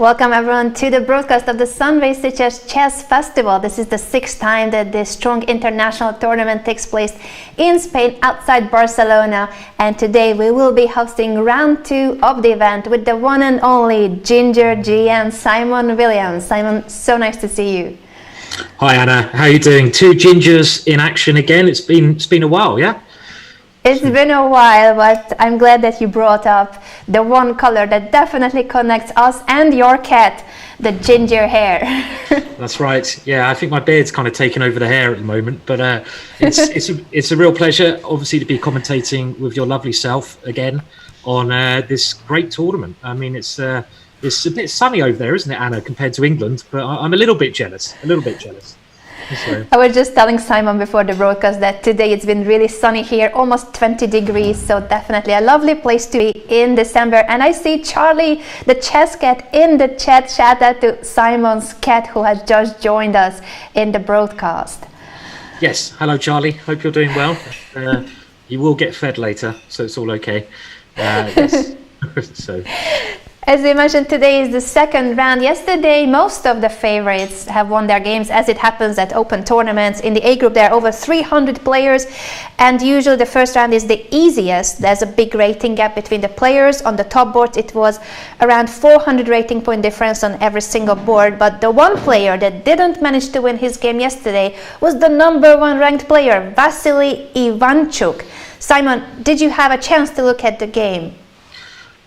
Welcome everyone to the broadcast of the Sunway Sitges Chess Festival. This is the 6th time that this strong international tournament takes place in Spain outside Barcelona, and today we will be hosting round 2 of the event with the one and only Ginger GM Simon Williams. Simon, so nice to see you. Hi Anna, how are you doing? 2 gingers in action again. It's been a while, yeah? It's been a while, but I'm glad that you brought up the one color that definitely connects us and your cat, the ginger hair. That's right. Yeah, I think my beard's kind of taken over the hair at the moment, but it's a real pleasure, obviously, to be commentating with your lovely self again on this great tournament. I mean, it's a bit sunny over there, isn't it, Anna, compared to England? But I'm a little bit jealous. So. I was just telling Simon before the broadcast that today it's been really sunny here, almost 20 degrees, so definitely a lovely place to be in December. And I see Charlie, the chess cat, in the chat. Shout out to Simon's cat who has just joined us in the broadcast. Yes, hello Charlie, hope you're doing well. You will get fed later, so it's all okay. Yes. So. As we mentioned, today is the second round. Yesterday, most of the favorites have won their games, as it happens at open tournaments. In the A group, there are over 300 players, and usually the first round is the easiest. There's a big rating gap between the players. On the top board, it was around 400 rating point difference on every single board, but the one player that didn't manage to win his game yesterday was the #1 ranked player, Vasily Ivanchuk. Simon, did you have a chance to look at the game?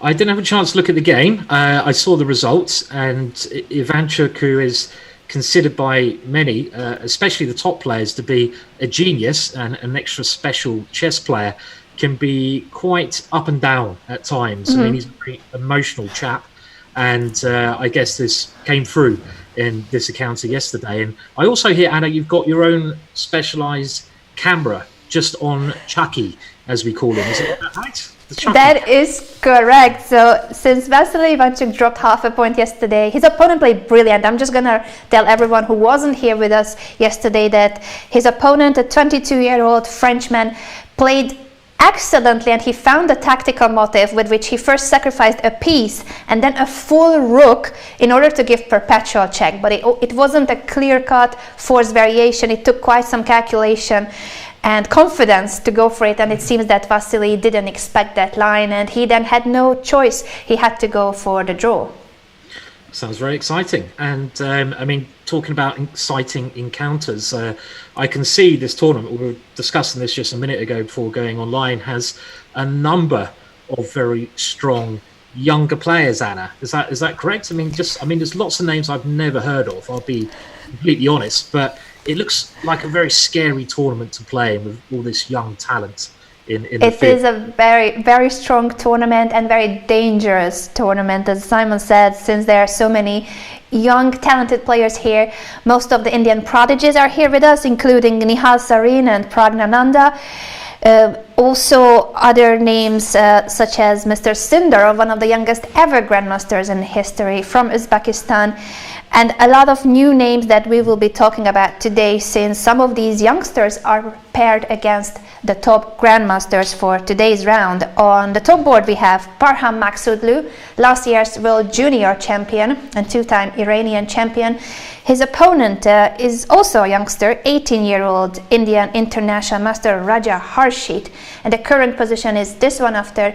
I didn't have a chance to look at the game. I saw the results, and Ivanchuk, who is considered by many, especially the top players, to be a genius and an extra special chess player, can be quite up and down at times. Mm-hmm. I mean, he's a very emotional chap, and I guess this came through in this encounter yesterday. And I also hear, Anna, you've got your own specialised camera just on Chucky, as we call him. Is that right? That is correct. So since Vasily Ivanchuk dropped half a point yesterday, his opponent played brilliant. I'm just going to tell everyone who wasn't here with us yesterday that his opponent, a 22-year-old Frenchman, played excellently, and he found a tactical motive with which he first sacrificed a piece and then a full rook in order to give perpetual check. But it wasn't a clear-cut force variation. It took quite some calculation and confidence to go for it, and it seems that Vasily didn't expect that line, and he then had no choice. He had to go for the draw. Sounds very exciting. And I mean, talking about exciting encounters, I can see this tournament, we were discussing this just a minute ago before going online, has a number of very strong younger players, Anna. Is that correct? I mean, there's lots of names I've never heard of, I'll be completely honest, but it looks like a very scary tournament to play with all this young talent in the field. It is a very, very strong tournament and very dangerous tournament, as Simon said, since there are so many young, talented players here. Most of the Indian prodigies are here with us, including Nihal Sarin and Pragnananda. Also other names such as Mr. Sindar, one of the youngest ever grandmasters in history from Uzbekistan, and a lot of new names that we will be talking about today, since some of these youngsters are paired against the top grandmasters for today's round. On the top board we have Parham Maksudlu, last year's world junior champion and 2-time Iranian champion. His opponent is also a youngster, 18-year-old Indian international master Raja Harshit, and the current position is this one after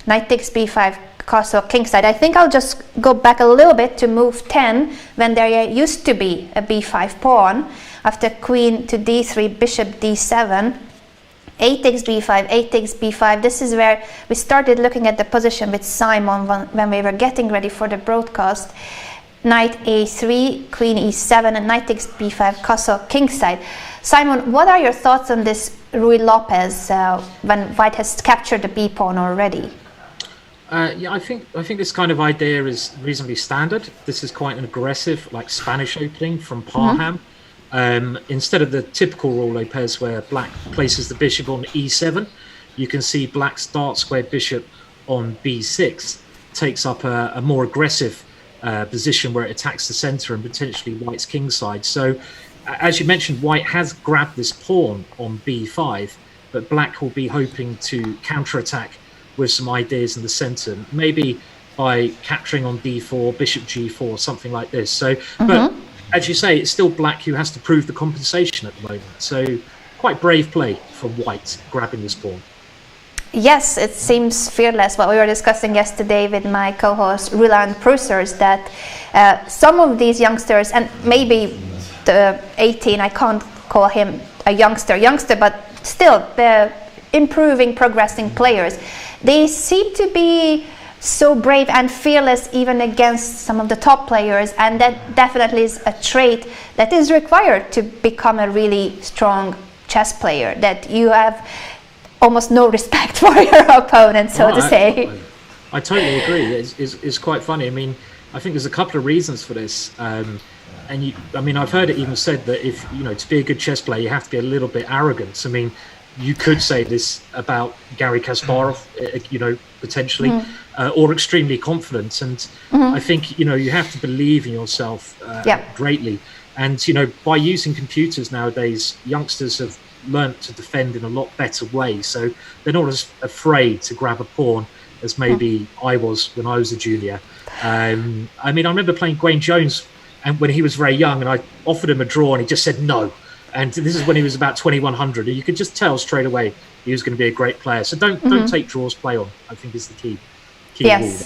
knight takes b5, castle kingside. I think I'll just go back a little bit to move 10 when there used to be a b5 pawn. After queen to d3, bishop d7, 8 takes b5, 8 takes b5. This is where we started looking at the position with Simon when we were getting ready for the broadcast. Knight a3, queen e7, and knight takes b5, castle kingside. Simon, what are your thoughts on this Ruy Lopez when white has captured the b pawn already? Yeah, I think this kind of idea is reasonably standard. This is quite an aggressive, like Spanish opening from Parham. Mm-hmm. Instead of the typical Ruy Lopez where black places the bishop on e7, you can see black's dark squared bishop on b6 takes up a more aggressive position where it attacks the center and potentially white's kingside. So, as you mentioned, white has grabbed this pawn on b5, but black will be hoping to counterattack with some ideas in the center. Maybe by capturing on d4, bishop g4, something like this. So, but as you say, it's still black who has to prove the compensation at the moment. So quite brave play from white, grabbing this pawn. Yes, it seems fearless. What we were discussing yesterday with my co-host Roland Prusers, that some of these youngsters, and maybe the 18, I can't call him a youngster, but still the improving, progressing players, they seem to be so brave and fearless even against some of the top players, and that definitely is a trait that is required to become a really strong chess player, that you have almost no respect for your opponent, so to say. I totally agree. It's quite funny. I mean, I think there's a couple of reasons for this. I've heard it even said that if, to be a good chess player, you have to be a little bit arrogant. I mean, you could say this about Garry Kasparov, potentially, or extremely confident. And I think, you have to believe in yourself greatly. And, by using computers nowadays, youngsters have learnt to defend in a lot better way, so they're not as afraid to grab a pawn as maybe I was when I was a junior. I remember playing Gwaine Jones, and when he was very young, and I offered him a draw and he just said no, and this is when he was about 2100, and you could just tell straight away he was going to be a great player. So don't take draws play on, I think, is the key rule.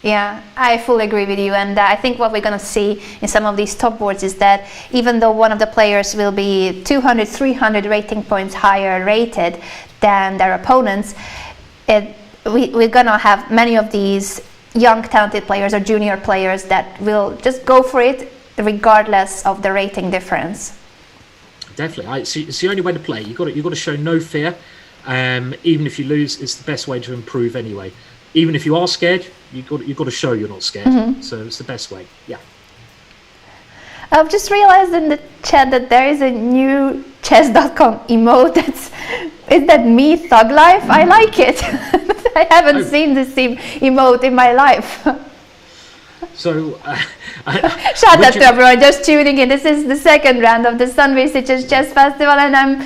Yeah, I fully agree with you, and I think what we're going to see in some of these top boards is that even though one of the players will be 200, 300 rating points higher rated than their opponents, we're going to have many of these young talented players or junior players that will just go for it regardless of the rating difference. Definitely, it's the only way to play. You've got to show no fear. Even if you lose, it's the best way to improve anyway. Even if you are scared, you've got to show you're not scared. So it's the best way. Yeah. I've just realized in the chat that there is a new Chess.com emote. Is that me, Thug Life? I like it. I haven't seen this emote in my life. So, shout out to everyone just tuning in. This is the second round of the Sunway Sitges Chess Festival, and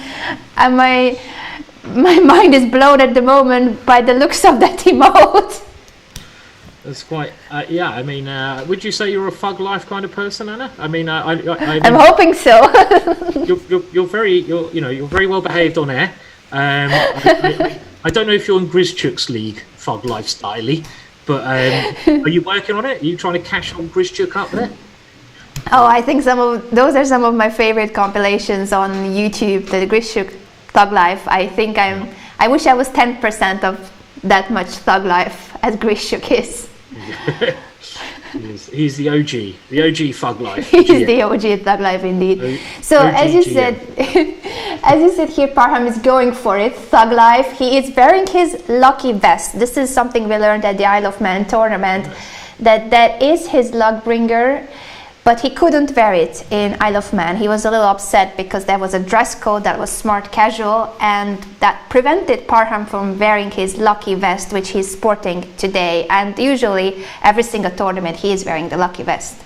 my mind is blown at the moment by the looks of that emote. That's quite, would you say you're a Thug Life kind of person, Anna? I'm hoping so. you're very well behaved on air. I don't know if you're in Grizchuk's league, Thug Life styley, but are you working on it? Are you trying to cash on Grizchuk up there? Oh, I think those are some of my favorite compilations on YouTube, the Grizchuk Thug Life. I think I wish I was 10% of that much Thug Life as Grizchuk is. He's the OG Thug Life. He's the OG Thug Life indeed. So as you said here, Parham is going for it, Thug Life. He is wearing his lucky vest. This is something we learned at the Isle of Man tournament, that is his luck bringer. But he couldn't wear it in Isle of Man. He was a little upset because there was a dress code that was smart casual, and that prevented Parham from wearing his lucky vest, which he's sporting today. And usually, every single tournament, he is wearing the lucky vest.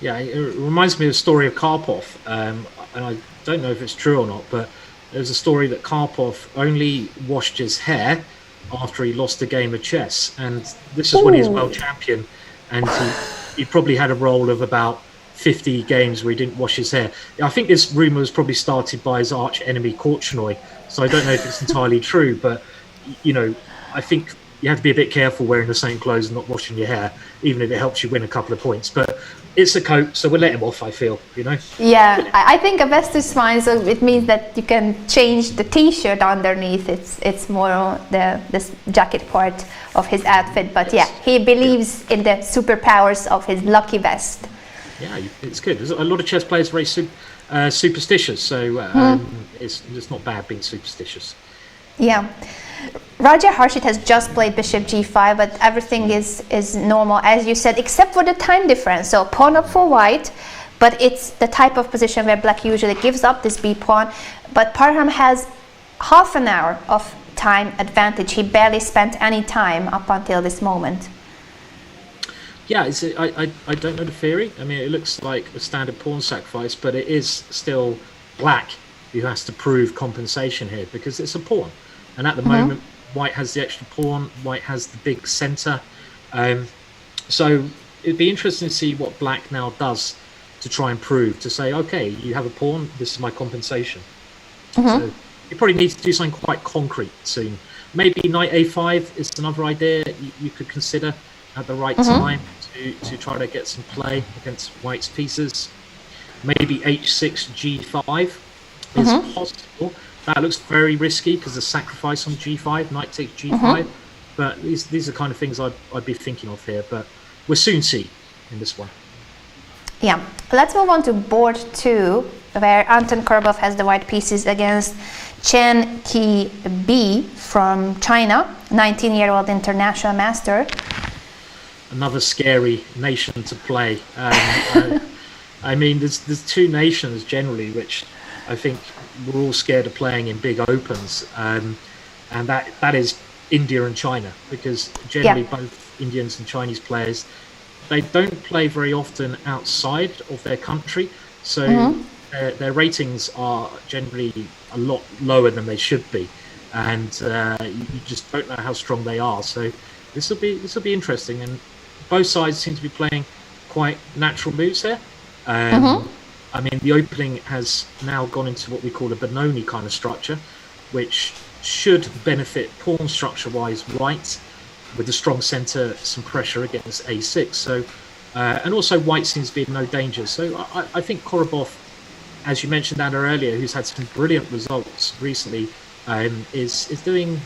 Yeah, it reminds me of the story of Karpov. And I don't know if it's true or not, but there's a story that Karpov only washed his hair after he lost a game of chess. And this is when he was world champion. And he probably had a roll of about 50 games where he didn't wash his hair. I think this rumour was probably started by his arch enemy Korchnoi, so I don't know if it's entirely true, but I think you have to be a bit careful wearing the same clothes and not washing your hair, even if it helps you win a couple of points. But it's a coat, so we'll let him off, I feel, Yeah, I think a vest is fine, so it means that you can change the t-shirt underneath. It's more this jacket part of his outfit, but yes. He believes in the superpowers of his lucky vest. Yeah, it's good. There's a lot of chess players very superstitious, so it's not bad being superstitious. Yeah. Raja Harshit has just played bishop g5, but everything is normal, as you said, except for the time difference. So pawn up for white, but it's the type of position where black usually gives up this b pawn. But Parham has half an hour of time advantage. He barely spent any time up until this moment. Yeah, I don't know the theory. I mean, it looks like a standard pawn sacrifice, but it is still black who has to prove compensation here because it's a pawn. And at the moment, white has the extra pawn, white has the big centre. So it'd be interesting to see what black now does to try and prove, to say, okay, you have a pawn, this is my compensation. So you probably need to do something quite concrete soon. Maybe knight a5 is another idea you could consider at the right time to try to get some play against white's pieces. Maybe h6, g5 is possible. That looks very risky because the sacrifice on g5, knight takes g5. But these are kind of things I'd be thinking of here. But we'll soon see in this one. Yeah, let's move on to board 2, where Anton Korbov has the white pieces against Chen Qi from China, 19-year-old international master. Another scary nation to play. I mean, there's two nations generally which I think we're all scared of playing in big opens, and that is India and China, because generally both Indians and Chinese players, they don't play very often outside of their country, so their ratings are generally a lot lower than they should be, and you just don't know how strong they are. So this will be interesting, and both sides seem to be playing quite natural moves here. I mean, the opening has now gone into what we call a Benoni kind of structure, which should benefit pawn structure-wise white, with a strong centre, some pressure against a6. So, and also white seems to be in no danger. So I think Korobov, as you mentioned Anna earlier, who's had some brilliant results recently, is doing.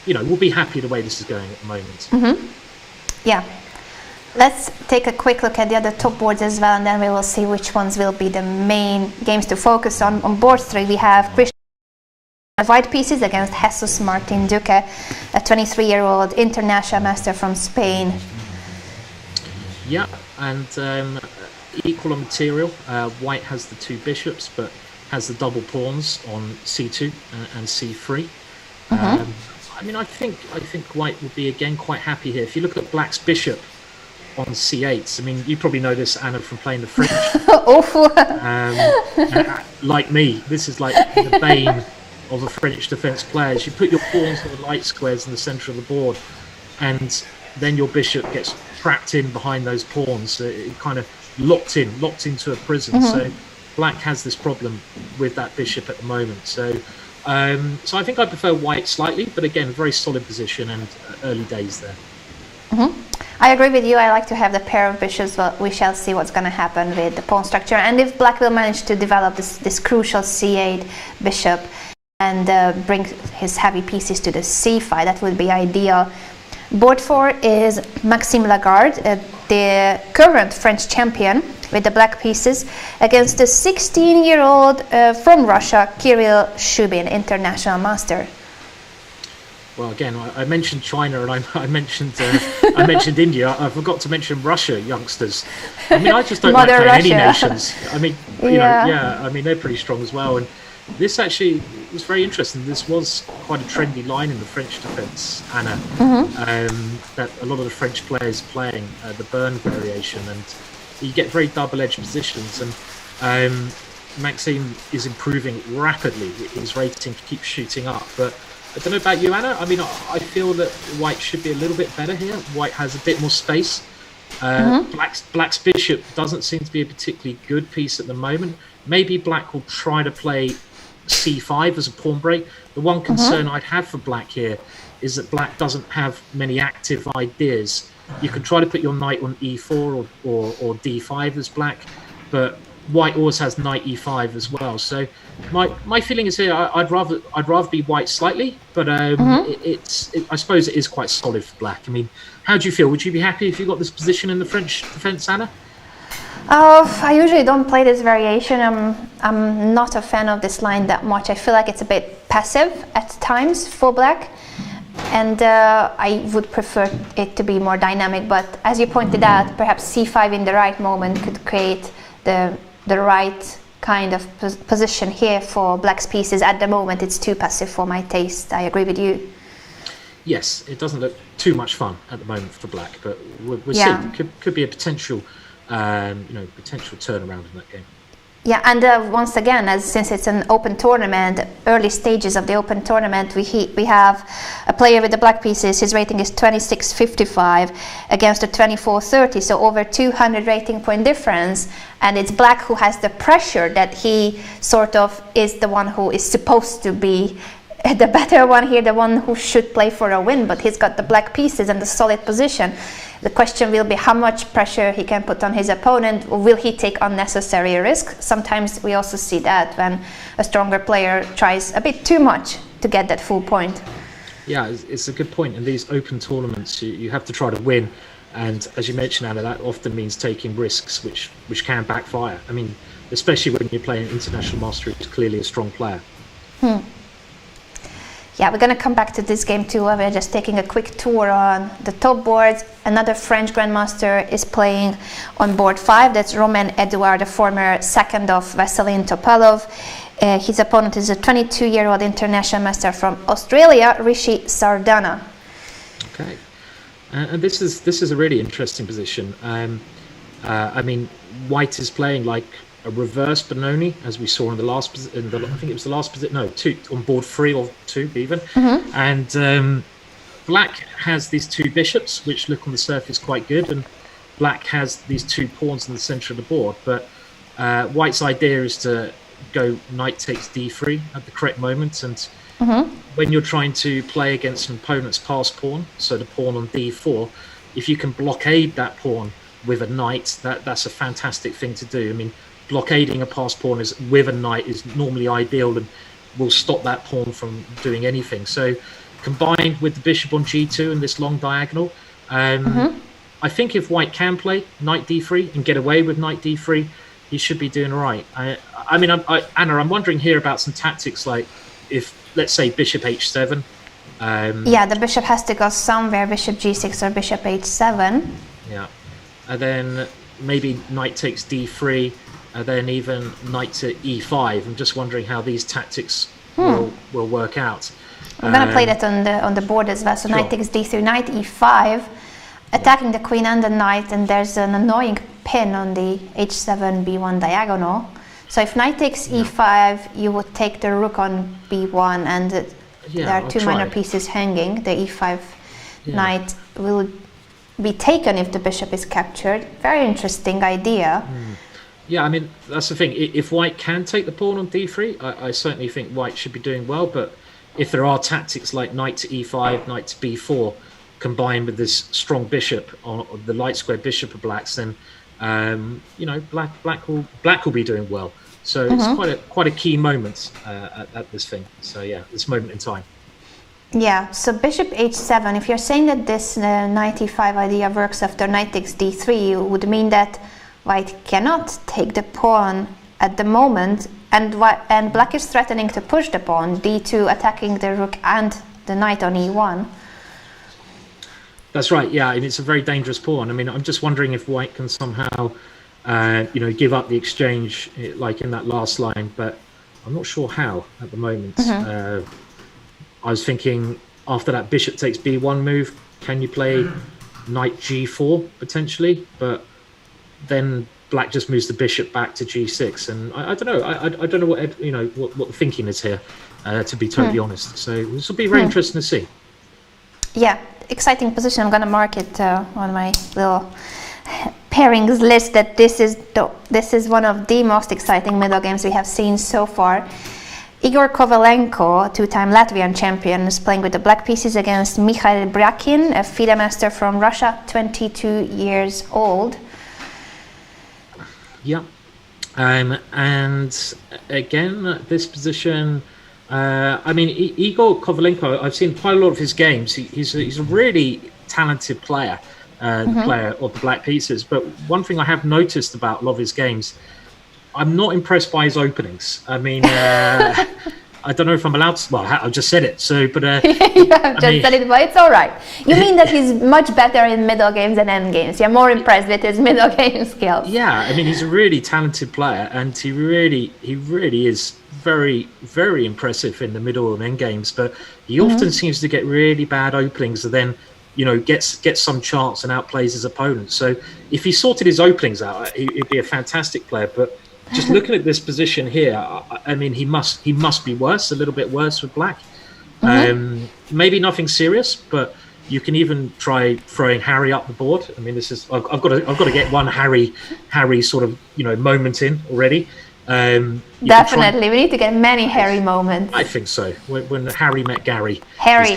You know, we'll be happy the way this is going at the moment. Yeah. Let's take a quick look at the other top boards as well, and then we will see which ones will be the main games to focus on. On board 3, we have Christian white pieces against Jesus Martin Duque, a 23-year-old international master from Spain. Yeah, and equal on material. White has the two bishops, but has the double pawns on c2 and c3. I mean, I think white would be again quite happy here. If you look at black's bishop on c8, I mean, you probably know this, Anna, from playing the French. Awful. Like me, this is like the bane of the French defense players. You put your pawns on the light squares in the center of the board, and then your bishop gets trapped in behind those pawns. It kind of locked into a prison. So black has this problem with that bishop at the moment. So I think I prefer white slightly, but again, very solid position and early days there. I agree with you. I like to have the pair of bishops, but we shall see what's going to happen with the pawn structure, and if black will manage to develop this crucial c8 bishop and bring his heavy pieces to the c5, that would be ideal. Board 4 is Maxime Lagarde, the current French champion, with the black pieces against the 16-year-old from Russia, Kirill Shubin, international master. Well, again, I mentioned China and I mentioned India. I forgot to mention Russia youngsters. I mean, I just don't like playing any nations. I mean, I mean, they're pretty strong as well. And this actually was very interesting. This was quite a trendy line in the French defence, Anna. That a lot of the French players playing the Bern variation, and you get very double-edged positions. And Maxime is improving rapidly. His rating keeps shooting up, but I don't know about you, Anna. I mean, I feel that white should be a little bit better here. White has a bit more space. Black's bishop doesn't seem to be a particularly good piece at the moment. Maybe black will try to play c5 as a pawn break. The one concern I'd have for black here is that black doesn't have many active ideas. You can try to put your knight on e4 or d5 as black, but white always has knight e5 as well. So my feeling is here I'd rather be white slightly, but I suppose it is quite solid for black. I mean, how do you feel? Would you be happy if you got this position in the French defense, Anna? I usually don't play this variation. I'm not a fan of this line that much. I feel like it's a bit passive at times for black, and I would prefer it to be more dynamic. But as you pointed out, perhaps c5 in the right moment could create the right kind of position here for black's pieces. At the moment, it's too passive for my taste. I agree with you. Yes, it doesn't look too much fun at the moment for black, but we'll see. It could be a potential, potential turnaround in that game. Yeah, and once again, since it's an open tournament, early stages of the open tournament, we have a player with the black pieces. His rating is 26.55 against a 24.30, so over 200 rating point difference. And it's black who has the pressure that he sort of is the one who is supposed to be the better one here, the one who should play for a win, but he's got the black pieces and the solid position. The question will be how much pressure he can put on his opponent. Will he take unnecessary risk? Sometimes we also see that when a stronger player tries a bit too much to get that full point. Yeah, it's a good point. In these open tournaments, you have to try to win. And as you mentioned, Anna, that often means taking risks, which can backfire. I mean, especially when you're playing an international master who's clearly a strong player. Yeah, we're going to come back to this game too. We're just taking a quick tour on the top boards. Another French Grandmaster is playing on board 5. That's Romain Edouard, the former second of Vasilin Topalov. His opponent is a 22-year-old international master from Australia, Rishi Sardana. Okay, and this is a really interesting position. I mean, White is playing like a reverse Benoni, as we saw in the last I think it was the last position. No, 2 on board 3 or 2 even. And black has these 2 bishops, which look on the surface quite good, and black has these 2 pawns in the center of the board. But White's idea is to go knight takes d3 at the correct moment, and when you're trying to play against an opponent's pass pawn, so the pawn on d4, if you can blockade that pawn with a knight, that's a fantastic thing to do. I mean, blockading a pass pawn with a knight is normally ideal and will stop that pawn from doing anything. So combined with the bishop on g2 and this long diagonal, I think if White can play knight d3 and get away with knight d3, he should be doing all right. I mean, Anna, I'm wondering here about some tactics, like if, let's say, bishop h7. Yeah, the bishop has to go somewhere, bishop g6 or bishop h7. Yeah, and then maybe knight takes d3, and then even knight to e5. I'm just wondering how these tactics will work out. I'm going to play that on the board as well. So sure. Knight takes d3, knight e5, attacking the queen and the knight, and there's an annoying pin on the h7 b1 diagonal. So if knight takes e5, you would take the rook on b1, and there are 2 minor pieces hanging. The e5 knight will be taken if the bishop is captured. Very interesting idea. Yeah, I mean, that's the thing. If White can take the pawn on d3, I certainly think White should be doing well. But if there are tactics like knight to e5, knight to b4, combined with this strong bishop on the light square bishop of Black's, then you know, black will be doing well. So it's quite a key moment at this thing. So yeah, this moment in time. Yeah, so bishop h7, if you're saying that this knight e5 idea works after knight takes d3, it would mean that White cannot take the pawn at the moment, and black is threatening to push the pawn, d2 attacking the rook and the knight on e1. That's right, yeah, and it's a very dangerous pawn. I mean, I'm just wondering if White can somehow, you know, give up the exchange like in that last line, but I'm not sure how at the moment. I was thinking after that bishop takes b1 move, can you play knight g4 potentially? But then Black just moves the bishop back to g6, and I don't know. I don't know what, you know, what the thinking is here, to be totally honest. So this will be very interesting to see. Yeah, exciting position. I'm gonna mark it on my little pairings list that this is one of the most exciting middle games we have seen so far. Igor Kovalenko, 2-time Latvian champion, is playing with the black pieces against Mikhail Bryakin, a FIDE master from Russia, 22 years old. Yeah, and again, this position, I mean, Igor Kovalenko, I've seen quite a lot of his games. He's a really talented player, the player of the black pieces. But one thing I have noticed about a lot of his games, I'm not impressed by his openings. I mean, I don't know if I'm allowed to. Well, I've just said it. So, but said it, but it's all right. You mean that he's much better in middle games than end games? You're more impressed with his middle game skills? Yeah, I mean, he's a really talented player, and he really is very, very impressive in the middle and end games. But he often seems to get really bad openings, and then, you know, gets some chance and outplays his opponent. So, if he sorted his openings out, he'd be a fantastic player. But just looking at this position here, I mean, he must be worse, a little bit worse with black. Maybe nothing serious, but you can even try throwing Harry up the board. I mean, this is I've got to get one Harry sort of moment in already. Definitely, we need to get many Harry moments. I think so. When Harry met Gary. Harry.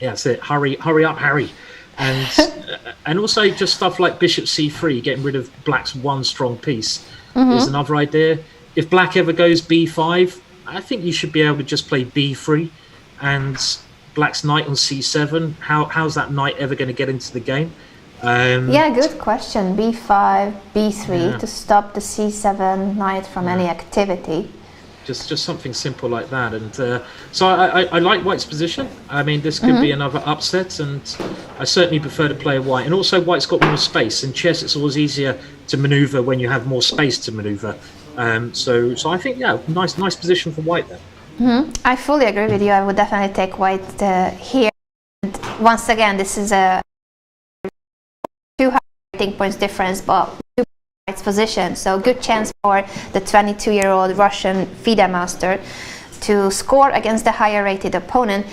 Yeah, that's it. Hurry up, Harry. And also just stuff like Bishop C3, getting rid of black's one strong piece is another idea. If black ever goes B5, I think you should be able to just play B3 and black's knight on C7. How's that knight ever going to get into the game? Yeah, good question. B5, B3 to stop the C7 knight from any activity. Just something simple like that. And so I like white's position. I mean, this could be another upset, and I certainly prefer to play white. And also white's got more space. In chess, it's always easier to maneuver when you have more space to maneuver. So I think, nice position for white there. I fully agree with you. I would definitely take white here. And once again, this is a 2 rating points difference, but white's position. So good chance for the 22-year-old Russian FIDE master to score against the higher rated opponent.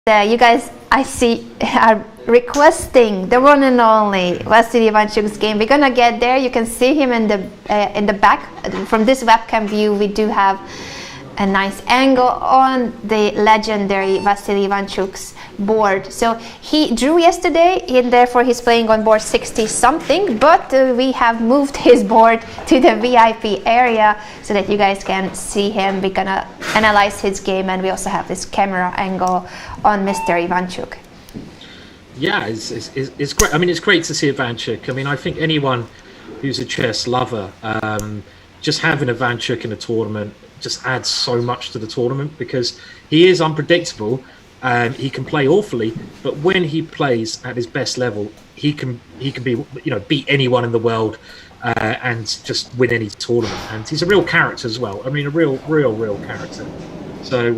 You guys, I see, are requesting the one and only Vasily Ivanchuk's game. We're gonna get there. You can see him in the back. From this webcam view, we do have a nice angle on the legendary Vasily Ivanchuk's board. So he drew yesterday, and therefore he's playing on board 60 something, but we have moved his board to the VIP area so that you guys can see him. We're gonna analyze his game, and we also have this camera angle on Mr. Ivanchuk. Yeah, it's great. I mean, it's great to see Ivanchuk. I mean, I think anyone who's a chess lover, just having Ivanchuk in a tournament just adds so much to the tournament, because he is unpredictable. He can play awfully, but when he plays at his best level, he can be beat anyone in the world and just win any tournament. And he's a real character as well. I mean, a real character. So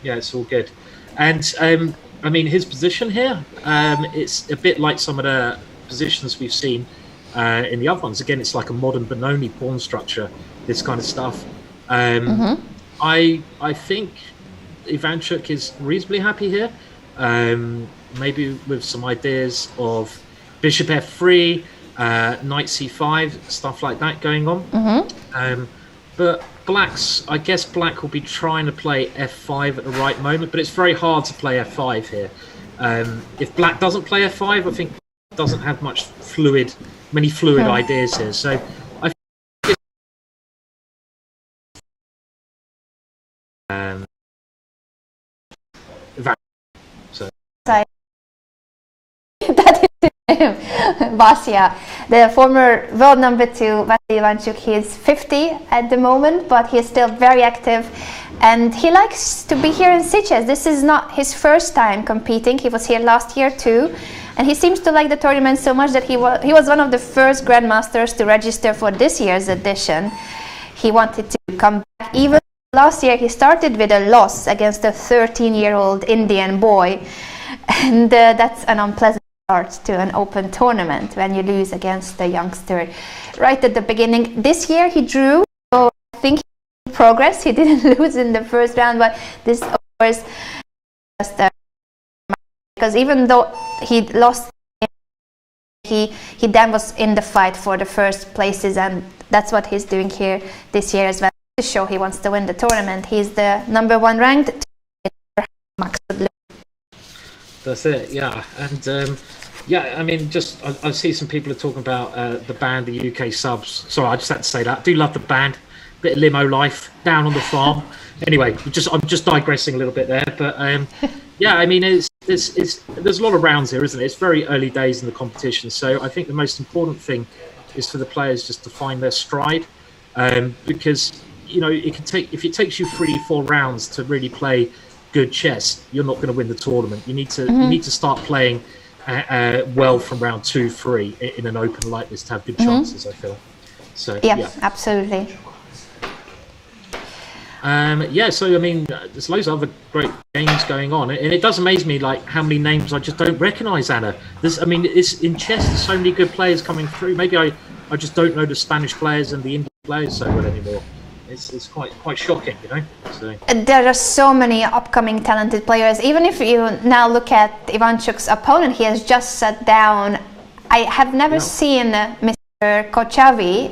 it's all good. And I mean, his position here, it's a bit like some of the positions we've seen in the other ones. Again, it's like a modern Benoni pawn structure. This kind of stuff. I think Ivanchuk is reasonably happy here. Maybe with some ideas of Bishop F3, Knight C5, stuff like that going on. But I guess black will be trying to play F5 at the right moment, but it's very hard to play F5 here. If black doesn't play F5, I think doesn't have many fluid ideas here. So I think that is him, Vasya, the former world number 2 Vasily Ivanchuk. He is 50 at the moment, but he is still very active, and he likes to be here in Sitges. This is not his first time competing. He was here last year too, and he seems to like the tournament so much that he was one of the first grandmasters to register for this year's edition. He wanted to come back. Even last year he started with a loss against a 13-year-old Indian boy, and that's an unpleasant start to an open tournament when you lose against a youngster right at the beginning. This year he drew, so I think he progress. He didn't lose in the first round, but this of course just because even though he lost, he then was in the fight for the first places, and that's what he's doing here this year as well, to show he wants to win the tournament. He's the number 1 ranked. That's it, yeah. And I mean, just I see some people are talking about the band, the UK subs. Sorry, I just had to say that. I do love the band. Bit of limo life down on the farm. Anyway, I'm just digressing a little bit there, but I mean, it's there's a lot of rounds here, isn't it? It's very early days in the competition, so I think the most important thing is for the players just to find their stride, because if it takes you 3-4 rounds to really play good chess, you're not going to win the tournament. You need to start playing well from round 2-3 in an open like this to have good chances. I feel so. Yeah, absolutely. So I mean, there's loads of other great games going on, and it does amaze me like how many names I just don't recognise, Anna. It's in chess. There's so many good players coming through. Maybe I I just don't know the Spanish players and the Indian players so well anymore. It's quite shocking, you know. So. There are so many upcoming talented players. Even if you now look at Ivanchuk's opponent, he has just sat down. I have never seen Mr. Kochavi,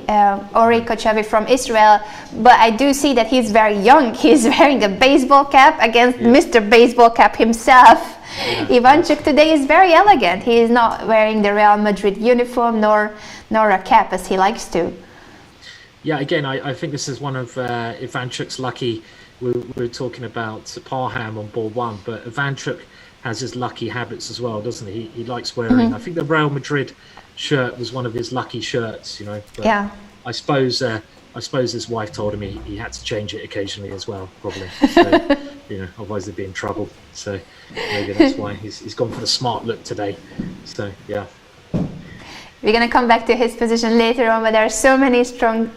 Ori Kochavi from Israel, but I do see that he's very young. He's wearing a baseball cap against Mr. Baseball Cap himself. Yeah. Ivanchuk today is very elegant. He is not wearing the Real Madrid uniform nor a cap as he likes to. Yeah, again, I think this is one of Ivanchuk's lucky. We're talking about Parham on board one, but Ivanchuk has his lucky habits as well, doesn't he? He likes wearing. I think the Real Madrid shirt was one of his lucky shirts, you know. But yeah. I suppose his wife told him he had to change it occasionally as well, probably. So, you know, otherwise they'd be in trouble. So maybe that's why he's gone for the smart look today. So yeah. We're gonna come back to his position later on, but there are so many strong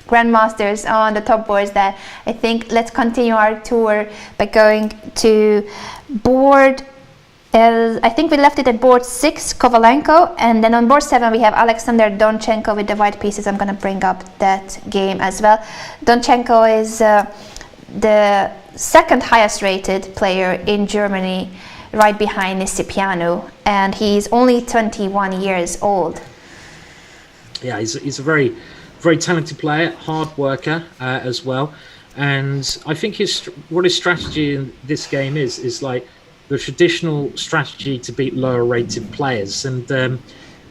grandmasters on the top boards that I think let's continue our tour by going to board. I think we left it at board 6, Kovalenko, and then on board 7 we have Alexander Donchenko with the white pieces. I'm going to bring up that game as well. Donchenko is the second highest rated player in Germany, right behind Nisipianu, and he's only 21 years old. Yeah, he's a very talented player, hard worker as well, and I think what his strategy in this game is like the traditional strategy to beat lower rated players. And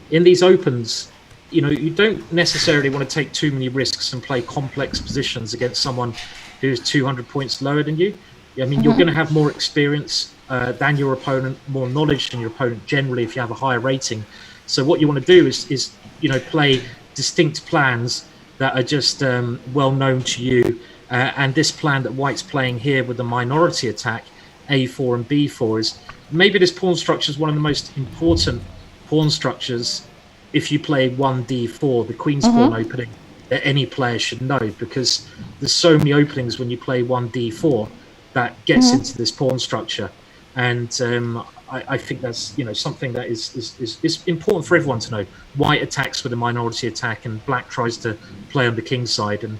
in these opens, you know, you don't necessarily want to take too many risks and play complex positions against someone who's 200 points lower than you. I mean, you're going to have more experience than your opponent, more knowledge than your opponent generally if you have a higher rating. So what you want to do is you know, play distinct plans that are just well known to you. And this plan that White's playing here with the minority attack, A4 and B4, is maybe this pawn structure is one of the most important pawn structures if you play 1d4, the queen's pawn opening, that any player should know, because there's so many openings when you play 1d4 that gets into this pawn structure. And I think that's, you know, something that is important for everyone to know. White attacks with a minority attack and black tries to play on the king's side. And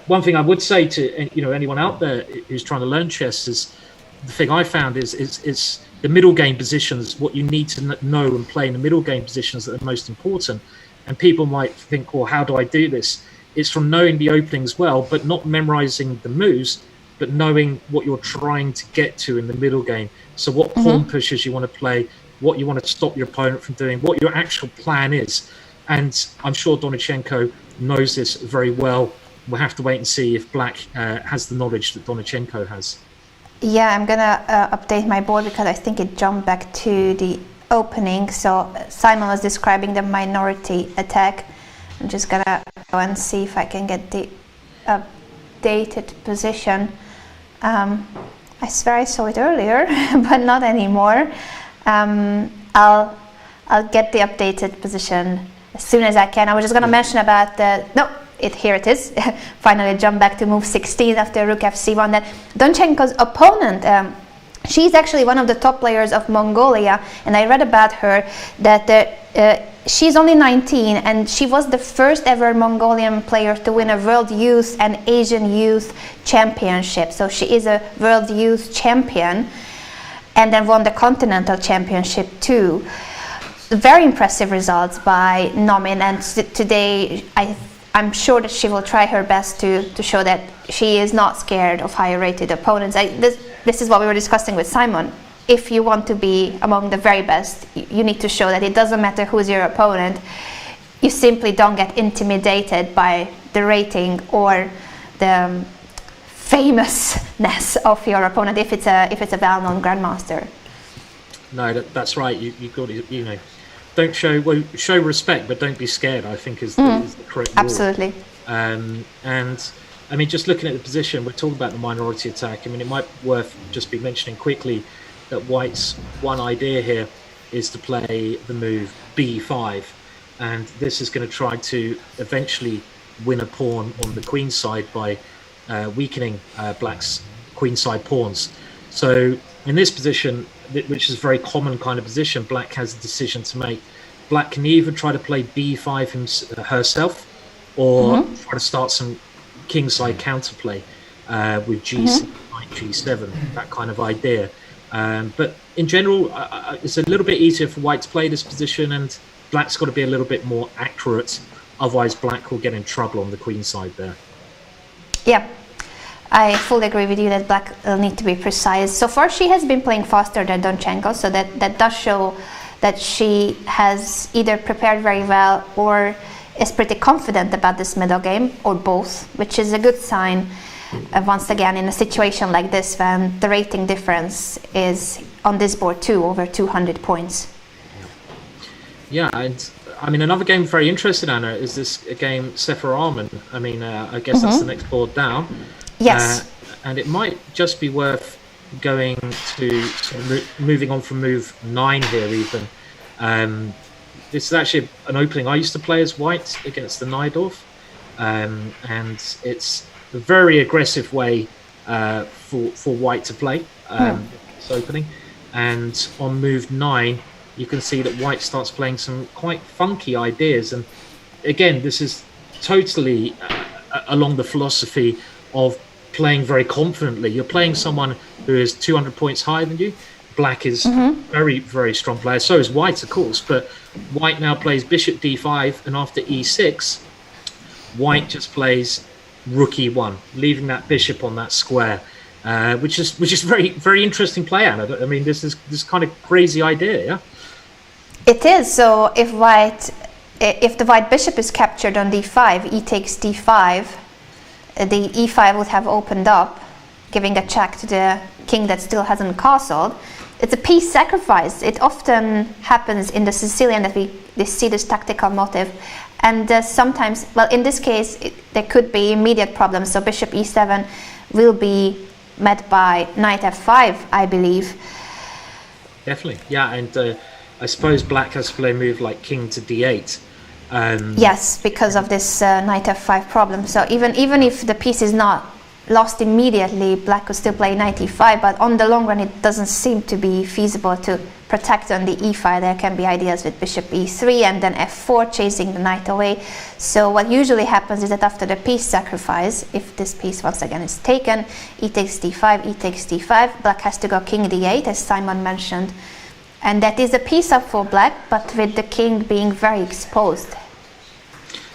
one thing I would say to, you know, anyone out there who's trying to learn chess is, the thing I found is the middle game positions, what you need to know and play in the middle game positions that are most important. And people might think, well, how do I do this? It's from knowing the openings well, but not memorizing the moves, but knowing what you're trying to get to in the middle game. So what pawn pushes you want to play, what you want to stop your opponent from doing, what your actual plan is. And I'm sure Donichenko knows this very well. We'll have to wait and see if black has the knowledge that Donichenko has. Yeah, I'm gonna update my board because I think it jumped back to the opening. So Simon was describing the minority attack. I'm just gonna go and see if I can get the updated position. I swear I saw it earlier, but not anymore. I'll get the updated position as soon as I can. I was just gonna mention about here it is. Finally jump back to move 16 after rook fc1. That Donchenko's opponent, she's actually one of the top players of Mongolia, and I read about her that she's only 19 and she was the first ever Mongolian player to win a World Youth and Asian Youth Championship. So she is a World Youth Champion and then won the Continental Championship too. Very impressive results by Nomin, and today I'm sure that she will try her best to show that she is not scared of higher rated opponents. This is what we were discussing with Simon. If you want to be among the very best, you need to show that it doesn't matter who's your opponent. You simply don't get intimidated by the rating or the famousness of your opponent if it's a well-known grandmaster. No, that's right. You got to, you know, don't show respect, but don't be scared, I think is the correct rule. Absolutely. And I mean, just looking at the position, we're talking about the minority attack. I mean, it might be worth just be mentioning quickly that White's one idea here is to play the move b5, and this is going to try to eventually win a pawn on the queen side by weakening black's queenside pawns. So in this position, which is a very common kind of position, black has a decision to make. Black can either try to play b5 herself, or try to start some kingside counterplay with g6, knight g7, that kind of idea. But in general, it's a little bit easier for White to play this position, and Black's got to be a little bit more accurate. Otherwise, Black will get in trouble on the queen side there. Yeah, I fully agree with you that Black will need to be precise. So far, she has been playing faster than Donchenko, so that does show that she has either prepared very well or is pretty confident about this middle game, or both, which is a good sign. Once again, in a situation like this, when the rating difference is on this board too, over 200 points. Yeah, and I mean, another game very interested, Anna, is this game Sefer Arman. I mean, I guess that's the next board down. Yes. And it might just be worth going to moving on from move 9 here even. This is actually an opening I used to play as White against the Najdorf. And it's a very aggressive way for White to play this opening. And on move 9, you can see that White starts playing some quite funky ideas. And again, this is totally along the philosophy of playing very confidently. You're playing someone who is 200 points higher than you. Black is very, very strong player. So is White, of course. But White now plays bishop d5, and after e6, White just plays rook e1, leaving that bishop on that square, which is very, very interesting play, Anna. I mean, this is this kind of crazy idea, yeah. It is. So if the white bishop is captured on d5, e takes d5, the e5 would have opened up, giving a check to the king that still hasn't castled. It's a piece sacrifice. It often happens in the Sicilian that we see this tactical motive, and sometimes, well, in this case, there could be immediate problems. So bishop e7 will be met by knight f5, I believe. Definitely, yeah, and I suppose Black has to play a move like king to d8. Yes, because of this knight f5 problem. So even if the piece is not lost immediately, Black could still play knight e5, but on the long run it doesn't seem to be feasible to protect on the e5. There can be ideas with bishop e3 and then f4, chasing the knight away. So what usually happens is that after the piece sacrifice, if this piece once again is taken, e takes d5, e takes d5, Black has to go king d8, as Simon mentioned. And that is a piece up for Black, but with the king being very exposed.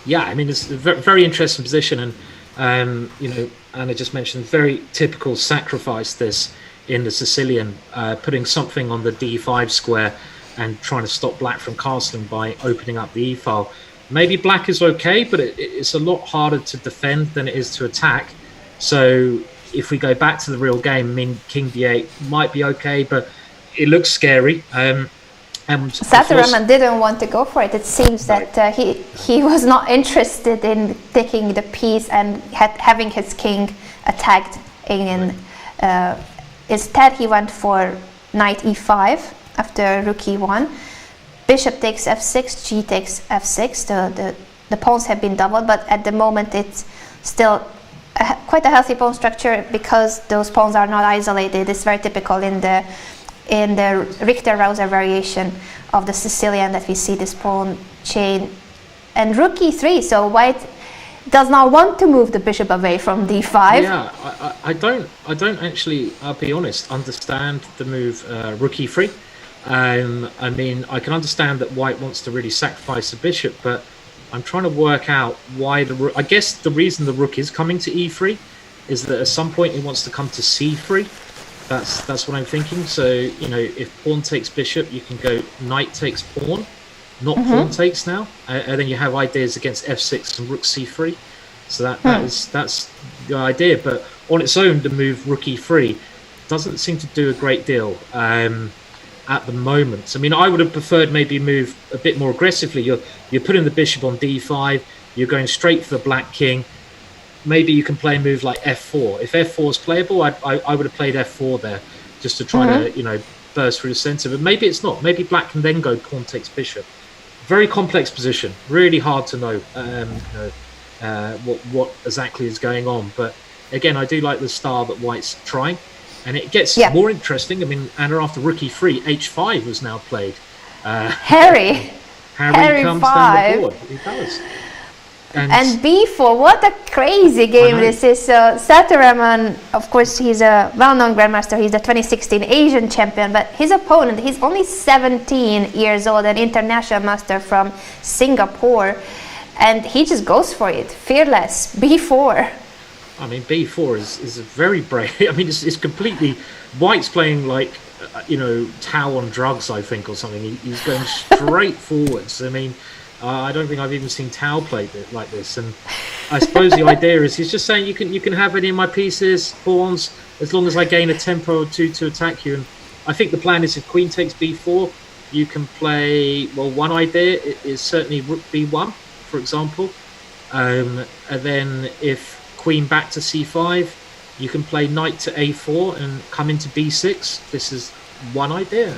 Yeah, I mean, it's a very interesting position, and you know, Anna just mentioned very typical sacrifice this in the Sicilian, putting something on the d5 square and trying to stop Black from castling by opening up the e-file. Maybe Black is okay, but it's a lot harder to defend than it is to attack. So if we go back to the real game, I mean, king d8 might be okay, but it looks scary. Sefer Arman didn't want to go for it. It seems that he was not interested in taking the piece and having his king attacked. Instead, he went for knight e5 after rook e1. Bishop takes f6, g takes f6. The pawns have been doubled, but at the moment it's still quite a healthy pawn structure because those pawns are not isolated. It's very typical in the Richter-Rauser variation of the Sicilian that we see this pawn chain and rook e3. So White does not want to move the bishop away from d5. Yeah, I don't actually, I'll be honest, understand the move rook e3. I mean, I can understand that White wants to really sacrifice the bishop, but I'm trying to work out why the rook. I guess the reason the rook is coming to e3 is that at some point it wants to come to c3. That's what I'm thinking. So, you know, if pawn takes bishop, you can go knight takes pawn, not pawn takes now, and then you have ideas against f6 and rook c3. So that's the idea. But on its own, the move rook e3 doesn't seem to do a great deal at the moment. I mean, I would have preferred maybe move a bit more aggressively. You're putting the bishop on d5. You're going straight for the black king. Maybe you can play a move like f4. If f4 is playable, I would have played f4 there just to try to, you know, burst through the center. But maybe it's not. Maybe Black can then go pawn takes bishop. Very complex position. Really hard to know, what exactly is going on. But again, I do like the style that White's trying, and it gets more interesting. I mean, Anna, after rook e3, h5 was now played. Harry. Harry comes down the board. He does. And b4, what a crazy game this is. Sethuraman, of course, he's a well-known grandmaster. He's the 2016 Asian champion, but his opponent, he's only 17 years old, an international master from Singapore, and he just goes for it, fearless, b4. I mean, b4 is a very brave. I mean, it's completely. White's playing like, Tau on drugs, I think, or something. He's going straight forwards. I mean, I don't think I've even seen Tau play it like this. And I suppose the idea is he's just saying you can have any of my pieces, pawns, as long as I gain a tempo or two to attack you. And I think the plan is if Queen takes b4, you can play. Well, one idea is certainly Rook b1, for example, and then if Queen back to c5, you can play Knight to a4 and come into b6. This is one idea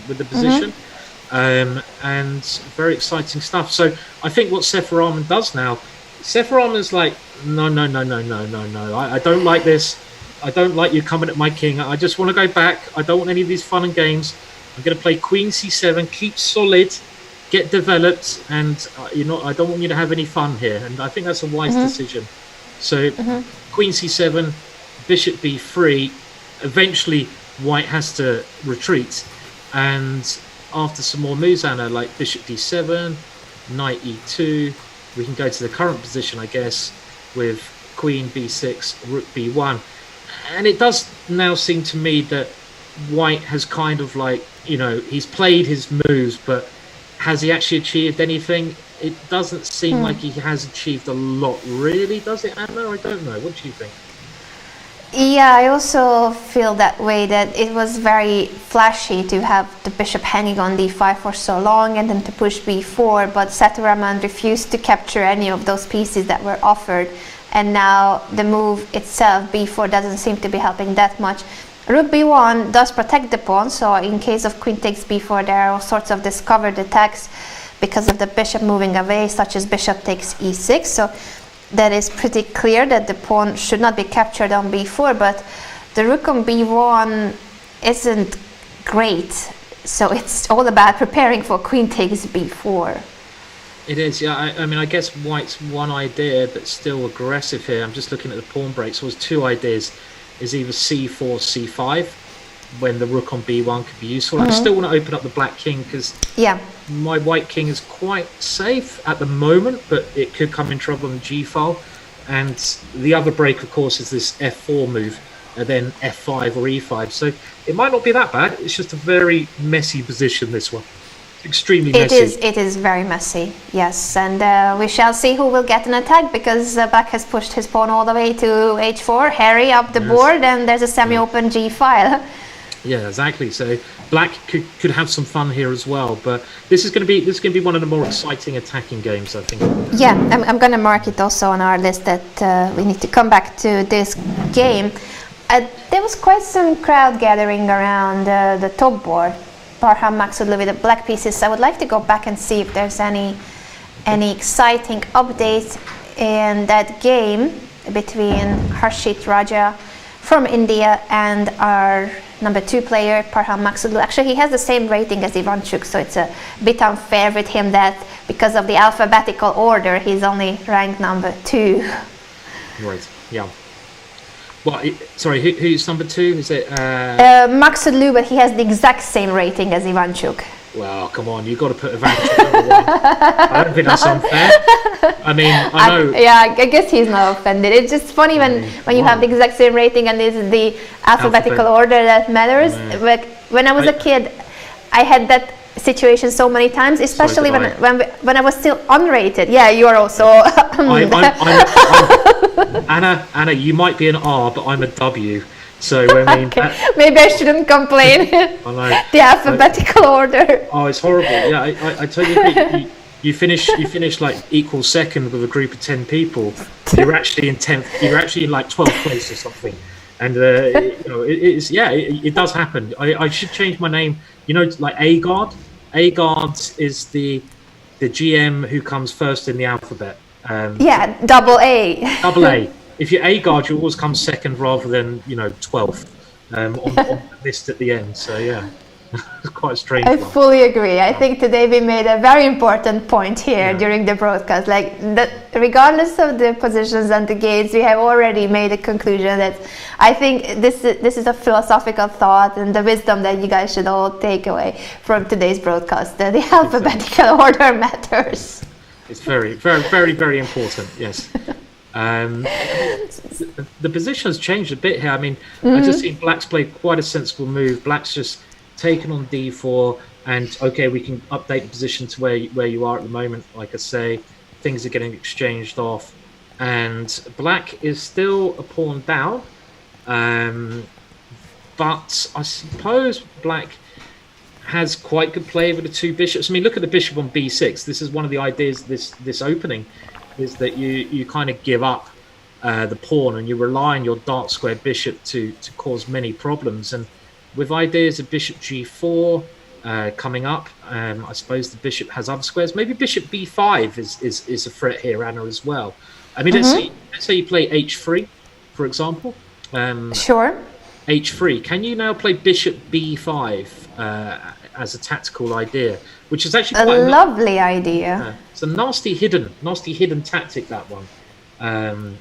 with the position. And very exciting stuff. So I think what Sethuraman does now, Sethuraman's like, no, I don't like this. I don't like you coming at my king. I just want to go back. I don't want any of these fun and games. I'm going to play Queen c7, keep solid, get developed, and I don't want you to have any fun here. And I think that's a wise decision. So Queen c7, Bishop b3. Eventually, White has to retreat, and after some more moves, Anna, like Bishop d7, Knight e2, we can go to the current position, I guess, with Queen b6, Rook b1. And it does now seem to me that White has kind of like, he's played his moves, but has he actually achieved anything? It doesn't seem like he has achieved a lot, really, does it, Anna? I don't know. What do you think? Yeah, I also feel that way, that it was very flashy to have the bishop hanging on d5 for so long and then to push b4, but Sethuraman refused to capture any of those pieces that were offered, and now the move itself, b4, doesn't seem to be helping that much. Rook b1 does protect the pawn, so in case of Queen takes b4, there are all sorts of discovered attacks because of the bishop moving away, such as bishop takes e6, so that is pretty clear that the pawn should not be captured on b4, but the rook on b1 isn't great, so it's all about preparing for Queen takes b4. It is, yeah. I mean, I guess White's one idea, but still aggressive here. I'm just looking at the pawn break, so there's two ideas. Is either c4, c5, when the rook on b1 could be useful. I still want to open up the black king because my white king is quite safe at the moment, but it could come in trouble on the g file. And the other break, of course, is this f4 move, and then f5 or e5. So it might not be that bad. It's just a very messy position, this one. Extremely messy. It is very messy, yes. And we shall see who will get an attack, because Black has pushed his pawn all the way to h4, Harry up the board, and there's a semi-open g file. Yeah, exactly. So Black could have some fun here as well, but this is going to be one of the more exciting attacking games, I think. Yeah, I'm going to mark it also on our list that we need to come back to this game. There was quite some crowd gathering around the top board. Parham Maksudlu with the black pieces. I would like to go back and see if there's any exciting updates in that game between Harshit Raja from India and our number 2 player, Parham Maksudlu. Actually, he has the same rating as Ivanchuk, so it's a bit unfair with him that because of the alphabetical order, he's only ranked number 2. Right, yeah. Well, sorry, who's number 2? Is it? Maksudlu, but he has the exact same rating as Ivanchuk. Well, come on, you've got to put Ivanchuk number 1. I don't think that's unfair. I mean, I know. I guess he's not offended. It's just funny when you have the exact same rating and it's the alphabetical order that matters. But when I was a kid, I had that situation so many times, especially when I was still unrated. Yeah, you are also. Anna, you might be an R, but I'm a W. So I mean, maybe I shouldn't complain. I know the alphabetical order. Oh, it's horrible. Yeah, I totally agree. You finish like equal second with a group of 10 people. You're actually in 10th. You're actually in like 12th place or something. And it does happen. I should change my name. Like Agard. Agard is the GM who comes first in the alphabet. double A. Double A. If you're Agard, you always come second rather than 12th on the list at the end. So yeah. It's quite a strange I one. fully agree. I think today we made a very important point here during the broadcast. Like, regardless of the positions and the gates, we have already made a conclusion that I think this is a philosophical thought and the wisdom that you guys should all take away from today's broadcast. That the alphabetical order matters. It's very, very, very, very important. Yes. The position has changed a bit here. I mean, I just seen Black's played quite a sensible move. Black's just taken on d4, and okay, we can update the position to where you are at the moment. Like I say, things are getting exchanged off, and Black is still a pawn down. But I suppose Black has quite good play with the two bishops. I mean, look at the bishop on b6. This is one of the ideas this opening, is that you kind of give up the pawn and you rely on your dark square bishop to cause many problems. And with ideas of bishop g4 coming up, I suppose the bishop has other squares. Maybe bishop b5 is a threat here, Anna, as well. I mean, let's say you play h3, for example. Sure. h3. Can you now play bishop b5 as a tactical idea, which is actually quite a lovely idea. It's a nasty hidden tactic, that one.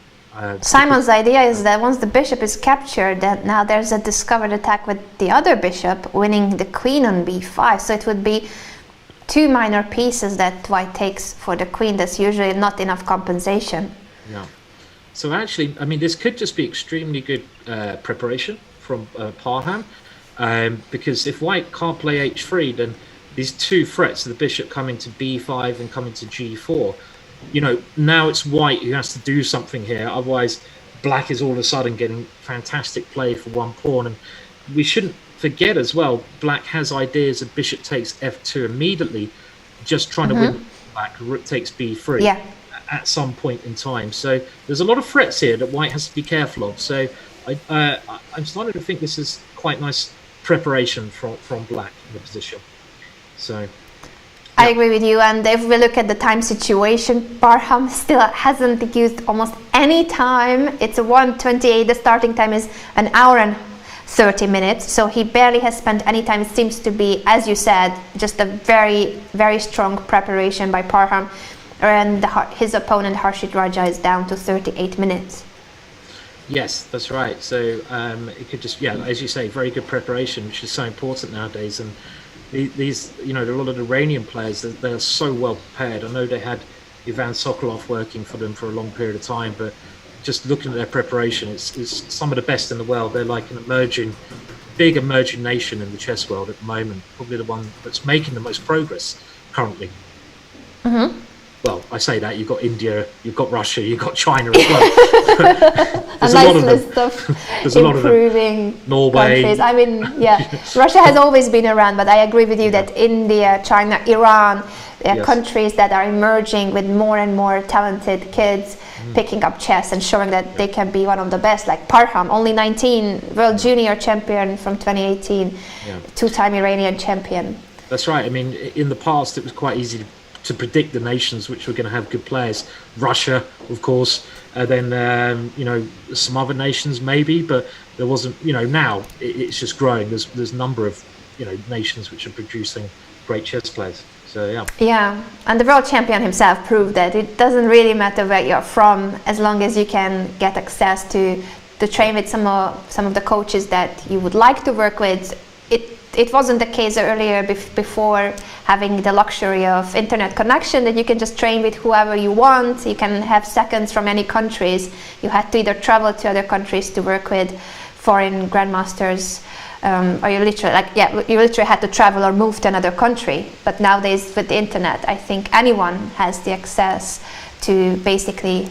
Simon's idea is that once the bishop is captured, that now there's a discovered attack with the other bishop, winning the queen on b5. So it would be two minor pieces that white takes for the queen. That's usually not enough compensation. Yeah. So actually, I mean, this could just be extremely good preparation from Parham, because if white can't play h3, then these two threats, the bishop coming to b5 and coming to g4, you know, now it's white who has to do something here. Otherwise, black is all of a sudden getting fantastic play for one pawn. And we shouldn't forget as well, black has ideas of bishop takes f2 immediately, just trying to win black. Rook takes b3 at some point in time. So there's a lot of threats here that white has to be careful of. So I'm starting to think this is quite nice preparation from black in the position. So I agree with you, and if we look at the time situation, Parham still hasn't used almost any time. It's a 1:28. The starting time is an hour and 30 minutes, so he barely has spent any time. It seems to be, as you said, just a very, very strong preparation by Parham, and his opponent Harshit Raja is down to 38 minutes. Yes, that's right. So it could just, as you say, very good preparation, which is so important nowadays. And these, you know, a lot of the Iranian players, they are so well prepared. I know they had Ivan Sokolov working for them for a long period of time, but just looking at their preparation, it's some of the best in the world. They're like an big emerging nation in the chess world at the moment. Probably the one that's making the most progress currently. Well, I say that, you've got India, you've got Russia, you've got China as well. There's a nice list of improving Norway. countries. I mean, Russia has always been around, but I agree with you that India, China, Iran, countries that are emerging with more and more talented kids picking up chess and showing that they can be one of the best, like Parham, only 19, world junior champion from 2018, two-time Iranian champion. That's right. I mean, in the past, it was quite easy to predict the nations which were going to have good players. Russia, of course, then you know, some other nations maybe, but there wasn't. You know, now it's just growing. There's a number of, you know, nations which are producing great chess players. So and the world champion himself proved that it doesn't really matter where you're from, as long as you can get access to train with some of the coaches that you would like to work with. It wasn't the case earlier before having the luxury of internet connection, that you can just train with whoever you want. You can have seconds from any countries. You had to either travel to other countries to work with foreign grandmasters, or you literally had to travel or move to another country. But nowadays with the internet, I think anyone has the access to basically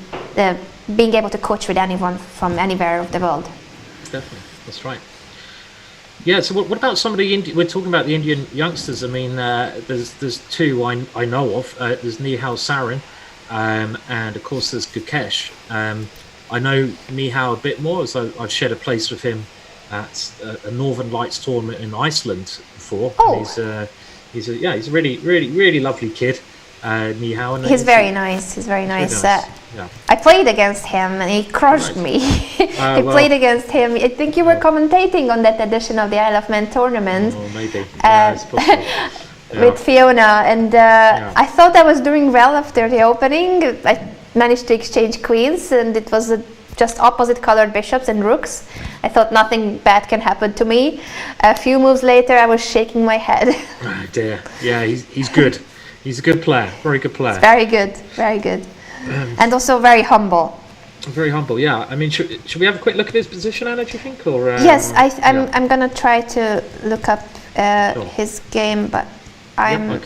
being able to coach with anyone from anywhere of the world. Definitely, that's right. Yeah, so what about some of the we're talking about the Indian youngsters. I mean, there's two I know of. There's Nihal Sarin, and of course there's Gukesh. I know Nihal a bit more, as I've shared a place with him at a Northern Lights tournament in Iceland before. Oh. He's a really, really, really lovely kid. Ni Hao. He's very nice. He's very nice. Yeah. I played against him and he crushed me. Played against him. I think you were commentating on that edition of the Isle of Man tournament. Oh, maybe. Yeah, it's possible. With Fiona, and I thought I was doing well after the opening. I managed to exchange queens, and it was just opposite colored bishops and rooks. I thought nothing bad can happen to me. A few moves later, I was shaking my head. Oh dear. Yeah, he's good. He's a good player. Very good player. It's very good. Very good. And also very humble. Very humble. Yeah. I mean, should we have a quick look at his position, Anna? Do you think? Or yes, I'm gonna try to look up his game, but I'm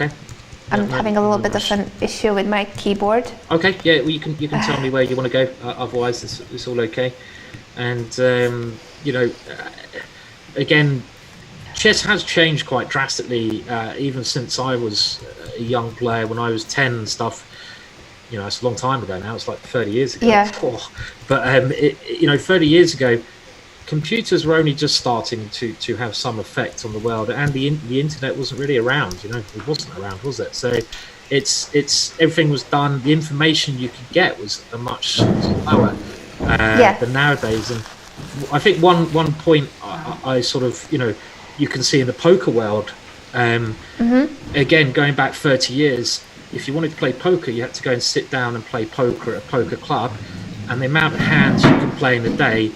having a little bit of an issue with my keyboard. Okay, yeah, well, you can tell me where you want to go. Otherwise, it's all okay. And again, chess has changed quite drastically, even since I was a young player. When I was 10 and stuff, it's a long time ago now. It's like 30 years ago. Yeah. But 30 years ago, computers were only just starting to have some effect on the world, and the internet wasn't really around. It wasn't around, was it? So it's everything was done. The information you could get was a much lower than nowadays. And I think one point I sort of you can see in the poker world. Again, going back 30 years, if you wanted to play poker, you had to go and sit down and play poker at a poker club, and the amount of hands you can play in a day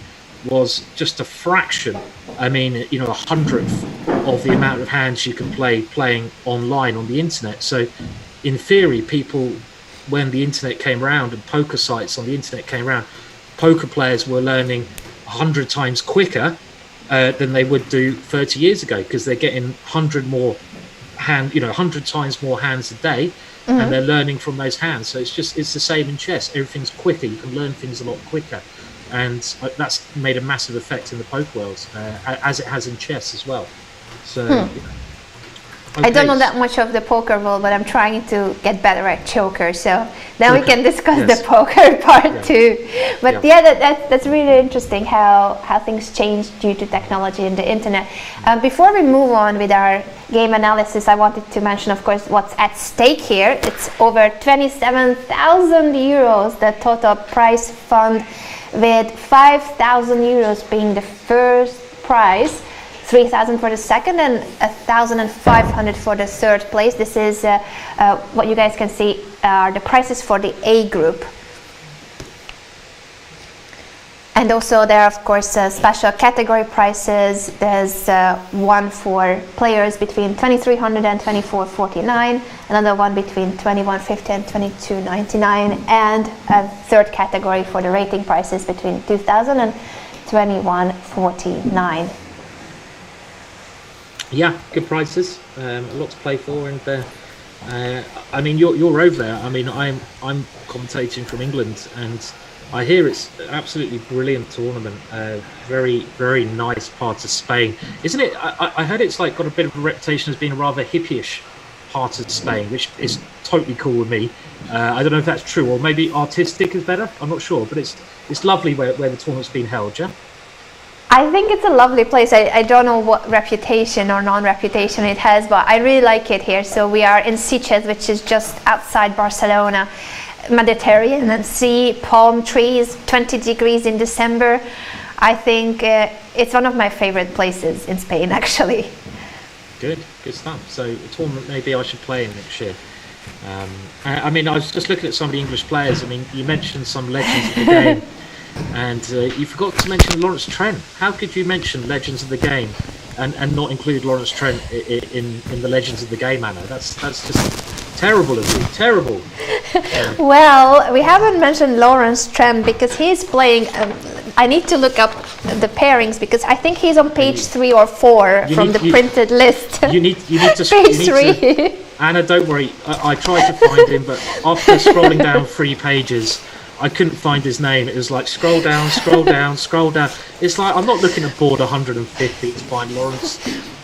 was just a fraction. I mean, a hundredth of the amount of hands you can play playing online on the internet. So in theory, people, when the internet came around and poker sites on the internet came around, poker players were learning 100 times quicker than they would do 30 years ago, because they're getting 100 times more hands a day, and they're learning from those hands. So it's the same in chess. Everything's quicker. You can learn things a lot quicker. And that's made a massive effect in the poker world, as it has in chess as well. So, okay. I don't know that much of the poker world, but I'm trying to get better at choker. So then we can discuss the poker part too. But that's really interesting how things changed due to technology and the internet. Before we move on with our game analysis, I wanted to mention, of course, what's at stake here. It's over 27,000 euros, the total prize fund, with 5,000 euros being the first prize, 3,000 for the second, and 1,500 for the third place. This is what you guys can see are the prices for the A group. And also there are, of course, special category prices. There's one for players between 2,300 and 2,449, another one between 2,150 and 2,299, and a third category for the rating prices between 2,000 and 2,149. Yeah, good prices. A lot to play for, and I mean, you're over there. I mean, I'm commentating from England, and I hear it's an absolutely brilliant tournament. Very, very nice part of Spain, isn't it? I heard it's got a bit of a reputation as being a rather hippie-ish part of Spain, which is totally cool with me. I don't know if that's true, or maybe artistic is better. I'm not sure, but it's lovely where the tournament's been held. Yeah. I think it's a lovely place. I don't know what reputation or non-reputation it has, but I really like it here. So we are in Sitges, which is just outside Barcelona. Mediterranean and sea, palm trees, 20 degrees in December. I think it's one of my favorite places in Spain, actually. Good stuff. So a tournament maybe I should play in next year. I mean, I was just looking at some of the English players. I mean, you mentioned some legends of the game, and you forgot to mention Lawrence Trent. How could you mention legends of the game and not include Lawrence Trent in the legends of the game, Anna? That's just terrible of you. Terrible. Well, we haven't mentioned Lawrence Trent because he's playing. I need to look up the pairings because I think he's on page 3 or 4 from the printed list. You need to page 3. Anna, don't worry. I tried to find him, but after scrolling down 3 pages, I couldn't find his name. It was like scroll down, scroll down, scroll down. It's like I'm not looking at board 150 to find Lawrence.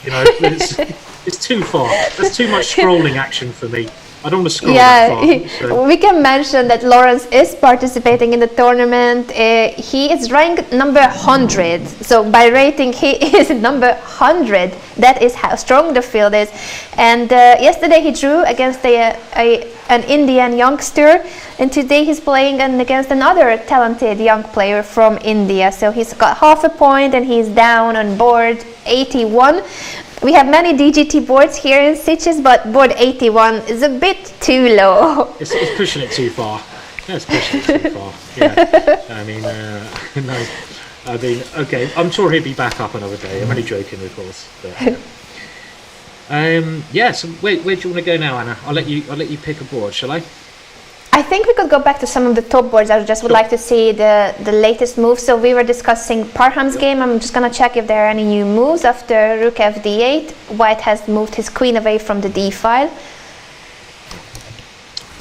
It's too far. That's too much scrolling action for me. I don't want to scroll that far. So. We can mention that Lawrence is participating in the tournament. He is ranked number 100. So by rating, he is number 100. That is how strong the field is. And yesterday he drew against an Indian youngster. And today he's playing against another talented young player from India. So he's got half a point and he's down on board 81. We have many DGT boards here in Sitges, but board 81 is a bit too low. It's pushing it too far. Yeah, it's pushing it too far. Yeah. I mean, no. I mean, okay. I'm sure he'll be back up another day. I'm only joking, of course. But, yeah. So where do you want to go now, Anna? I'll let you pick a board, shall I? I think we could go back to some of the top boards. I just would like to see the latest moves. So we were discussing Parham's game. I'm just going to check if there are any new moves after Rook FD8. White has moved his queen away from the D file.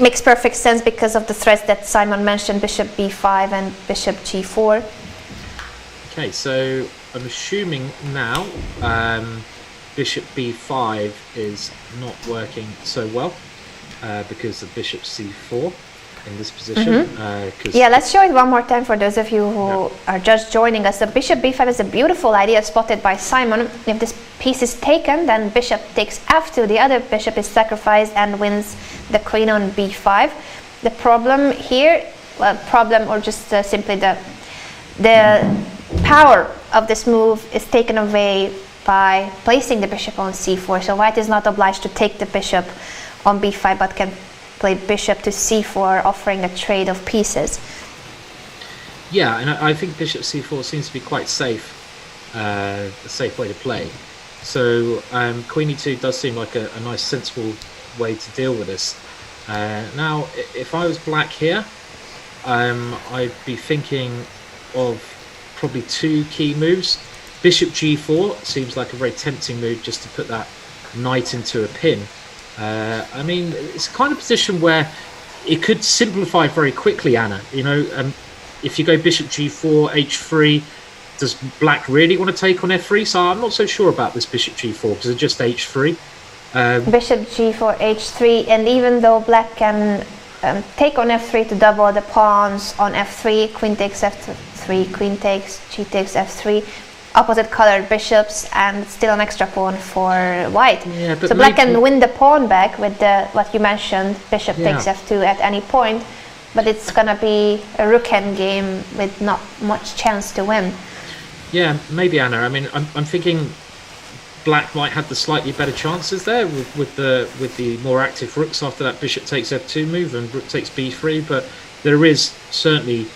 Makes perfect sense because of the threats that Simon mentioned, Bishop B5 and Bishop G4. Okay, so I'm assuming now Bishop B5 is not working so well. Because of Bishop C4 in this position. Yeah, let's show it one more time for those of you who are just joining us. So Bishop B5 is a beautiful idea spotted by Simon. If this piece is taken, then Bishop takes F2. The other bishop is sacrificed and wins the queen on B5. The problem here, or just simply the power of this move is taken away by placing the bishop on C4. So White is not obliged to take the bishop on B5, but can play bishop to C4, offering a trade of pieces. Yeah, and I think Bishop C4 seems to be quite safe, a safe way to play. So Queen E2 does seem like a nice, sensible way to deal with this. Now, if I was black here, I'd be thinking of probably two key moves. Bishop G4 seems like a very tempting move just to put that knight into a pin. I mean, it's a kind of position where it could simplify very quickly, Anna. You know, if you go Bishop G4, H3, does Black really want to take on F3? So I'm not so sure about this Bishop G4 because it's just H3. Bishop G4, H3, and even though Black can take on F3 to double the pawns on F3, Queen takes F3, Queen takes, G takes F3. Opposite colored bishops and still an extra pawn for White. Yeah, so Black can win the pawn back with what you mentioned, Bishop takes F2 at any point, but it's gonna be a rook endgame with not much chance to win. Yeah, maybe, Anna. I mean, I'm thinking Black might have the slightly better chances there with the more active rooks after that Bishop takes F2 move and Rook takes B3, but there is certainly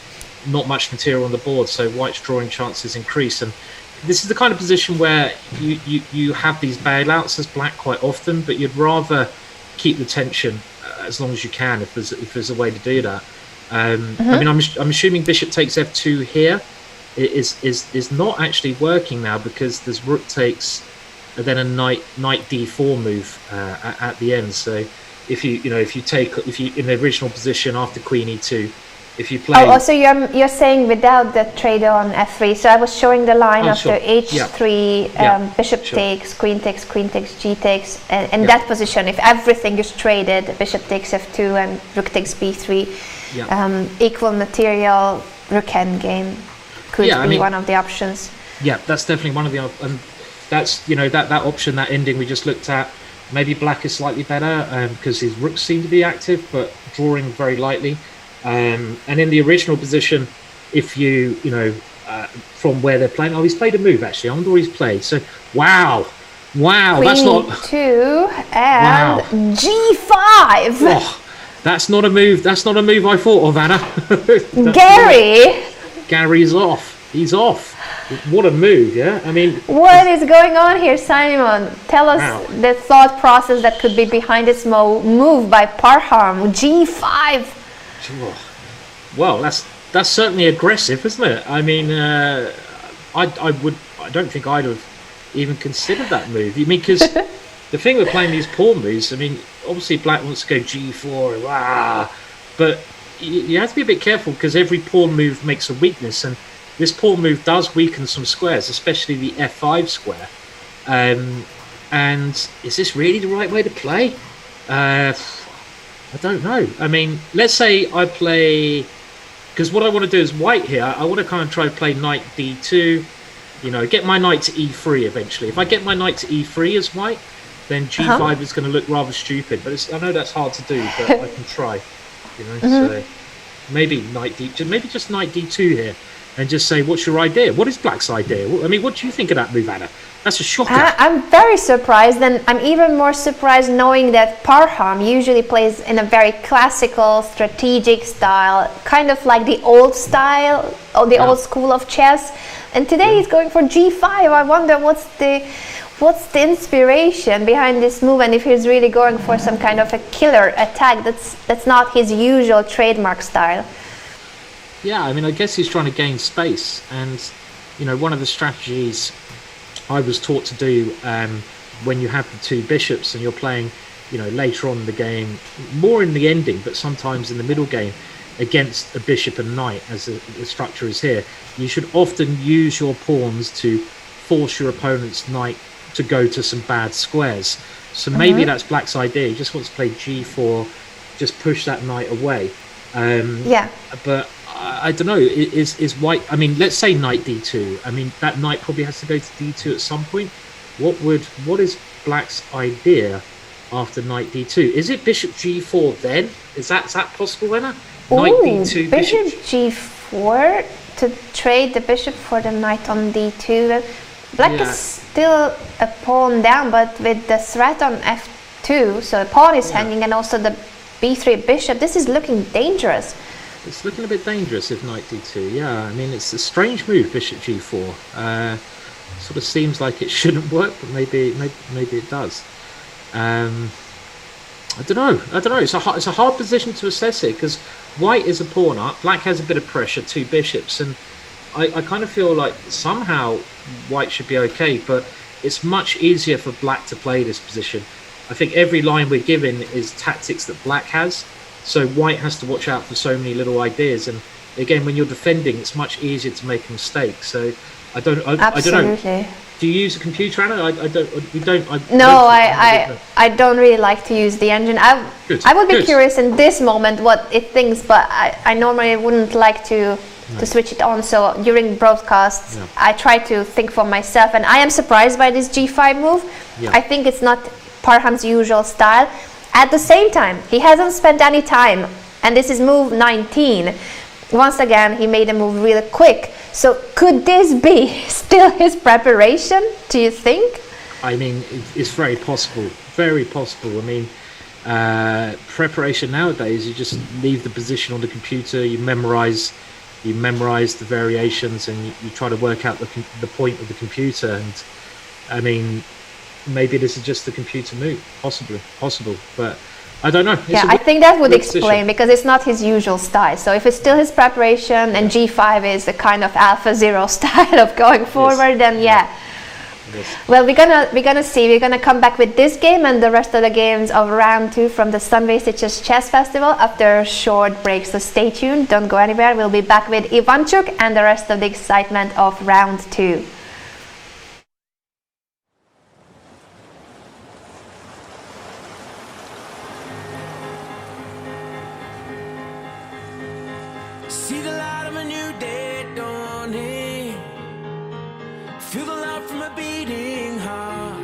not much material on the board, so White's drawing chances increase. And this is the kind of position where you have these bailouts as Black quite often, but you'd rather keep the tension as long as you can if there's a way to do that. I mean, I'm assuming Bishop takes F2 here is not actually working now because there's Rook takes and then a knight D4 move at the end. So if you in the original position after Queen E2. If you play. Oh, so you're saying without the trade on F3. So I was showing the line after H3, Bishop takes, Queen takes, G takes, and in that position, if everything is traded, Bishop takes F2 and Rook takes B3, equal material Rook endgame could be one of the options. Yeah, that's definitely one of the, and that's that option, that ending we just looked at. Maybe Black is slightly better because his rooks seem to be active, but drawing very lightly. And in the original position, if you from where they're playing, he's played a move actually. I wonder what he's played. So wow, Queen that's not 2 and G5. Oh, that's not a move. That's not a move I thought of, Anna. Gary's off. He's off. What a move, yeah? I mean, what is going on here, Simon? Tell us the thought process that could be behind this move by Parham. G5. Well, that's certainly aggressive, isn't it? I mean, I don't think I'd have even considered that move. I mean, because the thing with playing these pawn moves, I mean, obviously Black wants to go G4, but you have to be a bit careful because every pawn move makes a weakness, and this pawn move does weaken some squares, especially the F5 square. And is this really the right way to play? I don't know. I mean, let's say I play, because what I want to do is white here. I want to kind of try to play knight d2, get my knight to e3 eventually. If I get my knight to e3 as white, then g5 is going to look rather stupid. But I know that's hard to do, but I can try. So maybe knight d2, maybe just knight d2 here, and just say, what's your idea? What is Black's idea? I mean, what do you think of that move, Anna? That's a shocker. I'm very surprised, and I'm even more surprised knowing that Parham usually plays in a very classical, strategic style, kind of like the old style or the old school of chess. And today he's going for g5. I wonder what's the inspiration behind this move, and if he's really going for some kind of a killer attack. That's not his usual trademark style. Yeah, I mean, I guess he's trying to gain space, and one of the strategies I was taught to do when you have the two bishops and you're playing, later on in the game, more in the ending, but sometimes in the middle game, against a bishop and knight, as the structure is here, you should often use your pawns to force your opponent's knight to go to some bad squares. So maybe that's Black's idea. He just wants to play g4, just push that knight away. But I don't know, is white, I mean, let's say knight d2. I mean, that knight probably has to go to d2 at some point. What is Black's idea after knight d2? Is it bishop g4 then? Is that possible, Anna? Knight d2, bishop g4 to trade the bishop for the knight on d2. Black is still a pawn down, but with the threat on f2, so the pawn is hanging, and also the b3 bishop. This is looking dangerous. It's looking a bit dangerous if knight d2. Yeah, I mean, it's a strange move, bishop g4. Sort of seems like it shouldn't work, but maybe it does. I don't know. It's a hard position to assess it, because white is a pawn up, black has a bit of pressure, two bishops, and I kind of feel like somehow white should be okay, but it's much easier for black to play this position. I think every line we're given is tactics that black has, so white has to watch out for so many little ideas, and again, when you're defending, it's much easier to make a mistake. So I don't know. Do you use a computer, Anna? I don't really like to use the engine. I would be curious in this moment what it thinks, but I normally wouldn't like to switch it on. So during broadcasts, I try to think for myself, and I am surprised by this g5 move. I think it's not Parham's usual style. At the same time, he hasn't spent any time, and this is move 19. Once again, he made a move really quick. So could this be still his preparation, do you think? I mean, it's very possible. Very possible. I mean, preparation nowadays, you just leave the position on the computer, you memorize the variations, and you try to work out the point of the computer. And I mean, maybe this is just the computer move. Possible. But I don't know. I think that would explain, because it's not his usual style. So if it's still his preparation and g5 is the kind of alpha zero style of going forward, then Well, we're gonna see. We're gonna come back with this game and the rest of the games of round 2 from the Sunway Sitges Chess Festival after a short break. So stay tuned. Don't go anywhere. We'll be back with Ivanchuk and the rest of the excitement of round 2. See the light of a new day dawning. Feel the love from a beating heart.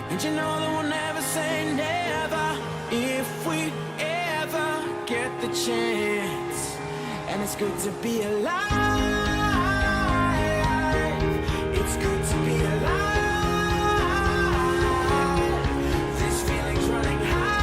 And you know that we'll never say never if we ever get the chance. And it's good to be alive. It's good to be alive. This feeling's running high.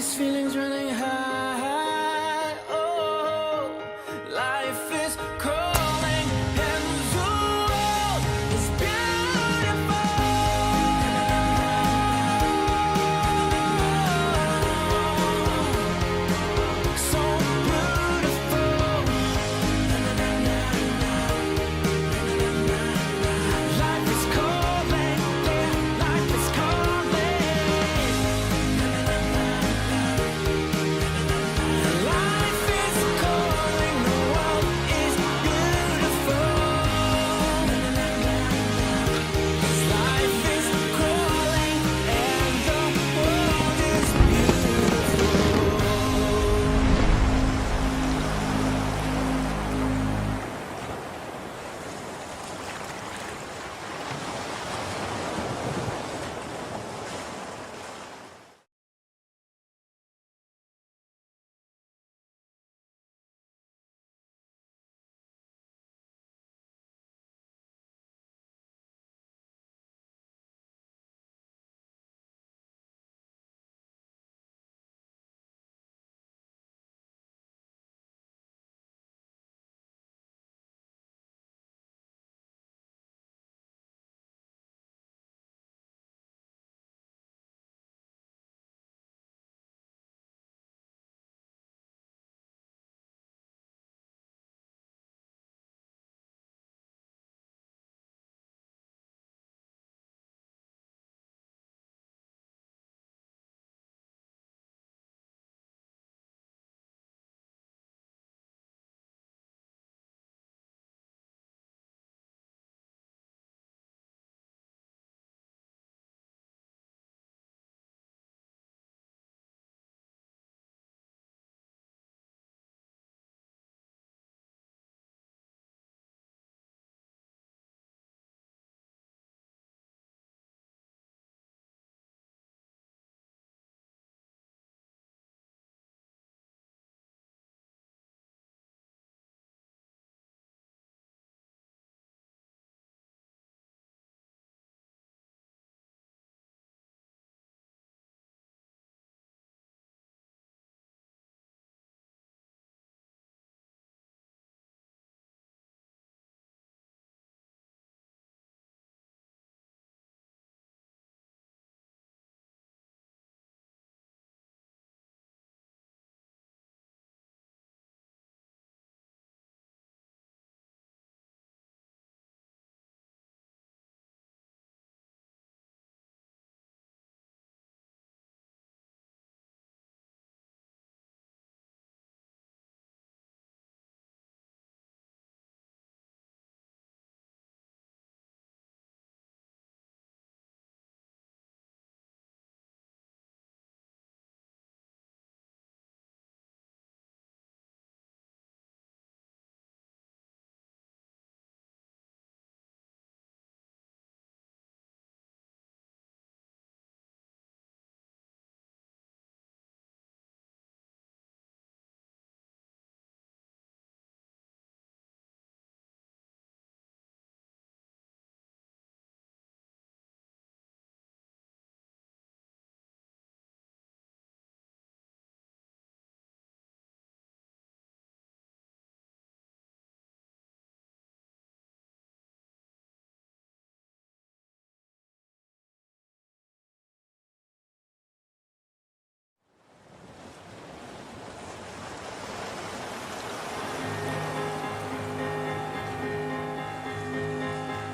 This feeling's running high. Oh, life is calling and the world is beautiful. So beautiful. Life is calling, yeah, life is calling. Life is calling, the world is beautiful. Life is calling and the world is beautiful.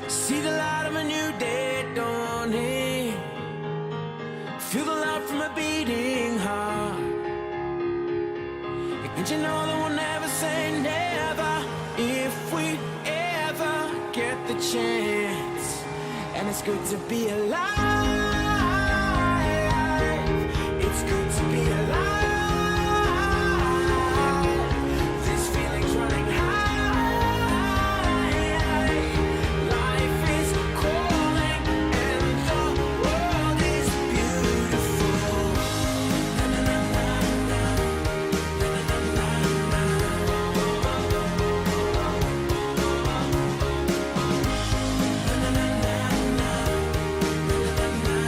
See the light of a new day dawning. Feel the love from a beating heart. And you know that we'll never say never if we ever get the chance. And it's good to be alive. It's good to be alive. This feeling's running high. Life is calling and the world is beautiful. Na na na na na. Na na na na na. Na na na na na.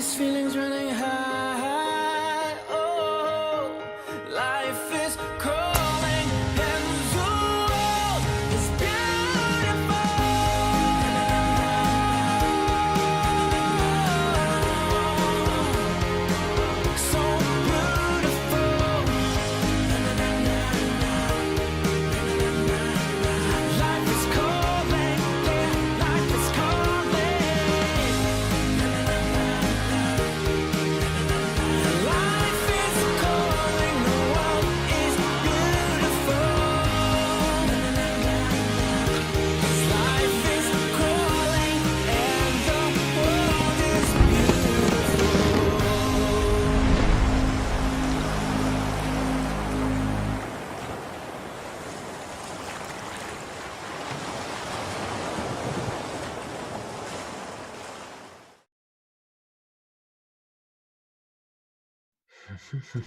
This feeling's running high. Oh, life is calling, and the world is beautiful. So beautiful. Life is calling, yeah, life is calling. Life is calling, the world is beautiful. Life is calling, and the world is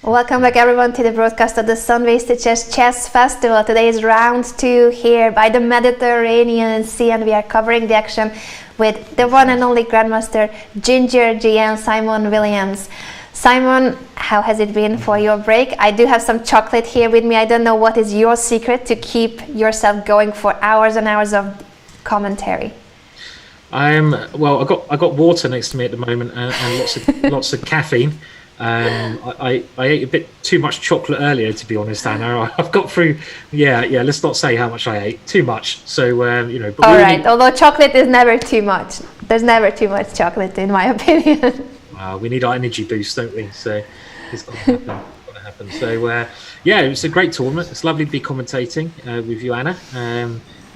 Welcome back everyone to the broadcast of the Sunway Sitges Chess Festival. Today is round 2 here by the Mediterranean Sea, and we are covering the action with the one and only Grandmaster Ginger GM Simon Williams. Simon, how has it been for your break? I do have some chocolate here with me. I don't know what is your secret to keep yourself going for hours and hours of commentary. Well, I got water next to me at the moment, and lots of caffeine. I ate a bit too much chocolate earlier, to be honest, Anna. I've got through. Yeah. Let's not say how much I ate. Too much. So But all right. Although chocolate is never too much. There's never too much chocolate, in my opinion. We need our energy boost, don't we? So it's got to happen. So it's a great tournament. It's lovely to be commentating with you, Anna.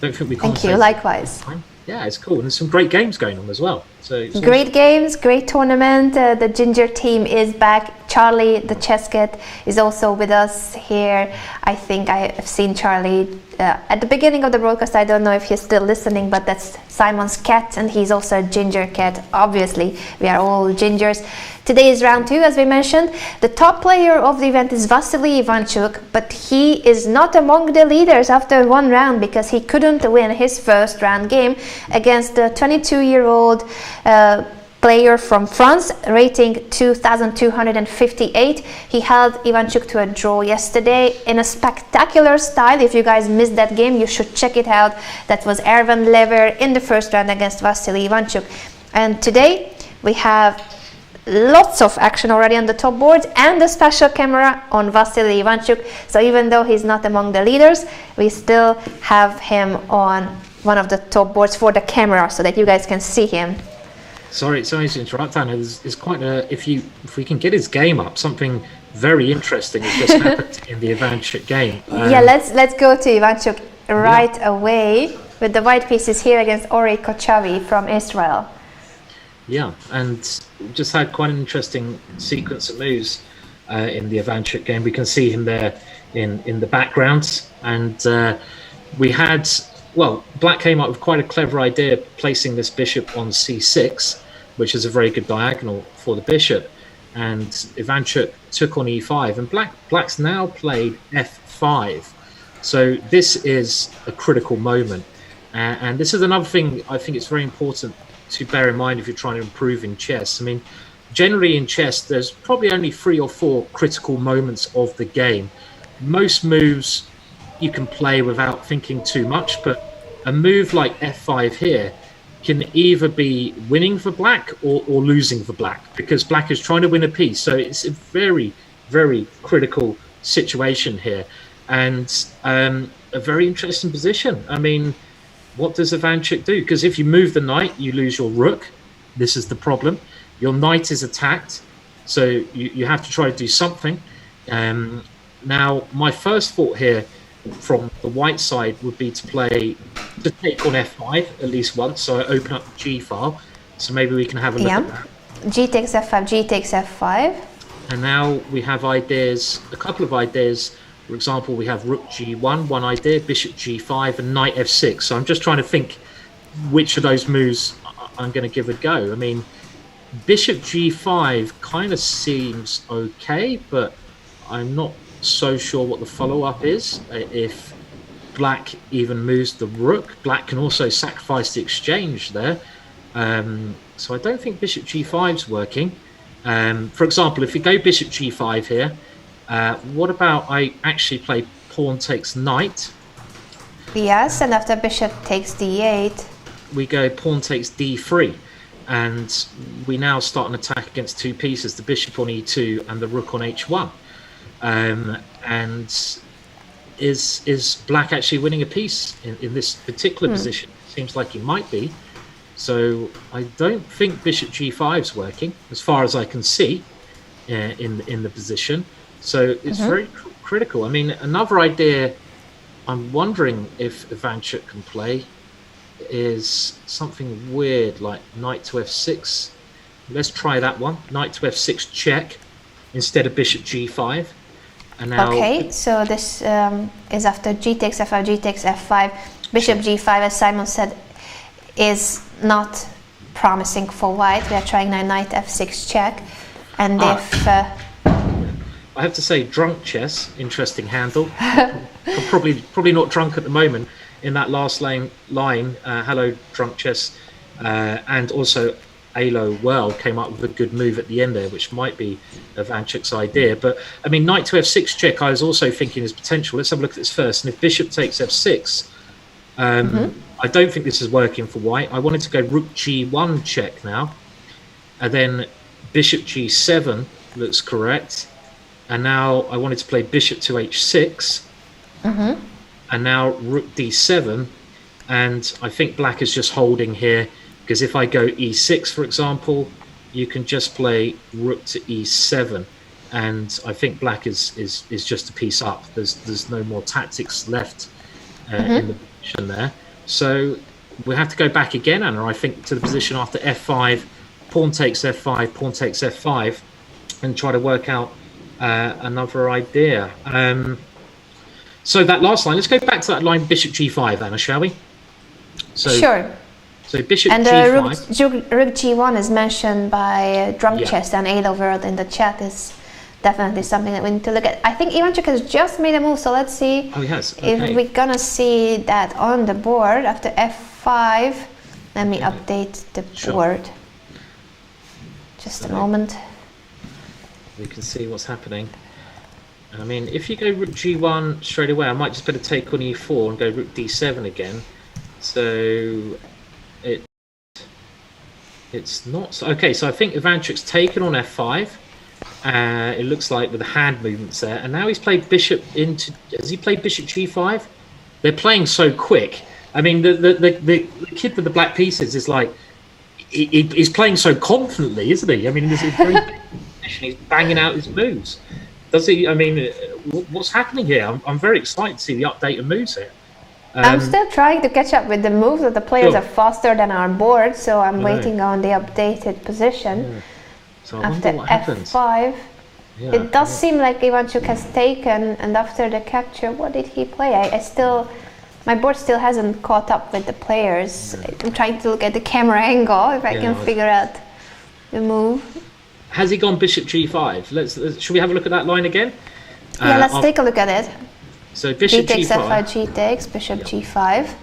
Don't think we. Thank you. Likewise. Yeah, it's cool, and there's some great games going on as well. So great games, great tournament. The Ginger team is back. Charlie, the chess cat, is also with us here. I think I have seen Charlie at the beginning of the broadcast. I don't know if he's still listening, but that's Simon's cat, and he's also a ginger cat. Obviously, we are all gingers. Today is round 2, as we mentioned. The top player of the event is Vasily Ivanchuk, but he is not among the leaders after one round because he couldn't win his first round game against the 22-year-old player from France, rating 2,258. He held Ivanchuk to a draw yesterday in a spectacular style. If you guys missed that game, you should check it out. That was Ervan Lever in the first round against Vasily Ivanchuk. And today we have lots of action already on the top boards and a special camera on Vasily Ivanchuk. So even though he's not among the leaders, we still have him on one of the top boards for the camera so that you guys can see him. Sorry to interrupt, Anna. There's quite a if we can get his game up, something very interesting has just happened in the Ivanchuk game. Let's go to Ivanchuk right away with the white pieces here against Ori Kochavi from Israel. Yeah, and just had quite an interesting sequence of moves in the Ivanchuk game. We can see him there in the background, and we had. Well, Black came up with quite a clever idea, placing this bishop on c6, which is a very good diagonal for the bishop. And Ivanchuk took on e5, and Black's now played f5. So this is a critical moment. And this is another thing I think it's very important to bear in mind if you're trying to improve in chess. I mean, generally in chess, there's probably only 3 or 4 critical moments of the game. Most moves you can play without thinking too much, but a move like f5 here can either be winning for Black or losing for Black, because Black is trying to win a piece. So it's a very, very critical situation here, and a very interesting position. I mean, what does Ivanchuk do? Because if you move the knight, you lose your rook. This is the problem. Your knight is attacked, so you have to try to do something. Now, my first thought here from the white side would be to take on f5 at least once, so I open up the g file, so maybe we can have a look at that. G takes f5, G takes f5, and now we have ideas, a couple of ideas. For example, we have rook g1, one idea, bishop g5, and knight f6. So I'm just trying to think which of those moves I'm going to give a go. I mean, bishop g5 kind of seems okay, but I'm not so sure what the follow-up is. If Black even moves the rook, Black can also sacrifice the exchange there. So I don't think bishop g5 is working. For example, if we go bishop g5 here, what about I actually play pawn takes knight? Yes, and after bishop takes d8. We go pawn takes d3, and we now start an attack against two pieces, the bishop on e2 and the rook on h1. And is black actually winning a piece in this particular position? Seems like he might be. So I don't think bishop g5 is working, as far as I can see, in the position. So it's very critical. I mean, another idea I'm wondering if Ivanchuk can play is something weird like knight to f6. Let's try that one. Knight to f6 check instead of bishop g5. And now, okay, so this is after g takes f5, g takes f5. Bishop g5, as Simon said, is not promising for white. We are trying now knight f6 check. And if... I have to say, drunk chess, interesting handle. probably not drunk at the moment. In that last line, hello, drunk chess. And also, Alo well came up with a good move at the end there, which might be Ivanchuk's idea. But I mean, knight to f6 check, I was also thinking is potential. Let's have a look at this first. And if bishop takes f6, I don't think this is working for white. I wanted to go rook g1 check now, and then bishop g7 looks correct. And now I wanted to play bishop to h6, and now rook d7. And I think black is just holding here, because if I go e6, for example, you can just play rook to e7, and I think black is just a piece up. There's no more tactics left in the position there. So we have to go back again, Anna, I think, to the position after f5, pawn takes f5, pawn takes f5, and try to work out another idea. So that last line, let's go back to that line bishop g5, Anna, shall we? So, sure. So bishop and g5. Rook g1 is mentioned by Drunk Chess and Alo World in the chat. Is definitely something that we need to look at. I think Ivanchuk has just made a move, so let's see if we're gonna see that on the board after f5. Let me update the board. Just a moment. We can see what's happening. I mean, if you go rook g1 straight away, I might just better take on e4 and go rook d7 again. So it's not okay. So I think Ivanchuk's taken on f5. It looks like with the hand movements there, and now he's played bishop into. Has he played bishop g5? They're playing so quick. I mean, the kid with the black pieces is like he's playing so confidently, isn't he? I mean, this is very he's banging out his moves. Does he? I mean, what's happening here? I'm very excited to see the updated moves here. I'm still trying to catch up with the moves of the players are faster than our board, so I'm waiting on the updated position. Yeah. So after f5, it does seem like Ivanchuk has taken, and after the capture, what did he play? My board still hasn't caught up with the players. I'm trying to look at the camera angle if I can figure out the move. Has he gone bishop g5? Should we have a look at that line again? Yeah, let's take a look at it. So bishop g takes g5. f5, g takes, bishop g5.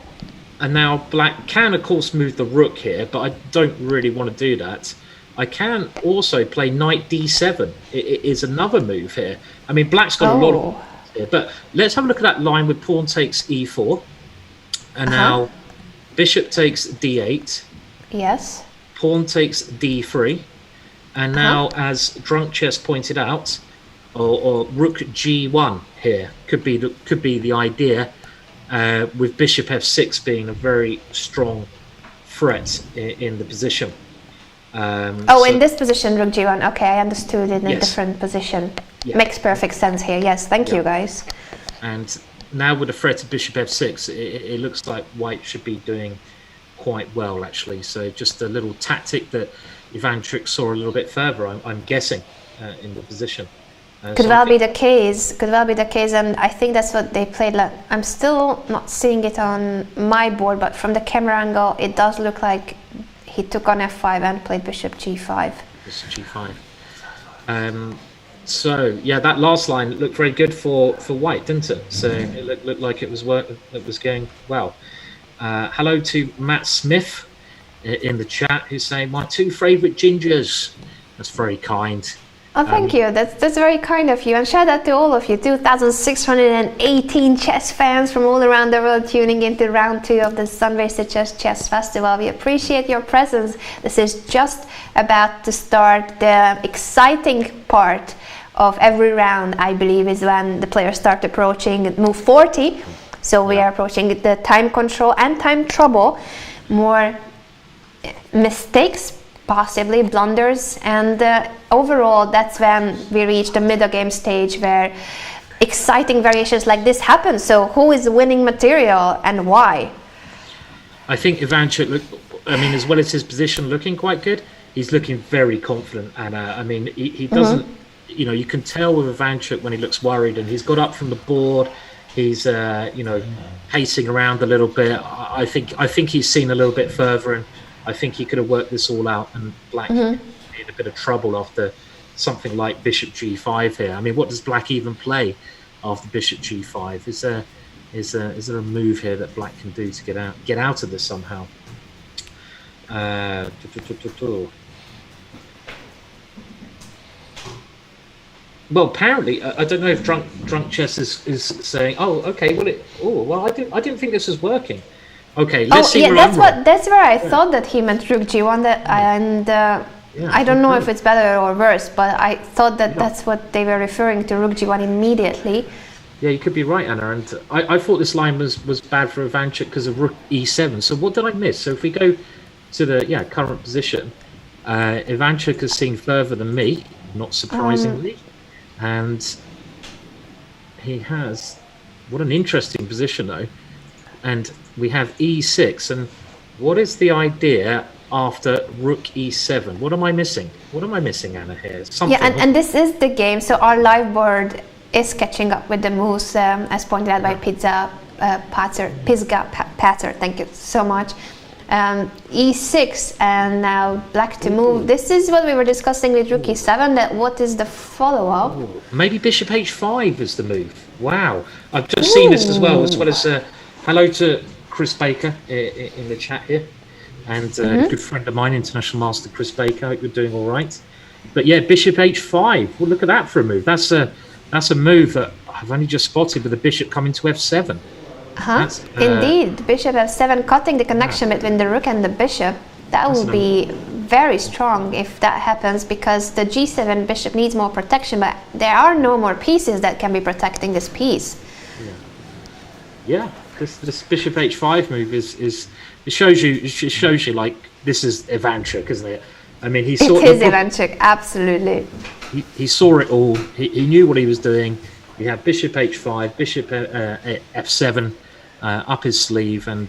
And now black can, of course, move the rook here, but I don't really want to do that. I can also play knight d7. It is another move here. I mean, black's got a lot of here, but let's have a look at that line with pawn takes e4. And now bishop takes d8. Yes. Pawn takes d3. And now, as Drunk Chess pointed out, or rook g1 here could be the idea, with bishop f6 being a very strong threat in the position. In this position, rook g1. Okay, I understood it in a different position. Yeah. Makes perfect sense here. Yes, thank you, guys. And now with the threat of bishop f6, it looks like white should be doing quite well, actually. So just a little tactic that Ivanchuk saw a little bit further, I'm guessing, in the position. Could well be the case. Could well be the case, and I think that's what they played. I'm still not seeing it on my board, but from the camera angle, it does look like he took on f5 and played bishop g5. Bishop g5. So yeah, that last line looked very good for white, didn't it? So it looked like it was going well. Hello to Matt Smith in the chat, who's saying my two favourite gingers. That's very kind. Oh, thank you. That's very kind of you. And shout out to all of you, 2,618 chess fans from all around the world tuning into round 2 of the Sunway Sitges Chess Festival. We appreciate your presence. This is just about to start. The exciting part of every round, I believe, is when the players start approaching move 40. So we are approaching the time control and time trouble. More mistakes, possibly blunders, and overall that's when we reach the middle game stage where exciting variations like this happen. So who is winning material and why? I think Ivanchuk, as well as his position looking quite good, he's looking very confident, and he doesn't, you can tell with Ivanchuk when he looks worried, and he's got up from the board, he's pacing around a little bit. I think he's seen a little bit further, and I think he could have worked this all out, and Black in a bit of trouble after something like Bishop G5 here. I mean, what does Black even play after Bishop G5? Is there a move here that Black can do to get out of this somehow? Well, apparently, I don't know if drunk chess is saying, "Oh, okay, I didn't think this was working." Okay, let's see. That's where I thought that he meant Rook G1, I don't know if it's better or worse, but I thought that that's what they were referring to, Rook G1 immediately. Yeah, you could be right, Anna, and I thought this line was bad for Ivanchuk because of Rook E7. So what did I miss? So if we go to the current position, Ivanchuk has seen further than me, not surprisingly, and he has. What an interesting position, though. And we have E6, and what is the idea after Rook E7? What am I missing? Anna, here? Something. Yeah, and this is the game, so our live board is catching up with the moves, as pointed out by Pisgah Pater, thank you so much. E6, and now Black to move. This is what we were discussing with Rook E7, that what is the follow-up? Maybe Bishop H5 is the move. Wow, I've just seen this as well as hello to Chris Baker in the chat here, and a good friend of mine, International Master Chris Baker. I hope you're doing all right. But yeah, Bishop H5. Well, look at that for a move. That's a move that I've only just spotted with the Bishop coming to F7. Indeed, Bishop F7, cutting the connection between the Rook and the Bishop. That will be very strong if that happens, because the G7 Bishop needs more protection, but there are no more pieces that can be protecting this piece. Yeah. This Bishop H5 move it shows you like this is Ivanchuk, isn't it? I mean, he saw Ivanchuk, absolutely. He saw it all. He knew what he was doing. You have Bishop H5, Bishop F7 up his sleeve, and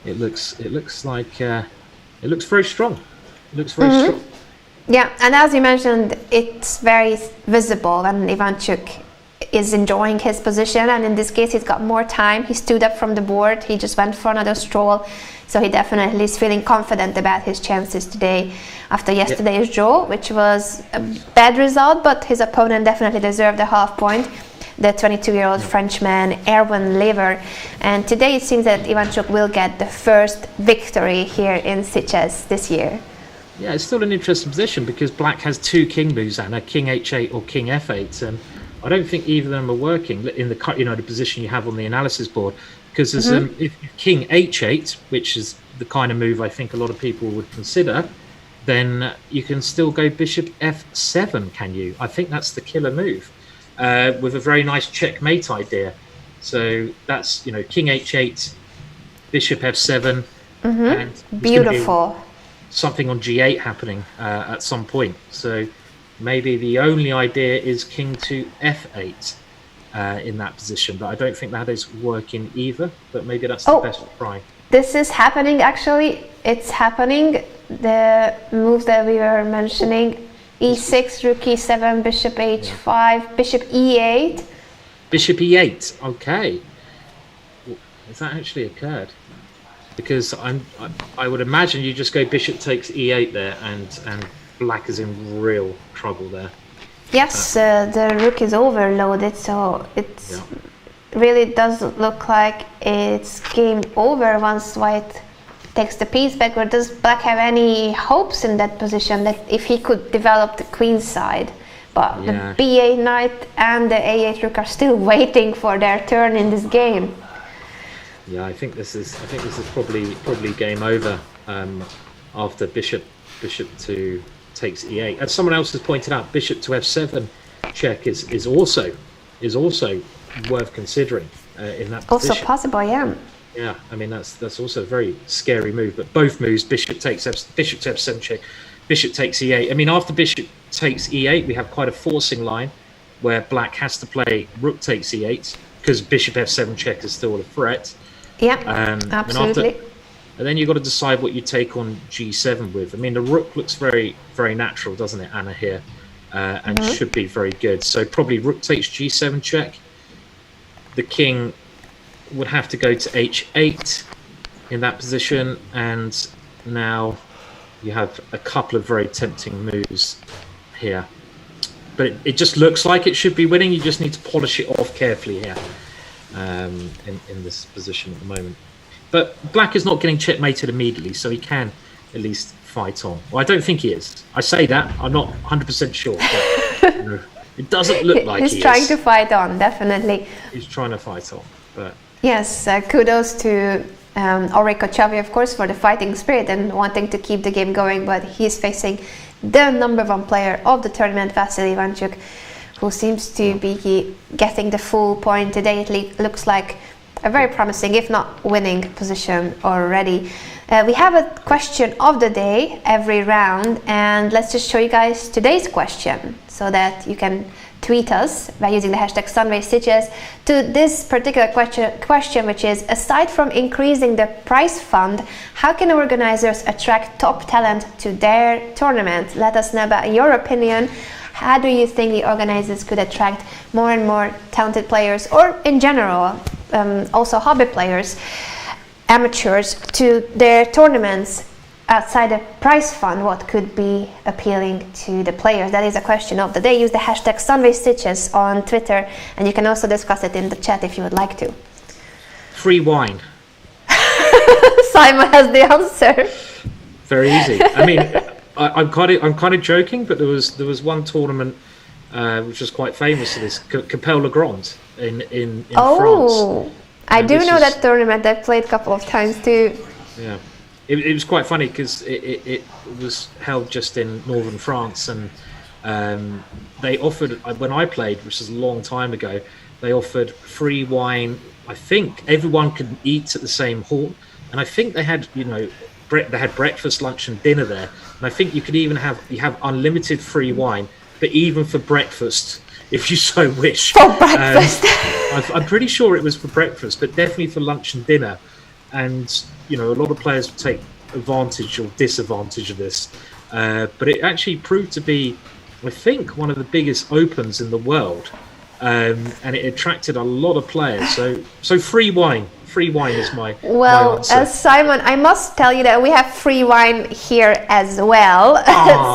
it looks very strong. It looks very strong. Yeah, and as you mentioned, it's very visible when Ivanchuk is enjoying his position, and in this case he's got more time. He stood up from the board, he just went for another stroll, so he definitely is feeling confident about his chances today after yesterday's draw, which was a bad result, but his opponent definitely deserved a half point, the 22-year-old Frenchman Erwin Lever. And today it seems that Ivanchuk will get the first victory here in Sitges this year. Yeah, it's still an interesting position because Black has two king moves, Anna, King H8 or King F8, and I don't think either of them are working in the the position you have on the analysis board, because there's if King H8, which is the kind of move I think a lot of people would consider, then you can still go Bishop F7. Can you? I think that's the killer move, with a very nice checkmate idea. So that's King H8, Bishop F7, and beautiful. Something on G8 happening at some point. So maybe the only idea is King to F8 in that position, but I don't think that is working either. But maybe that's the best try. This is happening, actually. It's happening. The move that we were mentioning: E6, Rook E7, Bishop H5, Bishop E8. Bishop E8. Okay. Has that actually occurred? Because I would imagine you just go Bishop takes E8 there, and Black is in real trouble there. Yes, the Rook is overloaded, so it really does look like it's game over once White takes the piece backward. Does Black have any hopes in that position, that if he could develop the queen side? But the b8 knight and the a8 rook are still waiting for their turn in this game. Yeah, I think this is probably game over after bishop to takes e8. As someone else has pointed out, bishop to f7 check is also worth considering in that position. Also possible, yeah. Yeah, I mean that's also a very scary move. But both moves, bishop to f7 check, bishop takes e8. I mean, after bishop takes e8, we have quite a forcing line where Black has to play rook takes e8 because bishop f7 check is still a threat. Yeah, absolutely. And then you've got to decide what you take on g7 with. I mean, the rook looks very, very natural, doesn't it, Anna, here? And should be very good. So probably rook takes g7 check. The king would have to go to h8 in that position. And now you have a couple of very tempting moves here. But it just looks like it should be winning. You just need to polish it off carefully here in this position at the moment. But Black is not getting checkmated immediately, so he can at least fight on. Well, I don't think he is. I say that, I'm not 100% sure. But, it doesn't look like he's trying to fight on, definitely. He's trying to fight on. But yes, kudos to Ulrich Kochavi, of course, for the fighting spirit and wanting to keep the game going. But he's facing the #1 player of the tournament, Vasily Ivanchuk, who seems to be getting the full point today. It looks like a very promising, if not winning, position already. We have a question of the day every round, and let's just show you guys today's question so that you can tweet us by using the hashtag Sunway Sitges to this particular question, which is: aside from increasing the prize fund, how can organizers attract top talent to their tournament? Let us know about your opinion. How do you think the organizers could attract more and more talented players, or in general, also hobby players, amateurs, to their tournaments outside the prize fund? What could be appealing to the players? That is a question of the day. Use the hashtag Sunway Sitges on Twitter, and you can also discuss it in the chat if you would like to. Free wine. Simon has the answer. Very easy. I mean, I'm kind of joking, but there was one tournament which was quite famous for this, Capelle-le-Grand in France. Oh, I do know that tournament. I've played a couple of times too. Yeah, it was quite funny because it was held just in northern France, and they offered, when I played, which was a long time ago, they offered free wine. I think everyone could eat at the same hall, and I think they had they had breakfast, lunch, and dinner there. And I think you could even have unlimited free wine, but even for breakfast, if you so wish. For breakfast. I'm pretty sure it was for breakfast, but definitely for lunch and dinner. And a lot of players would take advantage or disadvantage of this. But it actually proved to be, I think, one of the biggest opens in the world, and it attracted a lot of players. So free wine. Free wine is my answer. Simon, I must tell you that we have free wine here as well.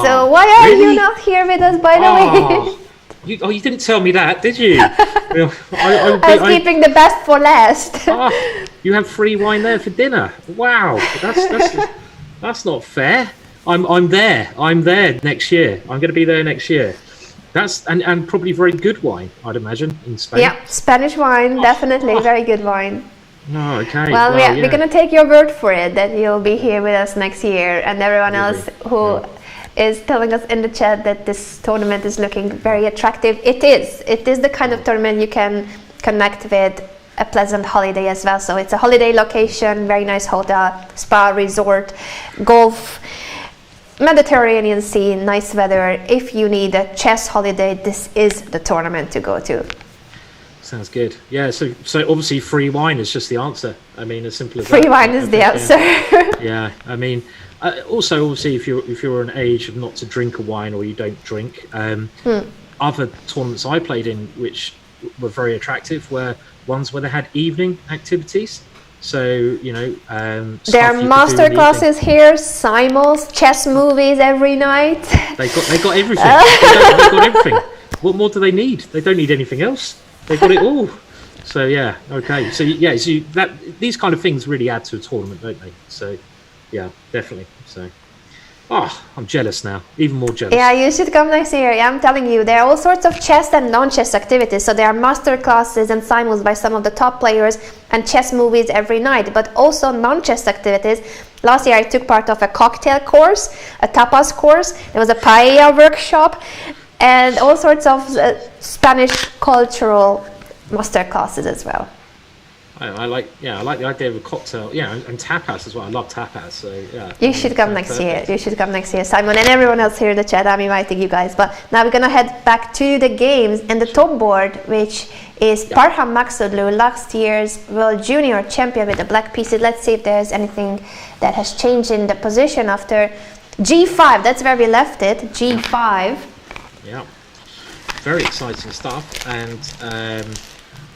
So why are you not here with us, by the way? You didn't tell me that, did you? I was keeping the best for last. You have free wine there for dinner. Wow, that's not fair. I'm there next year. I'm going to be there next year. That's and probably very good wine, I'd imagine, in Spain. Yeah, Spanish wine, definitely very good wine. Oh, okay. Well, we're going to take your word for it that you'll be here with us next year, and everyone else who is telling us in the chat that this tournament is looking very attractive. It is. It is the kind of tournament you can connect with a pleasant holiday as well. So it's a holiday location, very nice hotel, spa, resort, golf, Mediterranean Sea, nice weather. If you need a chess holiday, this is the tournament to go to. Sounds good. Yeah, so obviously free wine is just the answer. I mean, as simple as free wine is the answer. Yeah, I mean, also obviously if you're an age of not to drink a wine or you don't drink, other tournaments I played in which were very attractive were ones where they had evening activities. So there are master classes here, simul's, chess movies every night. They got everything. They got everything. What more do they need? They don't need anything else. They got it all. So yeah, okay. So yeah, these kind of things really add to a tournament, don't they? So Yeah, definitely. So, I'm jealous now. Even more jealous. Yeah, you should come next year. Yeah, I'm telling you, there are all sorts of chess and non-chess activities. So there are master classes and simuls by some of the top players and chess movies every night, but also non-chess activities. Last year I took part of a cocktail course, a tapas course. There was a paella workshop and all sorts of Spanish cultural master classes as well. I like the idea of a cocktail, and tapas as well. I love tapas, so yeah. You should come next year. You should come next year, Simon, and everyone else here in the chat. I'm inviting you guys. But now we're gonna head back to the games and the top board, which is Parham Maksudlu, last year's World Junior Champion with the black pieces. Let's see if there's anything that has changed in the position after G5. That's where we left it. G5. Yeah, very exciting stuff, and.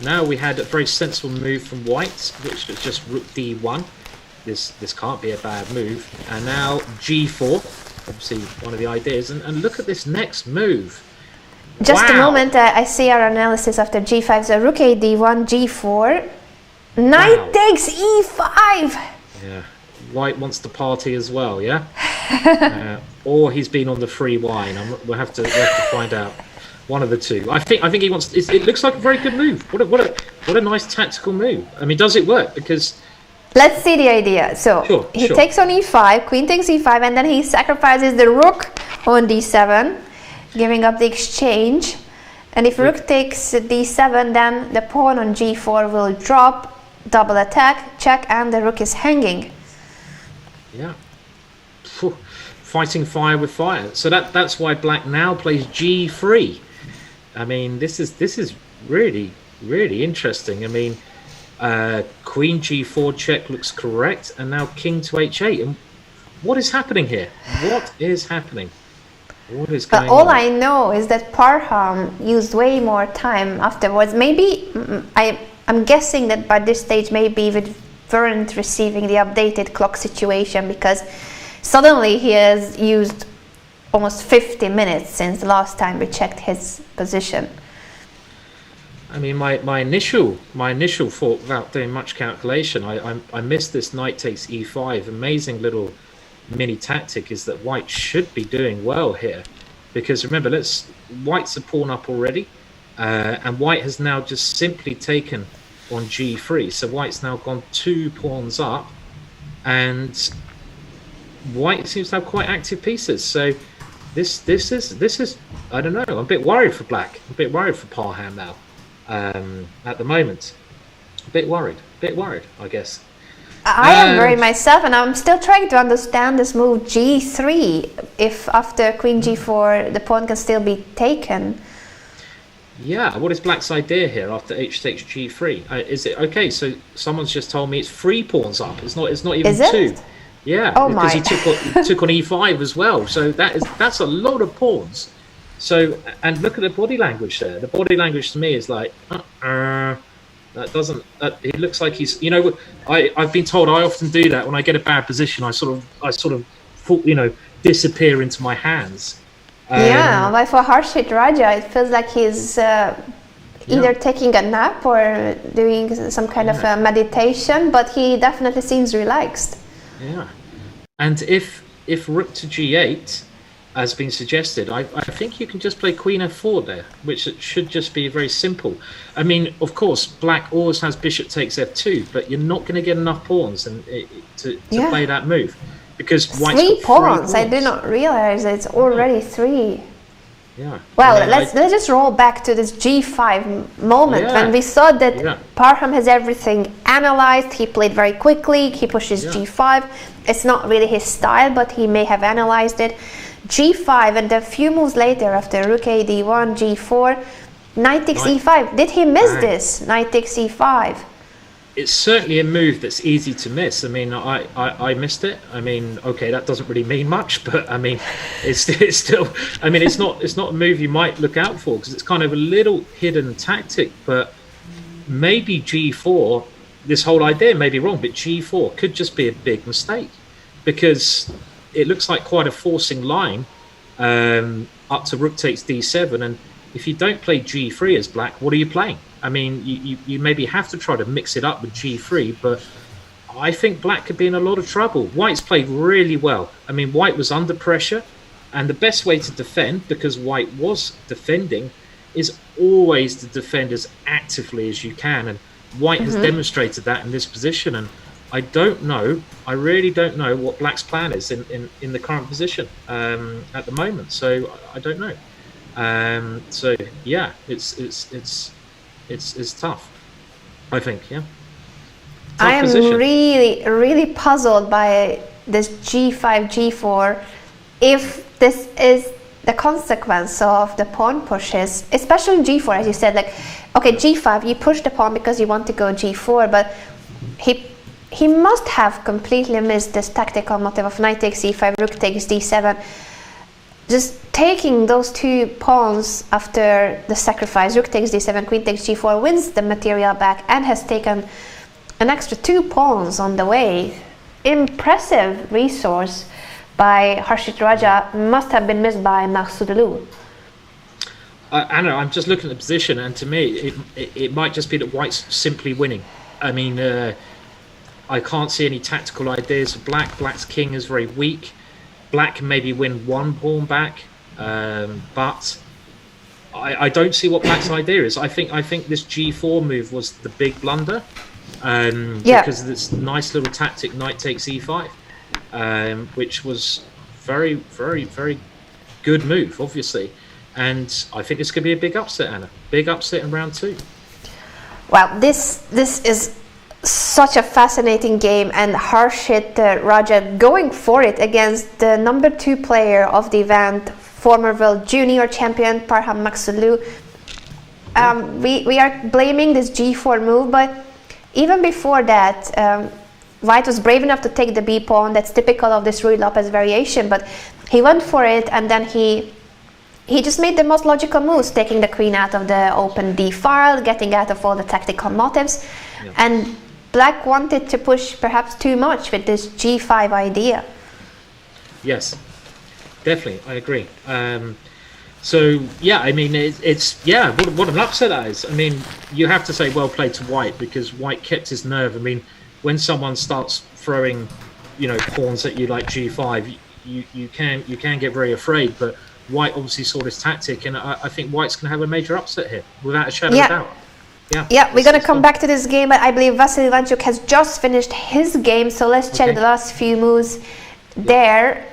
Now we had a very sensible move from white, which was just rook d1. This can't be a bad move. And now g4, obviously one of the ideas. And look at this next move. Just a moment, I see our analysis after g5. So rook a d1, g4. Knight takes e5. Yeah, white wants to party as well, yeah? Or he's been on the free wine. We'll have to find out. One of the two. I think he wants. It looks like a very good move. What a nice tactical move. I mean, does it work? Because let's see the idea. So he takes on e5, queen takes e5, and then he sacrifices the rook on d7, giving up the exchange. And if rook takes d7, then the pawn on g4 will drop, double attack, check, and the rook is hanging. Yeah. Fighting fire with fire. So that's why black now plays g3. I mean, this is really, really interesting. I mean, queen g4 check looks correct, and now king to h8. And what is happening here? What is happening? What is going on? All I know is that Parham used way more time afterwards. Maybe I'm guessing that by this stage, maybe we weren't receiving the updated clock situation, because suddenly he has used almost 50 minutes since the last time we checked his position. I mean, my initial thought without doing much calculation, I missed this knight takes e5. Amazing little mini tactic is that white should be doing well here, because remember, white's a pawn up already, and white has now just simply taken on g3. So white's now gone 2 pawns up, and white seems to have quite active pieces. So this is I don't know. I'm a bit worried for black. I'm a bit worried for Parham now. At the moment, a bit worried, I guess. I am worried myself, and I'm still trying to understand this move g3. If after queen g4 the pawn can still be taken. Yeah, what is black's idea here after h takes g3? Is it okay? So someone's just told me it's 3 pawns up. It's not even is 2. It? Yeah, oh because my. he took on e5 as well. So that's a lot of pawns. So, and look at the body language there. The body language to me is like, that doesn't. It looks like he's. You know, I've been told I often do that when I get a bad position. I sort of, disappear into my hands. Yeah, like for Harshit Raja, it feels like he's either taking a nap or doing some kind of a meditation, but he definitely seems relaxed. Yeah, and if rook to g8 has been suggested, I think you can just play queen f4 there, which should just be very simple. I mean, of course, black always has bishop takes f2, but you're not going to get enough pawns to play that move, because white's got 3 pawns. I did not realize it's already 3. Yeah. Well, let's just roll back to this g5 moment when we saw that Parham has everything analyzed. He played very quickly. He pushes g5. It's not really his style, but he may have analyzed it. g5, and a few moves later, after rook a d1, g4, knight takes e5. Did he miss this? Knight takes e5. It's certainly a move that's easy to miss. I mean, I missed it. I mean, okay, that doesn't really mean much, but I mean, it's still. I mean, it's not a move you might look out for, because it's kind of a little hidden tactic. But maybe g4. This whole idea may be wrong, but g4 could just be a big mistake, because it looks like quite a forcing line up to rook takes d7, and if you don't play g3 as black, what are you playing? I mean, you maybe have to try to mix it up with g3, but I think black could be in a lot of trouble. White's played really well. I mean, white was under pressure, and the best way to defend, because white was defending, is always to defend as actively as you can. And white has demonstrated that in this position. And I really don't know what black's plan is in the current position at the moment. So I don't know. So yeah, it's tough, I think. Yeah. I am really puzzled by this g5, g4. If this is the consequence of the pawn pushes, especially g4, as you said, like, okay, g5, you push the pawn because you want to go g4, but he must have completely missed this tactical motive of knight takes e5, rook takes d7. Just taking those two pawns after the sacrifice, rook takes d7, queen takes g4, wins the material back and has taken an extra 2 pawns on the way. Impressive resource by Harshit Raja, must have been missed by Maksudaloo. Anna, I'm just looking at the position, and to me, it might just be that white's simply winning. I mean, I can't see any tactical ideas for black. Black's king is very weak. Black can maybe win 1 pawn back, but I don't see what black's idea is. I think this g4 move was the big blunder. Because of this nice little tactic, knight takes e5, which was very, very, very good move, obviously. And I think it's going to be a big upset, Anna. Big upset in round 2. Wow, this is such a fascinating game, and Harshit Raja going for it against the number 2 player of the event, former world junior champion Parham Maksudaloo. We are blaming this g4 move, but even before that, white was brave enough to take the b pawn. That's typical of this Ruy Lopez variation, but he went for it, and then he just made the most logical moves, taking the queen out of the open d file, getting out of all the tactical motives. And black wanted to push perhaps too much with this g5 idea. Yes, definitely, I agree. So yeah, I mean, what an upset that is. I mean, you have to say well played to white, because white kept his nerve. I mean, when someone starts throwing, pawns at you like g5, you can get very afraid. But white obviously saw this tactic, and I think white's going to have a major upset here, without a shadow of doubt. Yeah, we're going to come back to this game, but I believe Vasily Ivanchuk has just finished his game, so let's check the last few moves there.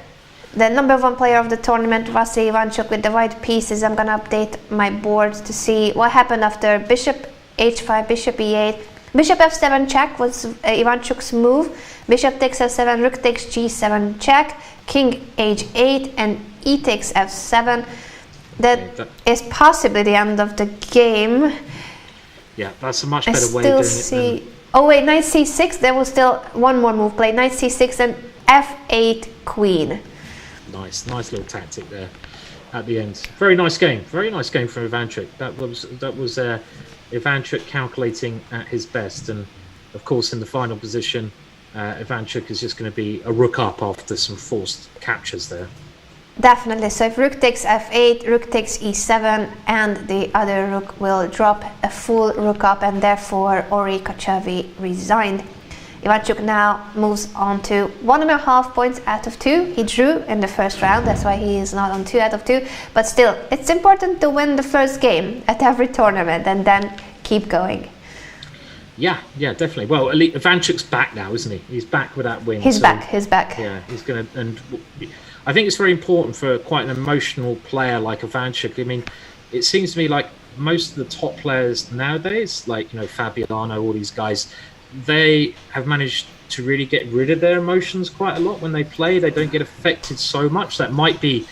The number 1 player of the tournament, Vasily Ivanchuk, with the white pieces. I'm going to update my board to see what happened after bishop h5, bishop e8. Bishop f7 check was Ivanchuk's move. Bishop takes f7, rook takes g7 check, king h8, and e takes f7. That is possibly the end of the game. Yeah, that's a much better way of doing it. Oh wait, knight c6. There was still one more move played. Knight c6 and f8 queen. Nice little tactic there at the end. Very nice game from Ivanchuk. That was Ivanchuk calculating at his best, and of course in the final position, Ivanchuk is just going to be a rook up after some forced captures there. Definitely. So if rook takes f8, rook takes e7, and the other rook will drop a full rook up, and therefore Ori Kochavi resigned. Ivanchuk now moves on to 1.5 points out of 2. He drew in the first round, that's why he is not on 2 out of 2. But still, it's important to win the first game at every tournament and then keep going. Yeah, definitely. Well, Ivanchuk's back now, isn't he? He's back with that win. He's back. Yeah, he's going to... And I think it's very important for quite an emotional player like Ivanchuk. I mean, it seems to me like most of the top players nowadays, like, Fabiano, all these guys, they have managed to really get rid of their emotions quite a lot when they play. They don't get affected so much. That might be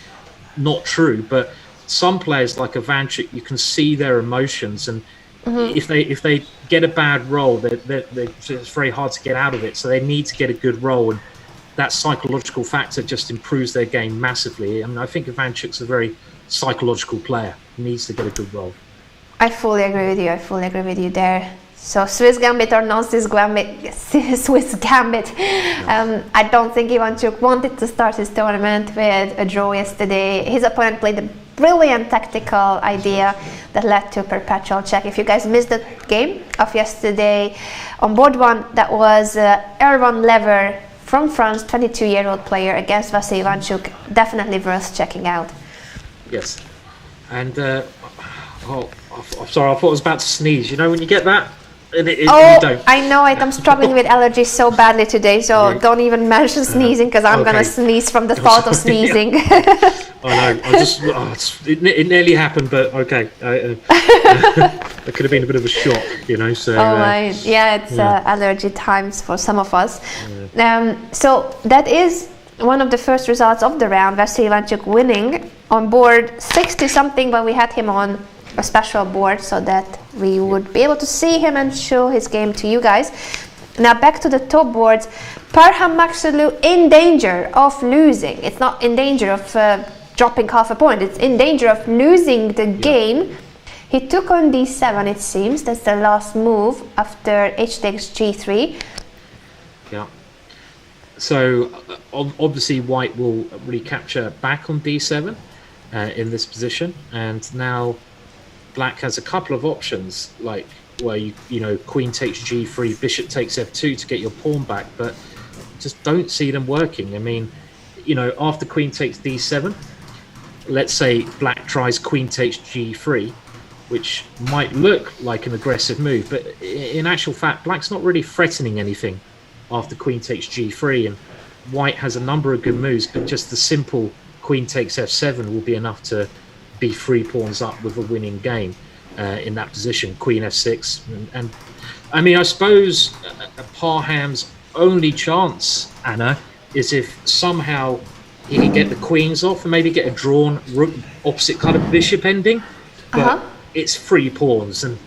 not true, but some players like Ivanchuk, you can see their emotions, and if they get a bad roll, it's very hard to get out of it. So they need to get a good roll, and that psychological factor just improves their game massively. I mean, I think Ivanchuk's a very psychological player. He needs to get a good roll. I fully agree with you there. So Swiss Gambit or non-Swiss Gambit, I don't think Ivanchuk wanted to start his tournament with a draw yesterday. His opponent played the brilliant tactical idea that led to perpetual check. If you guys missed the game of yesterday, on board one, that was Erwan Lever from France, 22-year-old player against Vasily Ivanchuk. Definitely worth checking out. Yes. And I'm sorry, I thought I was about to sneeze. You know when you get that? And you don't. I know it. I'm struggling with allergies so badly today, so don't even mention sneezing, because I'm going to sneeze from the thought of sneezing. I know. It nearly happened, but okay. It could have been a bit of a shock, you know. So. It's allergy times for some of us. So that is one of the first results of the round. Vasily Ivanchuk winning on board 60-something, but we had him on a special board so that we would be able to see him and show his game to you guys. Now back to the top boards. Parham Maksulu in danger of losing. It's not in danger of dropping half a point. It's in danger of losing the game. He took on d7, it seems. That's the last move after h takes g3. Yeah. So obviously white will recapture back on d7 in this position, and now black has a couple of options, like where you know queen takes g3, bishop takes f2 to get your pawn back, but just don't see them working. I mean, you know, after queen takes d7, let's say black tries queen takes g3, which might look like an aggressive move, but in actual fact black's not really threatening anything after queen takes g3, and white has a number of good moves, but just the simple queen takes f7 will be enough to be 3 pawns up with a winning game in that position. Queen f6, and I mean, I suppose Parham's only chance, Anna, is if somehow he can get the queens off and maybe get a drawn opposite coloured bishop ending, but it's 3 pawns, and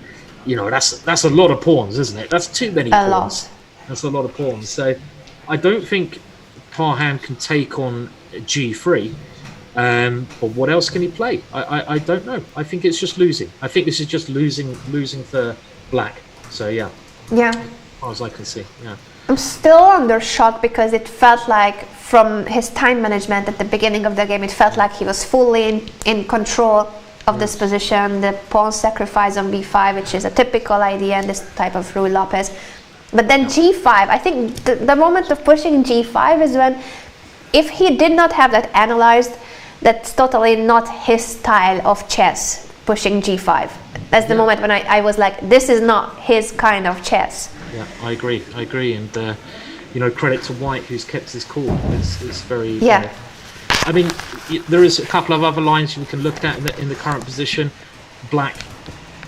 you know that's a lot of pawns, isn't it? That's too many pawns. That's a lot of pawns. So I don't think Parham can take on g3. But what else can he play? I don't know. I think it's just losing. I think this is just losing for black. So yeah. As far as I can see. Yeah. I'm still under shock because it felt like from his time management at the beginning of the game, it felt like he was fully in control of this position. The pawn sacrifice on b5, which is a typical idea in this type of Ruy Lopez. But then g5, I think the moment of pushing g5 is when, if he did not have that analyzed, that's totally not his style of chess, pushing g5. That's the moment when I was like, this is not his kind of chess. Yeah, I agree. And, you know, credit to white, who's kept his cool. It's very... I mean, there is a couple of other lines we can look at in the current position. Black,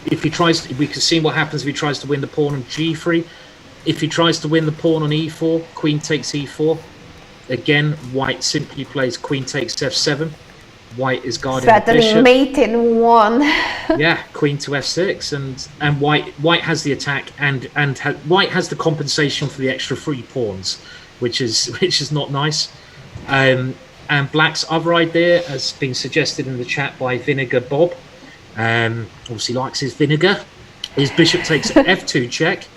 if he tries, we can see what happens if he tries to win the pawn on g3. If he tries to win the pawn on e4, queen takes e4. Again, white simply plays queen takes f7. White is guarding the bishop. Mate in one. Yeah, queen to f6, and white has the attack, and white has the compensation for the extra 3 pawns, which is not nice. And black's other idea has been suggested in the chat by Vinegar Bob. Obviously likes his vinegar. Is bishop takes f2 check,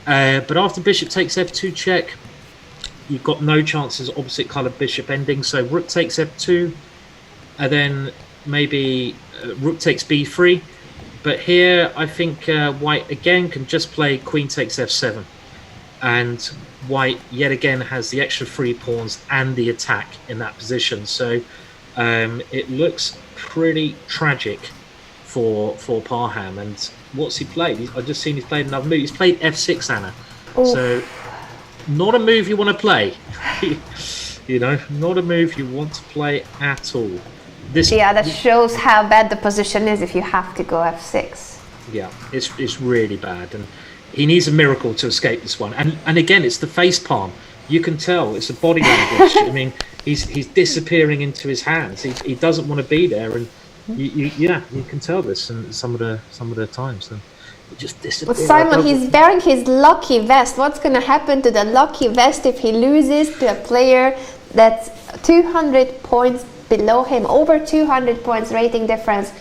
but after bishop takes f2 check, you've got no chances opposite coloured bishop ending. So rook takes f2, and then maybe rook takes b3. But here I think white again can just play queen takes f7, and white yet again has the extra 3 pawns and the attack in that position. So it looks pretty tragic for Parham. And what's he played? I've just seen he's played another move. He's played f6, Anna. Ooh. So not a move you want to play. You know, not a move you want to play at all. That shows how bad the position is if you have to go f6. Yeah, it's really bad, and he needs a miracle to escape this one. And again, it's the face palm. You can tell it's a body language. I mean, he's disappearing into his hands. He doesn't want to be there, and you can tell this in some of the times. And it just disappears. But Simon, he's wearing his lucky vest. What's going to happen to the lucky vest if he loses to a player that's 200 points below him, over 200 points rating difference?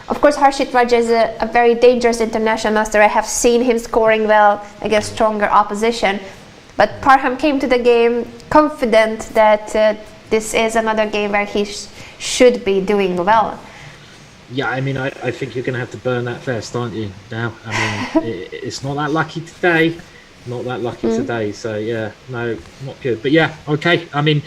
Of course, Harshit Raja is a very dangerous international master. I have seen him scoring well against stronger opposition. But Parham came to the game confident that this is another game where he should be doing well. Yeah, I mean, I think you're going to have to burn that vest, aren't you? Now, I mean, it's not that lucky today. Not that lucky today. So yeah, no, not good. But yeah, okay. I mean,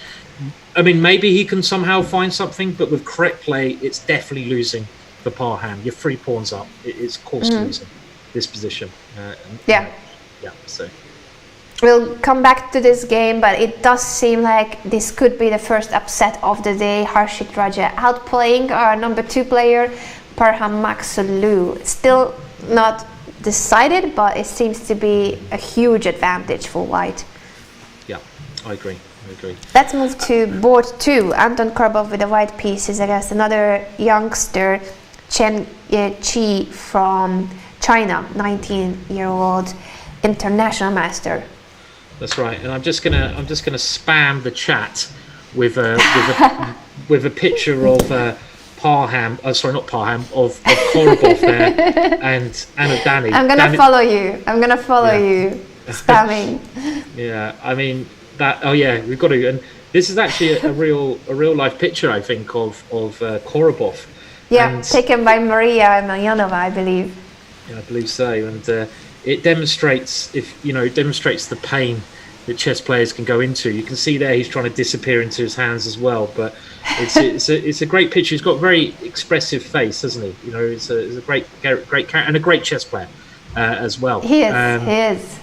maybe he can somehow find something, but with correct play, it's definitely losing the Parham. You're 3 pawns up. It's of course losing this position. Yeah. So we'll come back to this game, but it does seem like this could be the first upset of the day. Harshit Raja outplaying our number 2 player, Parham Maksulu. Still not decided, but it seems to be a huge advantage for white. Yeah, I agree. Let's move to board 2. Anton Korbov with the white pieces against another youngster, Chen Chi from China, 19-year-old international master. That's right, and I'm just gonna spam the chat with a picture of Parham. Sorry, not Parham. Of Korobov there and Danny. I'm gonna follow you. You. Spamming. Yeah, I mean that. Oh yeah, we've got to. And this is actually a real life picture, I think, of Korobov. Yeah, and taken by Maria Emelianova, I believe. Yeah, I believe so, and it demonstrates the pain that chess players can go into. You can see there he's trying to disappear into his hands as well, but it's a great picture. He's got a very expressive face, hasn't he? You know, it's a great character and a great chess player as well. He is.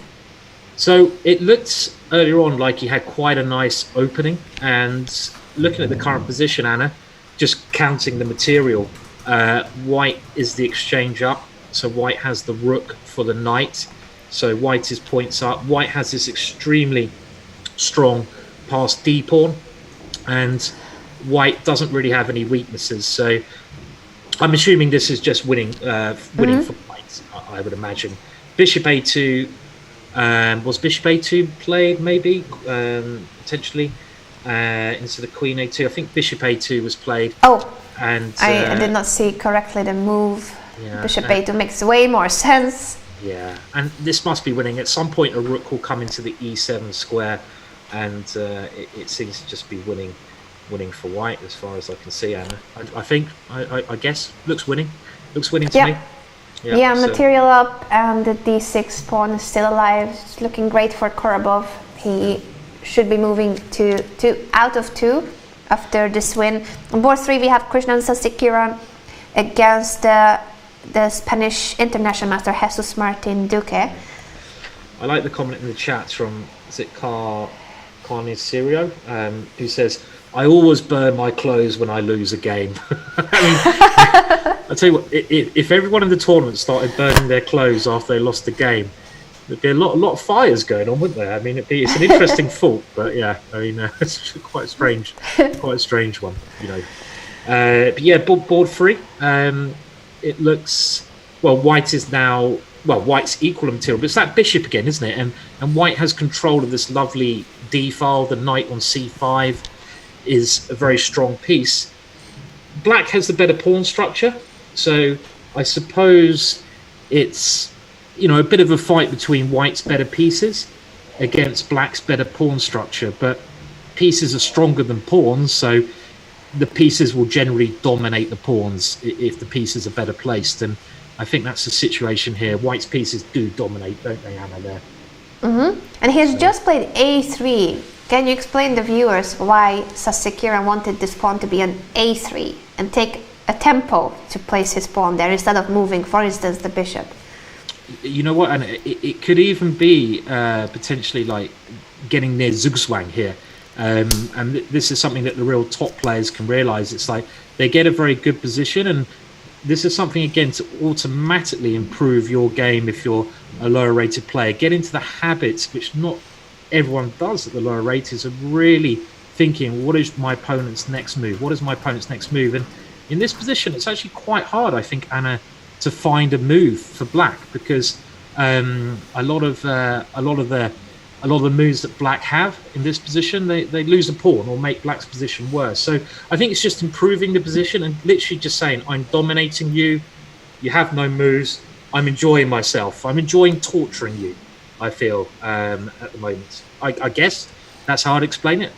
So it looked earlier on like he had quite a nice opening, and looking at the current position, Anna, just counting the material, white is the exchange up. So white has the rook for the knight. So white is points up. White has this extremely strong passed d pawn, and white doesn't really have any weaknesses. So I'm assuming this is just winning for white, I would imagine. Bishop a2, was bishop a2 played maybe, potentially, instead of queen a2. I think bishop a2 was played. Oh, and I did not see correctly the move. Yeah, bishop a2 makes way more sense. Yeah, and this must be winning. At some point, a rook will come into the e7 square, and it seems to just be winning for white as far as I can see, Anna. I guess looks winning to me. Yeah, material up, and the d6 pawn is still alive. It's looking great for Korobov. He should be moving to out of 2 after this win. On board 3, we have Krishnan Sasikiran against the Spanish international master Jesus Martin Duque. I like the comment in the chat from, is it Carnicerio, who says, I always burn my clothes when I lose a game. I mean, I'll tell you what, if everyone in the tournament started burning their clothes after they lost the game, there'd be a lot of fires going on, wouldn't there? I mean, it's an interesting thought, but yeah, I mean, it's quite a strange one, you know. But yeah, board 3. It looks, well, white is now, well, white's equal in material, but it's that bishop again, isn't it? And white has control of this lovely d file. The knight on c5 is a very strong piece. Black has the better pawn structure, so I suppose it's, you know, a bit of a fight between white's better pieces against black's better pawn structure, but pieces are stronger than pawns, so the pieces will generally dominate the pawns if the pieces are better placed, and I think that's the situation here. White's pieces do dominate, don't they, Anna, there? And he's just played a3. Can you explain the viewers why Sasikiran wanted this pawn to be an a3 and take a tempo to place his pawn there instead of moving, for instance, the bishop? You know what, Anna, it could even be potentially like getting near Zugzwang here. And this is something that the real top players can realize. It's like they get a very good position, and this is something again to automatically improve your game if you're a lower rated player. Get into the habits, which not everyone does at the lower ratings, of really thinking, what is my opponent's next move? What is my opponent's next move? And in this position, it's actually quite hard, I think, Anna, to find a move for black, because a lot of the moves that black have in this position, they lose a pawn or make black's position worse. So I think it's just improving the position and literally just saying, I'm dominating you, you have no moves, I'm enjoying myself, I'm enjoying torturing you, I feel, at the moment. I guess that's how I'd explain it.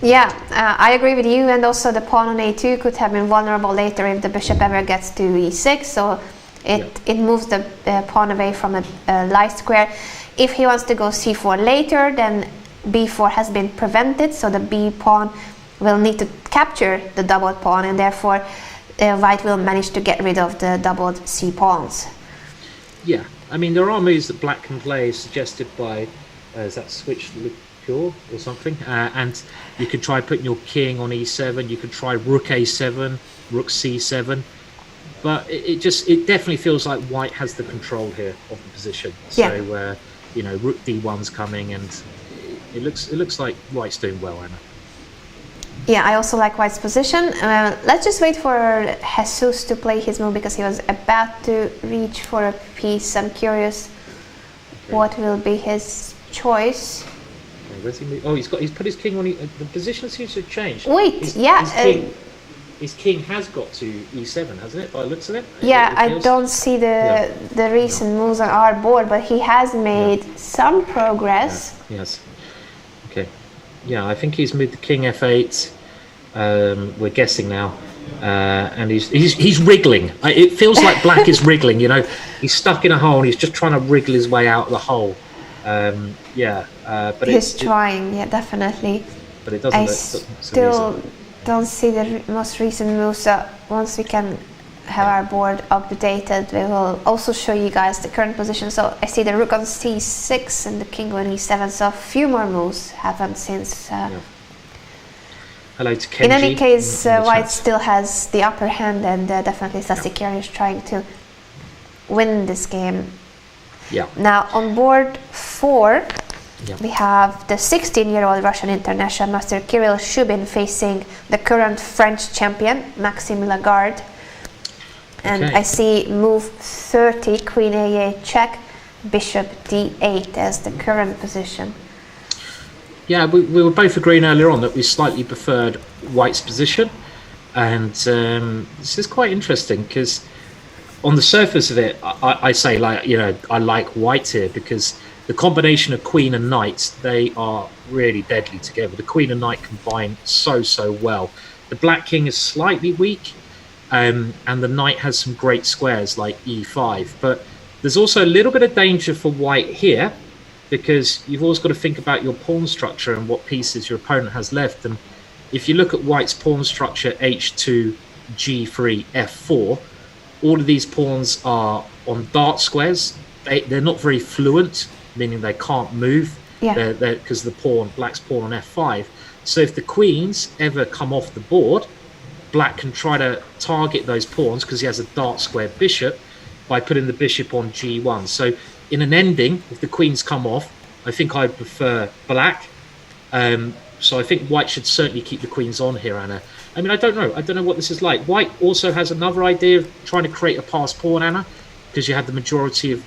Yeah, I agree with you, and also the pawn on a2 could have been vulnerable later if the bishop ever gets to e6, so it moves the pawn away from a light square. If he wants to go c4 later, then b4 has been prevented, so the b pawn will need to capture the doubled pawn, and therefore white will manage to get rid of the doubled c pawns. Yeah, I mean, there are moves that black can play suggested by, is that switch or something, and you could try putting your king on e7, you could try rook a7, rook c7, but it definitely feels like white has the control here of the position. So you know, rook d1's coming, and it looks like white's doing well, Anna. Yeah, I also like white's position. Let's just wait for Jesus to play his move, because he was about to reach for a piece. I'm curious what will be his choice. Where's he moved? Oh, he's put his king on. The position seems to have changed. Wait, his king has got to e7, hasn't it? By the looks of it. Yeah, I don't see the recent moves on our board, but he has made some progress. Yes. Okay. Yeah, I think he's moved the king f8. We're guessing now, and he's wriggling. It feels like black is wriggling. You know, he's stuck in a hole and he's just trying to wriggle his way out of the hole. But he's trying, definitely. But it doesn't. I still don't see the most recent moves. So once we can have our board updated, we will also show you guys the current position. So I see the rook on c6 and the king on e7. So a few more moves happened since. Hello to Kenji. In any case, white still has the upper hand, and definitely Sasikari is trying to win this game. Yeah. Now on board 4, we have the 16-year-old Russian international master Kirill Shubin facing the current French champion Maxime Lagarde. And I see move 30, queen a8 check, bishop d8 as the current position. Yeah, we were both agreeing earlier on that we slightly preferred white's position, and this is quite interesting because on the surface of it, I say, like, you know, I like white here because the combination of queen and knight, they are really deadly together. The queen and knight combine so well. The black king is slightly weak, and the knight has some great squares like e5, but there's also a little bit of danger for white here, because you've always got to think about your pawn structure and what pieces your opponent has left. And if you look at white's pawn structure, h2, g3, f4, all of these pawns are on dart squares. They're not very fluent, meaning they can't move, because the black's pawn on f5. So if the queens ever come off the board, black can try to target those pawns because he has a dart square bishop by putting the bishop on g1. So in an ending, if the queens come off, I think I'd prefer black. So I think white should certainly keep the queens on here, Anna. I mean, I don't know what this is like. White also has another idea of trying to create a passed pawn, Anna, because you had the majority of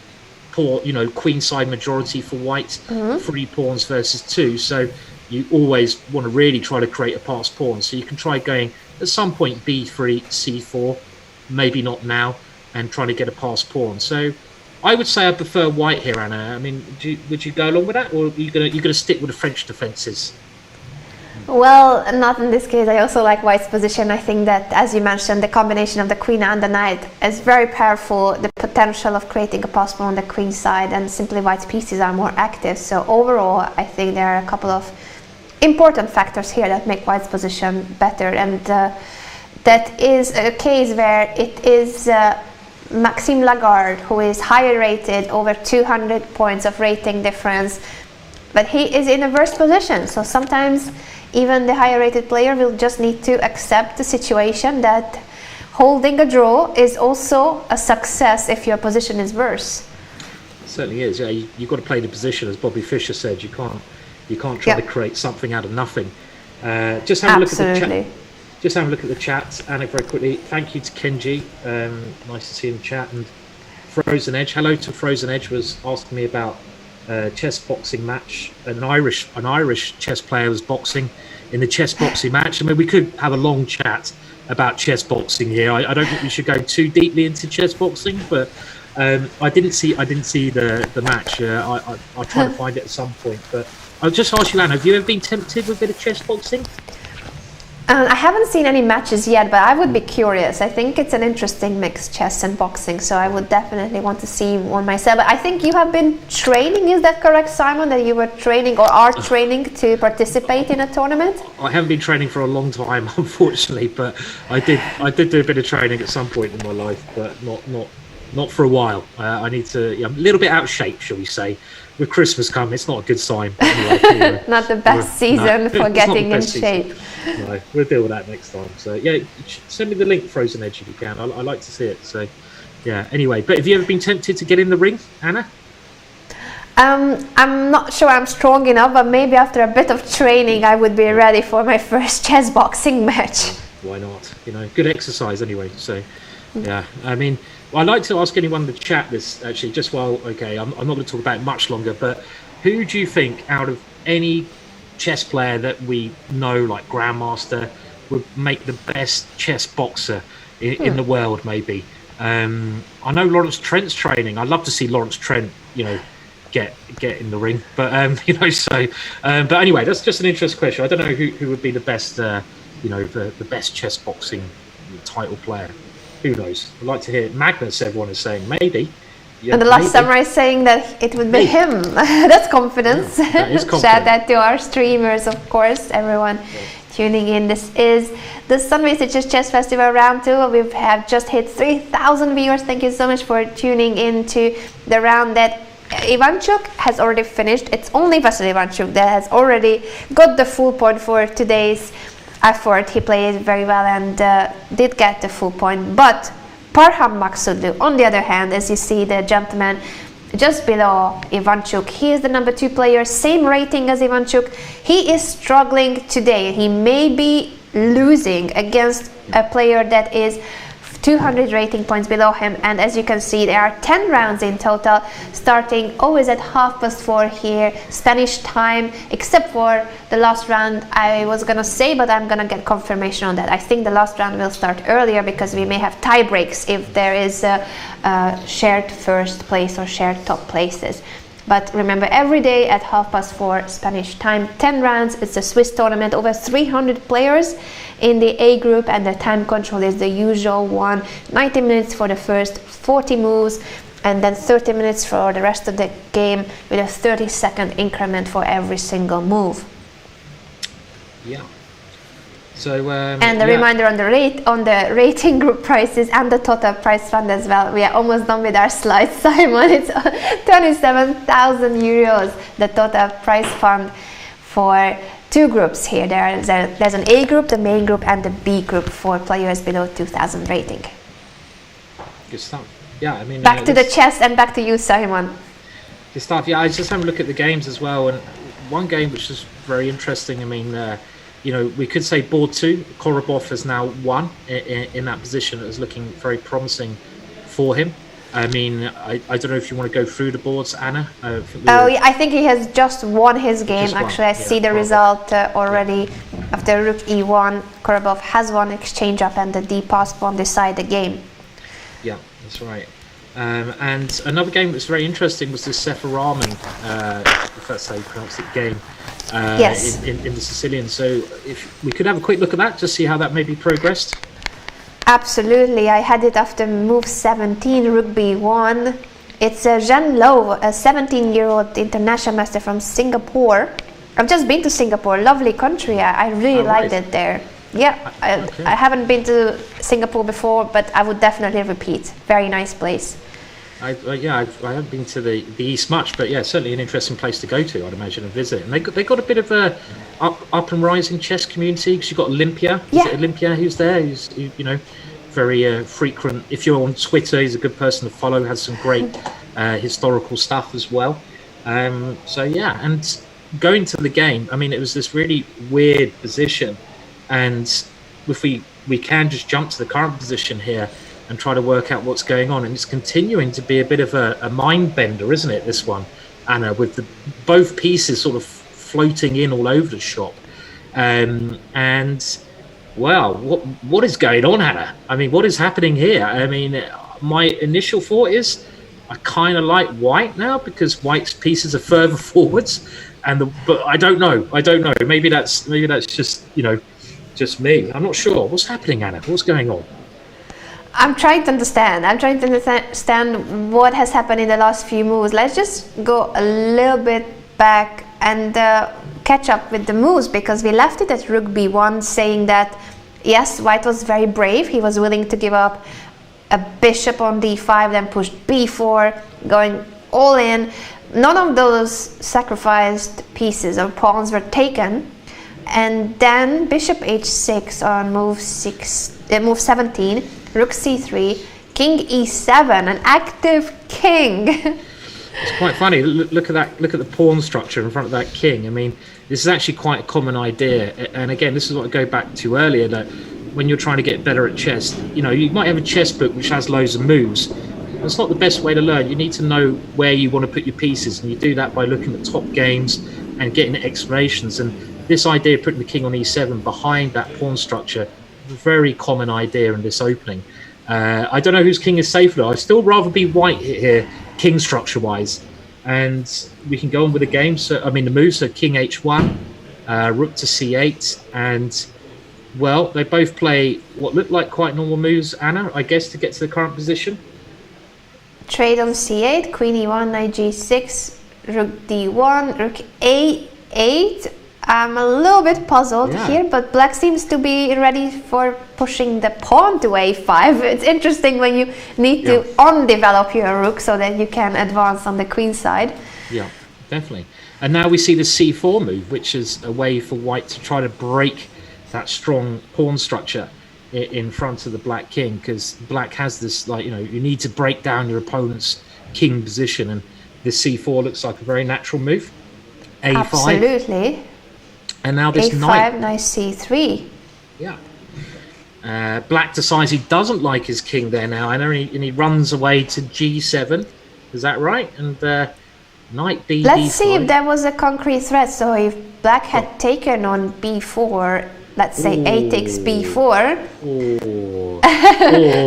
pawn, you know, queen side majority for white, 3 pawns versus 2. So you always want to really try to create a passed pawn. So you can try going at some point b3, c4, maybe not now, and trying to get a passed pawn. So I would say I prefer white here, Anna. I mean, would you go along with that, or are you gonna stick with the French defences? Well, not in this case. I also like white's position. I think that, as you mentioned, the combination of the queen and the knight is very powerful. The potential of creating a passed pawn on the queen side, and simply white's pieces are more active. So overall, I think there are a couple of important factors here that make white's position better, and that is a case where it is Maxime Lagarde, who is higher rated, over 200 points of rating difference, but he is in a worse position. So sometimes even the higher rated player will just need to accept the situation that holding a draw is also a success if your position is worse. It certainly is. Yeah, you've got to play the position, as Bobby Fischer said. You can't try to create something out of nothing. Just have a look at the chat. Just have a look at the chat, Anna, very quickly. Thank you to Kenji. Nice to see him in the chat. And Frozen Edge. Hello to Frozen Edge, was asking me about chess boxing match. An Irish chess player was boxing in the chess boxing match. I mean, we could have a long chat about chess boxing here. I don't think we should go too deeply into chess boxing, but I didn't see the match. I'll try to find it at some point. But I'll just ask you, Anna, have you ever been tempted with a bit of chess boxing? I haven't seen any matches yet, but I would be curious. I think it's an interesting mix, chess and boxing, so I would definitely want to see one myself. But I think you have been training, is that correct, Simon, that you were training or are training to participate in a tournament? I haven't been training for a long time, unfortunately, but I did do a bit of training at some point in my life, but not for a while. I need to, I'm a little bit out of shape, shall we say. With Christmas coming, it's not a good sign. Anyway, not the best season for getting in shape. No, we'll deal with that next time. So yeah, send me the link, Frozen Edge, if you can. I like to see it. So yeah. Anyway, but have you ever been tempted to get in the ring, Anna? I'm not sure I'm strong enough, but maybe after a bit of training, I would be ready for my first chess boxing match. Why not? Good exercise anyway. So yeah, I mean. Well, I'd like to ask anyone in the chat this, actually, just while, okay, I'm not going to talk about it much longer, but who do you think out of any chess player that we know, like Grandmaster, would make the best chess boxer in the world, maybe? I know Lawrence Trent's training. I'd love to see Lawrence Trent, get in the ring. But, but anyway, that's just an interesting question. I don't know who would be the best, the best chess boxing title player. Who knows? I'd like to hear it. Magnus, everyone is saying maybe. Yeah, and the last samurai is saying that it would be him. That's confidence. Yeah, that is confidence. Shout out to our streamers, of course, everyone tuning in. This is the Sunway Sitges Chess Festival Round 2. We have just hit 3,000 viewers. Thank you so much for tuning in to the round that Ivanchuk has already finished. It's only Vasily Ivanchuk that has already got the full point for today's effort. He played very well and did get the full point, but Parham Maksudlu, on the other hand, as you see the gentleman just below Ivanchuk, he is the number 2 player, same rating as Ivanchuk. He is struggling today. He may be losing against a player that is 200 rating points below him, and as you can see, there are 10 rounds in total, starting always at 4:30 here Spanish time, except for the last round. I was gonna say, but I'm gonna get confirmation on that. I think the last round will start earlier because we may have tie breaks if there is a shared first place or shared top places. But remember, every day at 4:30 Spanish time, 10 rounds. It's a Swiss tournament, over 300 players in the A group, and the time control is the usual one. 90 minutes for the first 40 moves, and then 30 minutes for the rest of the game, with a 30-second increment for every single move. Yeah. So and a reminder on the rating group prices and the total prize fund as well. We are almost done with our slides, Simon. It's 27,000 euros, the total prize fund for 2 groups here. There's an A group, the main group, and the B group for players below 2,000 rating. Good stuff. Yeah, I mean, back to the chess and back to you, Simon. Good stuff. Yeah, I just have a look at the games as well, and one game which is very interesting. I mean, we could say board 2, Korobov has now won in that position. It was looking very promising for him. I mean, I don't know if you want to go through the boards, Anna. I think he has just won his game. Actually, I see the result already. After Rook E1, Korobov has won exchange up, and the D pass pawn decide the game. Yeah, that's right. And another game that was very interesting was the Sefaraman, if that's how you pronounce it, game. Yes. In the Sicilian. So if we could have a quick look at that, just see how that maybe progressed. Absolutely. I had it after move 17, Rook B1. It's Zhen Lo, a 17-year-old international master from Singapore. I've just been to Singapore, lovely country. I really liked it there. Yeah, Okay. I haven't been to Singapore before, but I would definitely repeat. Very nice place. I haven't been to the East much, but yeah, certainly an interesting place to go to, I'd imagine, and visit. And they got a bit of a up and rising chess community, because you've got Olympia. Yeah. Is it Olympia who's there? Who's very frequent. If you're on Twitter, he's a good person to follow. Has some great historical stuff as well. So yeah, and going to the game, I mean, it was this really weird position, and if we can just jump to the current position here and try to work out what's going on. And it's continuing to be a bit of a mind bender, isn't it, this one, Anna, with both pieces sort of floating in all over the shop. And, well, what is going on, Anna? I mean, what is happening here? I mean, my initial thought is I kind of like white now because white's pieces are further forwards, but I don't know. Maybe that's just just me. I'm not sure. What's happening, Anna? What's going on? I'm trying to understand. What has happened in the last few moves. Let's just go a little bit back and catch up with the moves, because we left it at rook b1, saying that yes, white was very brave. He was willing to give up a bishop on d5, then pushed b4, going all in. None of those sacrificed pieces or pawns were taken. And then bishop h6 on move 17, rook c3, king e7, an active king. It's quite funny. Look at that. Look at the pawn structure in front of that king. I mean, this is actually quite a common idea. And again, this is what I go back to earlier, that when you're trying to get better at chess, you might have a chess book which has loads of moves. That's not the best way to learn. You need to know where you want to put your pieces, and you do that by looking at top games and getting explanations. And this idea of putting the king on e7 behind that pawn structure, very common idea in this opening. I don't know whose king is safer though. I'd still rather be white here, king structure wise, and we can go on with the game. So I mean the moves. So king h1, rook to c8, and well, they both play what look like quite normal moves, Anna, I guess, to get to the current position. Trade on c8, queen e1, knight g6, rook d1, rook a8. I'm a little bit puzzled here, but black seems to be ready for pushing the pawn to a5. It's interesting when you need to undevelop your rook so that you can advance on the queen side. Yeah, definitely. And now we see the c4 move, which is a way for white to try to break that strong pawn structure in front of the black king, because black has this, you need to break down your opponent's king position, and this c4 looks like a very natural move. a5. Absolutely. And now this a5, knight c3. Yeah. Black decides he doesn't like his king there now, and he runs away to g7. Is that right? And knight b. Let's see if there was a concrete threat. So if black had taken on b4, let's say a takes b4.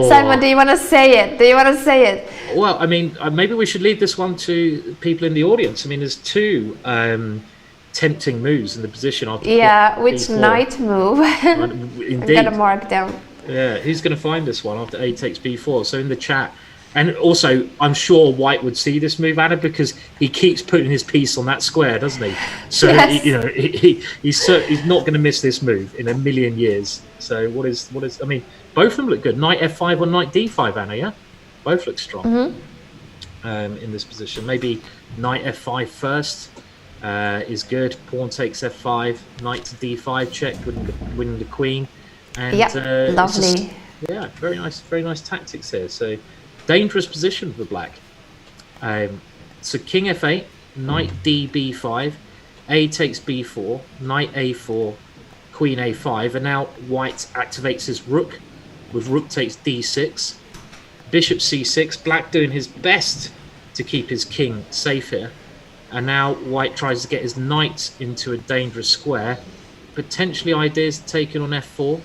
Simon, do you want to say it? Well, I mean, maybe we should leave this one to people in the audience. I mean, there's two tempting moves in the position. Which b4. Knight move? Indeed. I'm gonna mark down. Yeah, who's going to find this one after a takes b4? So in the chat, and also I'm sure white would see this move, Anna, because he keeps putting his piece on that square, doesn't he? So yes. He's not going to miss this move in a million years. So what is? I mean, both of them look good. Knight f5 or knight d5, Anna. Yeah, both look strong in this position. Maybe knight f5 first. Is good. Pawn takes f5, knight to d5 check, winning the queen, and lovely. Very nice tactics here. So dangerous position for black. So king f8, knight d b5, a takes b4, knight a4, queen a5, and now white activates his rook with rook takes d6, bishop c6. Black doing his best to keep his king safe here. And now white tries to get his knight into a dangerous square. Potentially ideas taken on f4.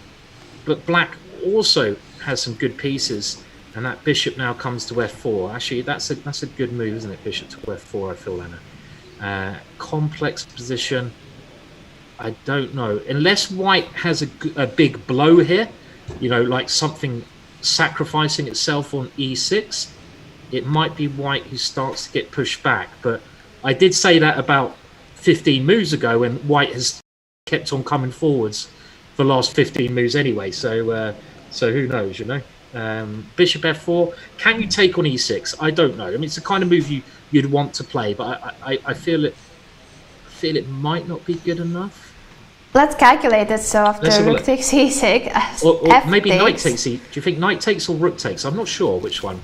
But black also has some good pieces. And that bishop now comes to f4. Actually, that's a good move, isn't it? Bishop to f4, I feel, Anna. Complex position. I don't know. Unless white has a big blow here, like something sacrificing itself on e6, it might be white who starts to get pushed back. But I did say that about 15 moves ago, when white has kept on coming forwards for the last 15 moves anyway. So who knows, Bishop f4. Can you take on e6? I don't know. I mean, it's the kind of move you'd want to play, but I feel it might not be good enough. Let's calculate it. So after rook takes e6, or maybe knight takes e. Do you think knight takes or rook takes? I'm not sure which one.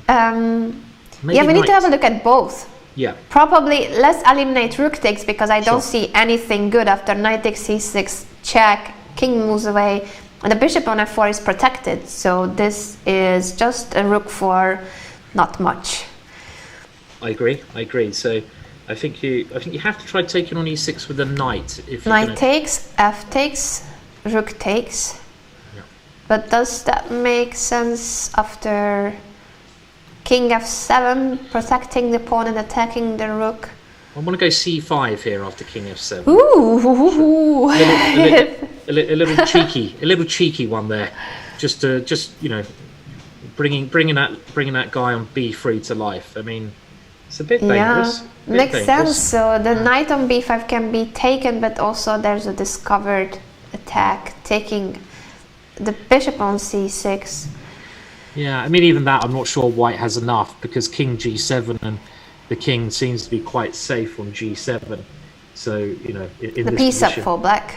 We need to have a look at both. Yeah. Probably let's eliminate rook takes, because I don't see anything good after knight takes c6 check, king moves away, and the bishop on f4 is protected. So this is just a rook for not much. I agree. So I think you have to try taking on e6 with a knight. If knight takes, f takes, rook takes. Yeah. But does that make sense after King f7, protecting the pawn and attacking the rook. I want to go c5 here after king f7. Ooh! A little cheeky one there, just bringing that guy on b3 to life. I mean, it's a bit dangerous. Makes sense. So the knight on b5 can be taken, but also there's a discovered attack taking the bishop on c6. Yeah, I mean, even that, I'm not sure white has enough, because king g7 and the king seems to be quite safe on g7. So, in the this piece position, up for black.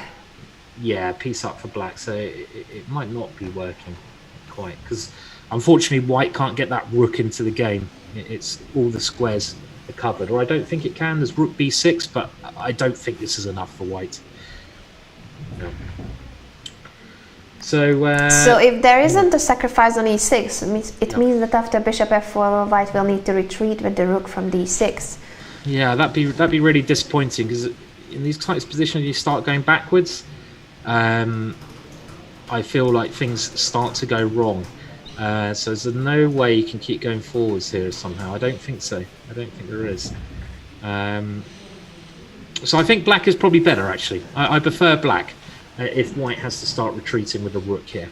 Yeah, piece up for black. So it might not be working quite, because unfortunately white can't get that rook into the game. It's all the squares are covered, or I don't think it can. There's rook b6, but I don't think this is enough for white. No. So if there isn't a sacrifice on e6, it means that after bishop f4, white will need to retreat with the rook from d6. Yeah, that'd be really disappointing, because in these types of positions you start going backwards. I feel like things start to go wrong. So there's no way you can keep going forwards here somehow. I don't think so. I don't think there is. So I think black is probably better, actually. I prefer black. If white has to start retreating with a rook here.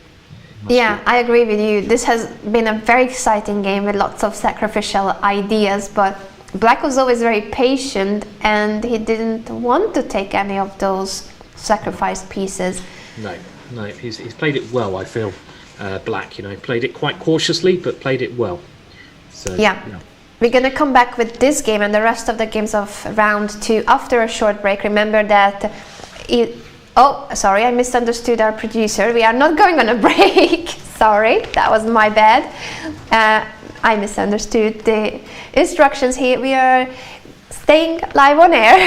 Yeah, I agree with you. This has been a very exciting game with lots of sacrificial ideas, but black was always very patient and he didn't want to take any of those sacrificed pieces. No, he's played it well, I feel. Black, played it quite cautiously, but played it well. So, yeah. We're going to come back with this game and the rest of the games of round 2 after a short break. Remember that oh, sorry, I misunderstood our producer. We are not going on a break. Sorry, that was my bad. I misunderstood the instructions here. We are staying live on air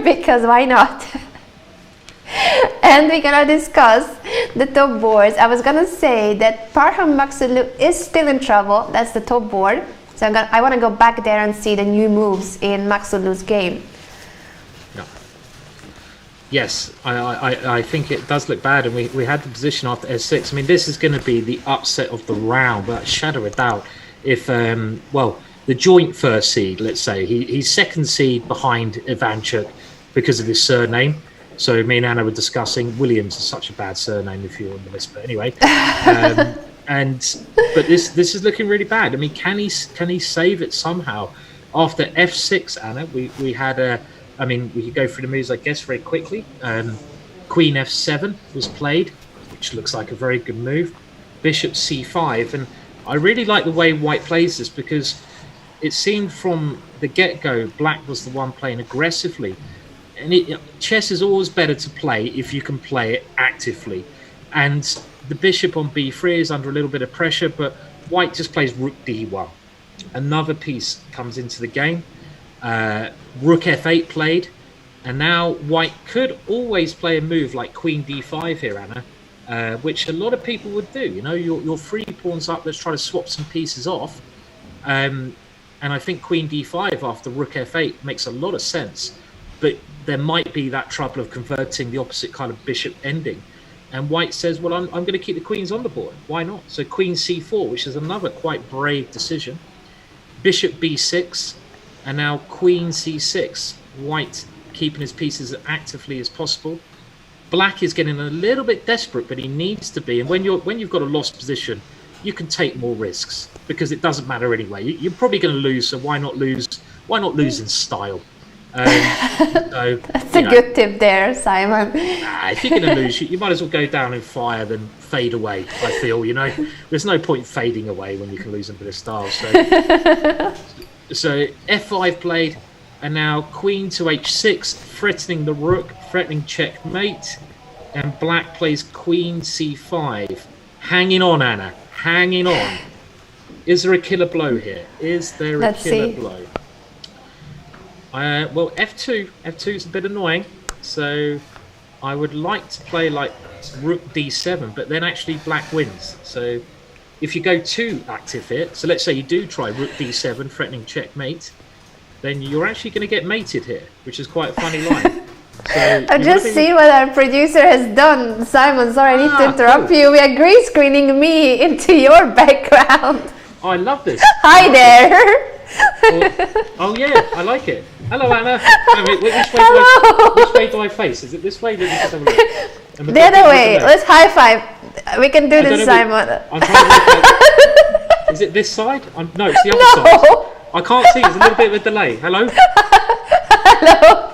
because why not? And we're gonna discuss the top boards. I was gonna say that Parham Maksulu is still in trouble. That's the top board. So I want to go back there and see the new moves in Maksulu's game. Yes, I think it does look bad, and we had the position after s6. I mean, this is going to be the upset of the round, without a shadow of a doubt. If, the joint first seed, let's say, he's second seed behind Ivanchuk because of his surname. So me and Anna were discussing, Williams is such a bad surname if you're on the list, but anyway. But this is looking really bad. I mean, can he save it somehow? After f6, Anna, we had we could go through the moves, I guess, very quickly. Queen f7 was played, which looks like a very good move. Bishop c5, and I really like the way white plays this, because it seemed from the get-go black was the one playing aggressively. And chess is always better to play if you can play it actively. And the bishop on b3 is under a little bit of pressure, but white just plays rook d1. Another piece comes into the game. Rook f8 played, and now white could always play a move like queen d5 here, Anna, which a lot of people would do. Your 3 pawns up, let's try to swap some pieces off. And I think queen d5 after rook f8 makes a lot of sense, but there might be that trouble of converting the opposite kind of bishop ending. And white says, well, I'm going to keep the queens on the board. Why not? So queen c4, which is another quite brave decision. Bishop b6. And now queen c6, white keeping his pieces as actively as possible. Black is getting a little bit desperate, but he needs to be. And when you've got a lost position, you can take more risks, because it doesn't matter anyway. You're probably going to lose, so why not lose? Why not lose in style? That's a good tip there, Simon. If you're going to lose, you might as well go down in fire than fade away. I feel, there's no point fading away when you can lose a bit of style. So f5 played, and now queen to h6, threatening the rook, threatening checkmate, and black plays queen c5. Hanging on, Anna, hanging on. Is there a killer blow here? Is there a killer blow? Well, f2 is a bit annoying, so I would like to play like rook d7, but then actually black wins. So if you go too active here, so let's say you do try rook d7, threatening checkmate, then you're actually going to get mated here, which is quite a funny line. So I just see what our producer has done. Simon, sorry, I need to interrupt you. We are green screening me into your background. Oh, I love this. Hi there. Oh yeah, I like it. Hello, Anna. Which way do I face? Is it this way? Let me just have a look. The other way. Let's high five. We can do this, Simon. I'm trying to is it this side? No, it's the other side. I can't see. There's a little bit of a delay. Hello? Hello?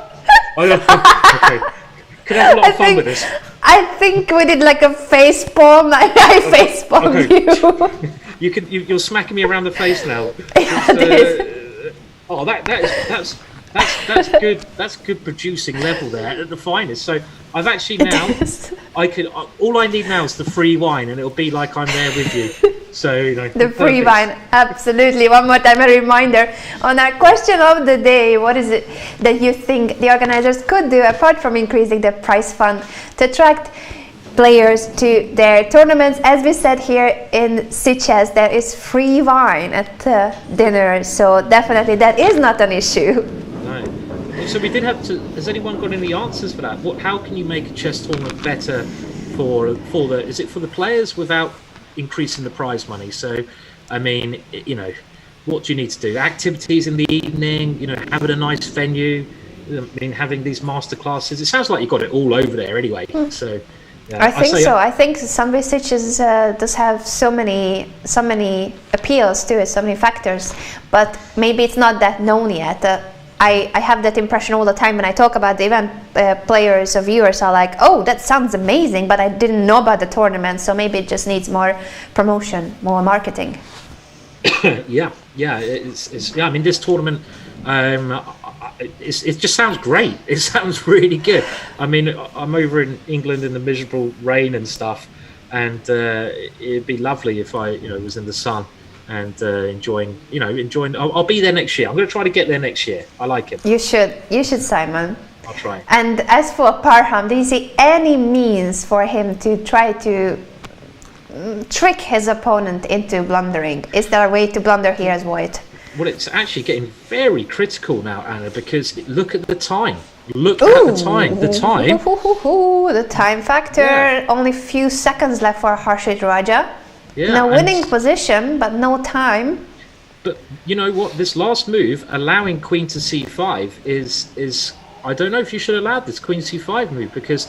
Oh, yeah. Okay. Could have a lot of fun with this. I think we did like a face palm. I face palmed you. You're smacking me around the face now. Oh, that's good. That's good producing level there at the finest. So I've actually now all I need now is the free wine, and it'll be like I'm there with you. So the free wine, absolutely. One more time, a reminder on our question of the day: what is it that you think the organizers could do apart from increasing the prize fund to attract players to their tournaments? As we said here in Sitges, there is free wine at dinner, so definitely that is not an issue. No. So we did have to. Has anyone got any answers for that? How can you make a chess tournament better for the? Is it for the players without increasing the prize money? So, I mean, what do you need to do? Activities in the evening. Having a nice venue. I mean, having these master classes. It sounds like you got it all over there anyway. So. Yeah, I think so. I think Sunway Sitges does have so many appeals to it, so many factors, but maybe it's not that known yet. I have that impression all the time when I talk about the event. Players or viewers are like, "Oh, that sounds amazing," but I didn't know about the tournament, so maybe it just needs more promotion, more marketing. Yeah. It's I mean, this tournament. It just sounds great. It sounds really good. I mean, I'm over in England in the miserable rain and stuff, and it'd be lovely if I, was in the sun and enjoying. I'll be there next year. I'm going to try to get there next year. I like it. You should, Simon. I'll try. And as for Parham, do you see any means for him to try to trick his opponent into blundering? Is there a way to blunder here as white? Well, it's actually getting very critical now, Anna, because look at the time. Look at the time. The time. The time factor. Yeah. Only few seconds left for Harshit Raja. Yeah, no winning position, but no time. But you know what? This last move, allowing Queen to C5, is I don't know if you should allow this Queen C5 move, because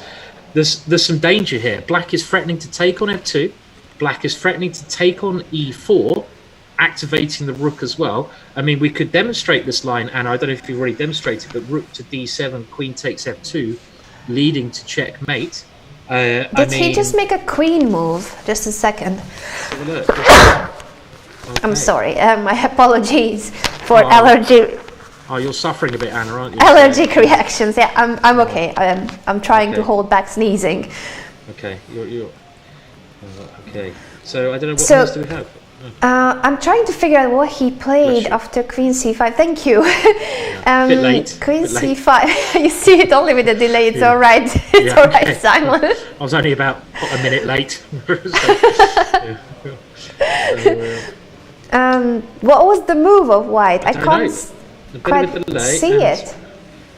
there's some danger here. Black is threatening to take on F2. Black is threatening to take on E4. Activating the rook as well. I mean, we could demonstrate this line, and I don't know if you've already demonstrated, but rook to d7, queen takes f2, leading to checkmate. Did he just make a queen move? Just a second. Okay. I'm sorry. My apologies for allergy. Oh, you're suffering a bit, Anna, aren't you? Allergic reactions. Yeah, I'm okay. I'm trying to hold back sneezing. Okay, you're okay. So I don't know what moves do we have. I'm trying to figure out what he played after Queen C5. Thank you. Bit late. Queen C5. You see it only with a delay. It's all right. It's all right, Simon. I was only about a minute late. What was the move of white? I can't quite see it.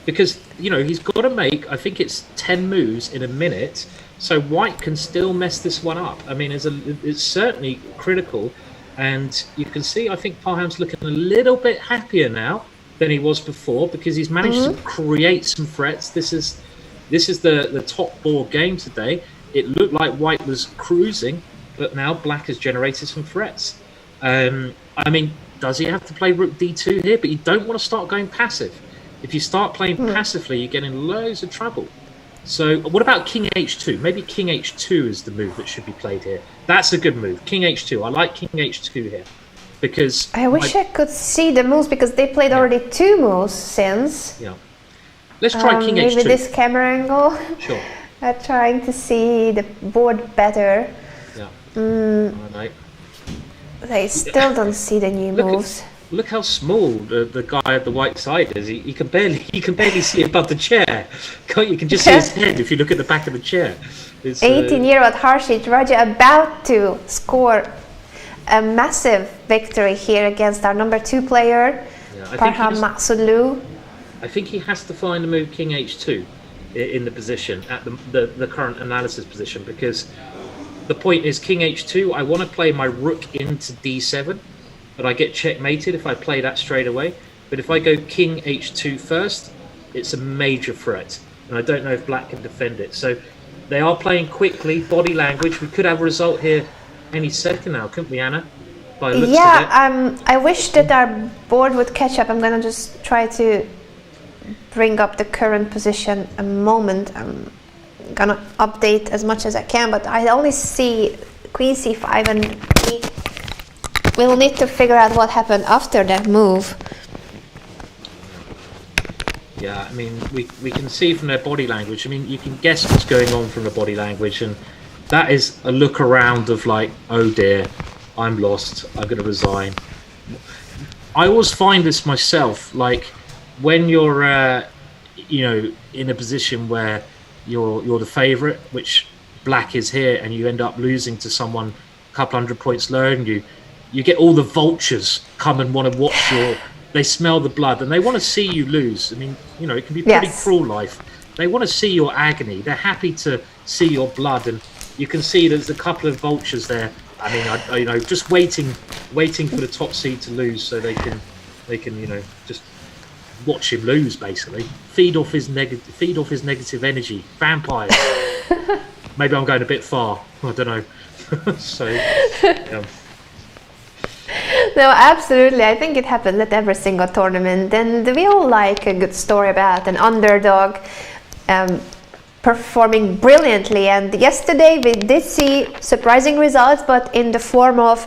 Because he's got to make. I think it's 10 moves in a minute. So white can still mess this one up. I mean, it's certainly critical. And you can see, I think Parham's looking a little bit happier now than he was before, because he's managed to create some threats. This is the top board game today. It looked like white was cruising, but now black has generated some threats. I mean, does he have to play rook d2 here? But you don't want to start going passive. If you start playing passively, you get in loads of trouble. So what about king h2? Maybe king h2 is the move that should be played here. That's a good move. King h2. I like king h2 here, because I wish I could see the moves, because they played already 2 moves since. Yeah. Let's try king h2. Maybe this camera angle. Sure. Trying to see the board better. Yeah. They still don't see the new moves. Look how small the guy at the white side is. He can barely see above the chair. You can just see his head if you look at the back of the chair. 18-year-old Harshit Raja about to score a massive victory here against our number 2 player, Parham Maksudlu. I think he has to find the move king h2 in the position, at the current analysis position, because the point is king h2, I want to play my rook into d7. but I get checkmated if I play that straight away. But if I go king h2 first, it's a major threat, and I don't know if black can defend it. So they are playing quickly, body language. We could have a result here any second now, couldn't we, Anna? By the looks of it. I wish that our board would catch up. I'm gonna just try to bring up the current position a moment. I'm gonna update as much as I can, but I only see queen c5, and we'll need to figure out what happened after that move. Yeah, I mean, we can see from their body language. I mean, you can guess what's going on from the body language, and that is a look around of like, oh dear, I'm lost, I'm going to resign. I always find this myself, like when you're, you know, in a position where you're the favourite, which black is here, and you end up losing to someone a couple hundred points lower, and you get all the vultures come and want to watch your. They smell the blood and they want to see you lose. I mean, you know, it can be pretty cruel life. They want to see your agony. They're happy to see your blood, and you can see there's a couple of vultures there. I mean, you know, just waiting for the top seed to lose so they can, you know, just watch him lose, basically. Feed off his negative energy. Vampires. Maybe I'm going a bit far. I don't know. So. Yeah. No, absolutely. I think it happens at every single tournament, and we all like a good story about an underdog performing brilliantly. And yesterday we did see surprising results, but in the form of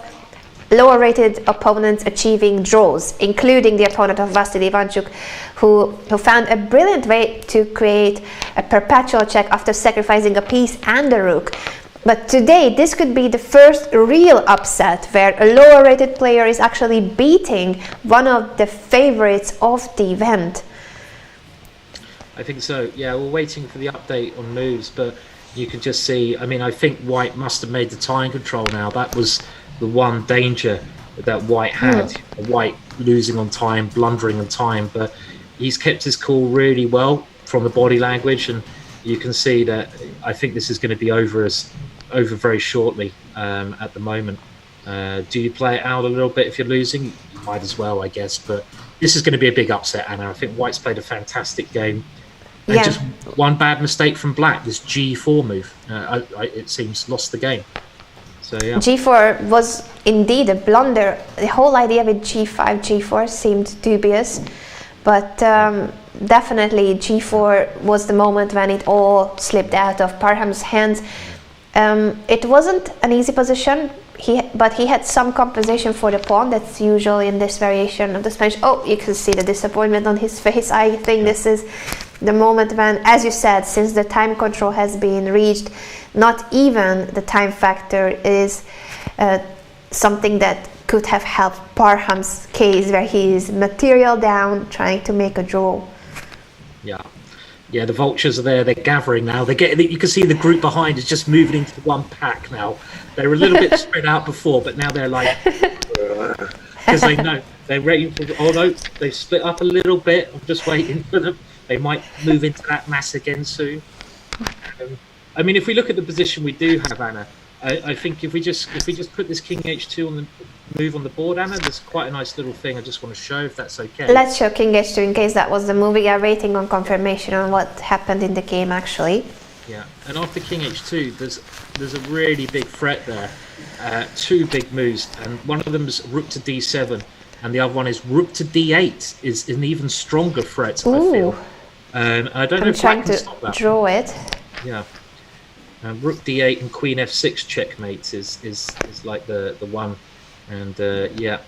lower rated opponents achieving draws, including the opponent of Vasily Ivanchuk, who found a brilliant way to create a perpetual check after sacrificing a piece and a rook. But today, this could be the first real upset where a lower rated player is actually beating one of the favorites of the event. I think so. Yeah, we're waiting for the update on moves, but you can just see, I mean, I think white must have made the time control now. That was the one danger that white had. White losing on time, blundering on time, but he's kept his cool really well from the body language, and you can see that I think this is going to be over very shortly at the moment. Do you play it out a little bit if you're losing? You might as well, I guess, but this is going to be a big upset, Anna. I think white's played a fantastic game. And just one bad mistake from black, this g4 move, it seems lost the game. So yeah. G4 was indeed a blunder. The whole idea with g5, g4 seemed dubious, but definitely g4 was the moment when it all slipped out of Parham's hands. It wasn't an easy position, but he had some compensation for the pawn. That's usual in this variation of the Spanish. Oh, you can see the disappointment on his face. I think this is the moment when, as you said, since the time control has been reached, not even the time factor is something that could have helped Parham's case, where he is material down, trying to make a draw. Yeah, the vultures are there. They're gathering now. You can see the group behind is just moving into one pack now. They were a little bit spread out before, but now they're like, because they know they're waiting for. Oh no, they've split up a little bit. I'm just waiting for them. They might move into that mass again soon. I mean, if we look at the position we do have, Anna, I think if we just put this king h2 on the move on the board, Anna, there's quite a nice little thing I just want to show, if that's okay. Let's show king h2 in case that was the move. We are waiting on confirmation on what happened in the game actually. Yeah, and after king h2, there's a really big threat there. Two big moves, and one of them is rook to d7, and the other one is rook to d8, is an even stronger threat. I feel. And I don't know if black can stop that. I'm trying to draw it. Yeah. Rook d8 and queen f6 checkmates is like the one, and yeah,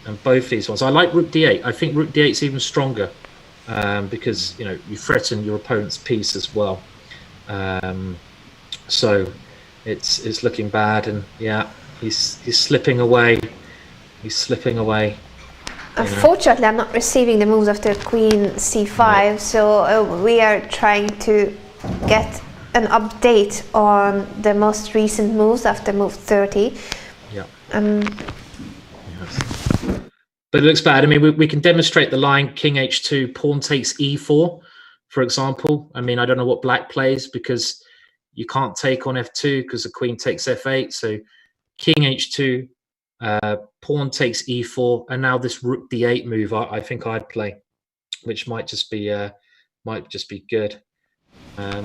and both these ones. I like rook d8. I think rook d8 is even stronger because, you know, you threaten your opponent's piece as well. So it's looking bad, and yeah, he's slipping away. He's slipping away. Unfortunately, I'm not receiving the moves after queen c5, so we are trying to get an update on the most recent moves after move 30. Yeah. Yes. But it looks bad. I mean, we can demonstrate the line king h2, pawn takes e4, for example. I mean, I don't know what black plays, because you can't take on f2 because the queen takes f8. So king h2, Pawn takes e4, and now this rook d8 move. I think I'd play, which might just be good. A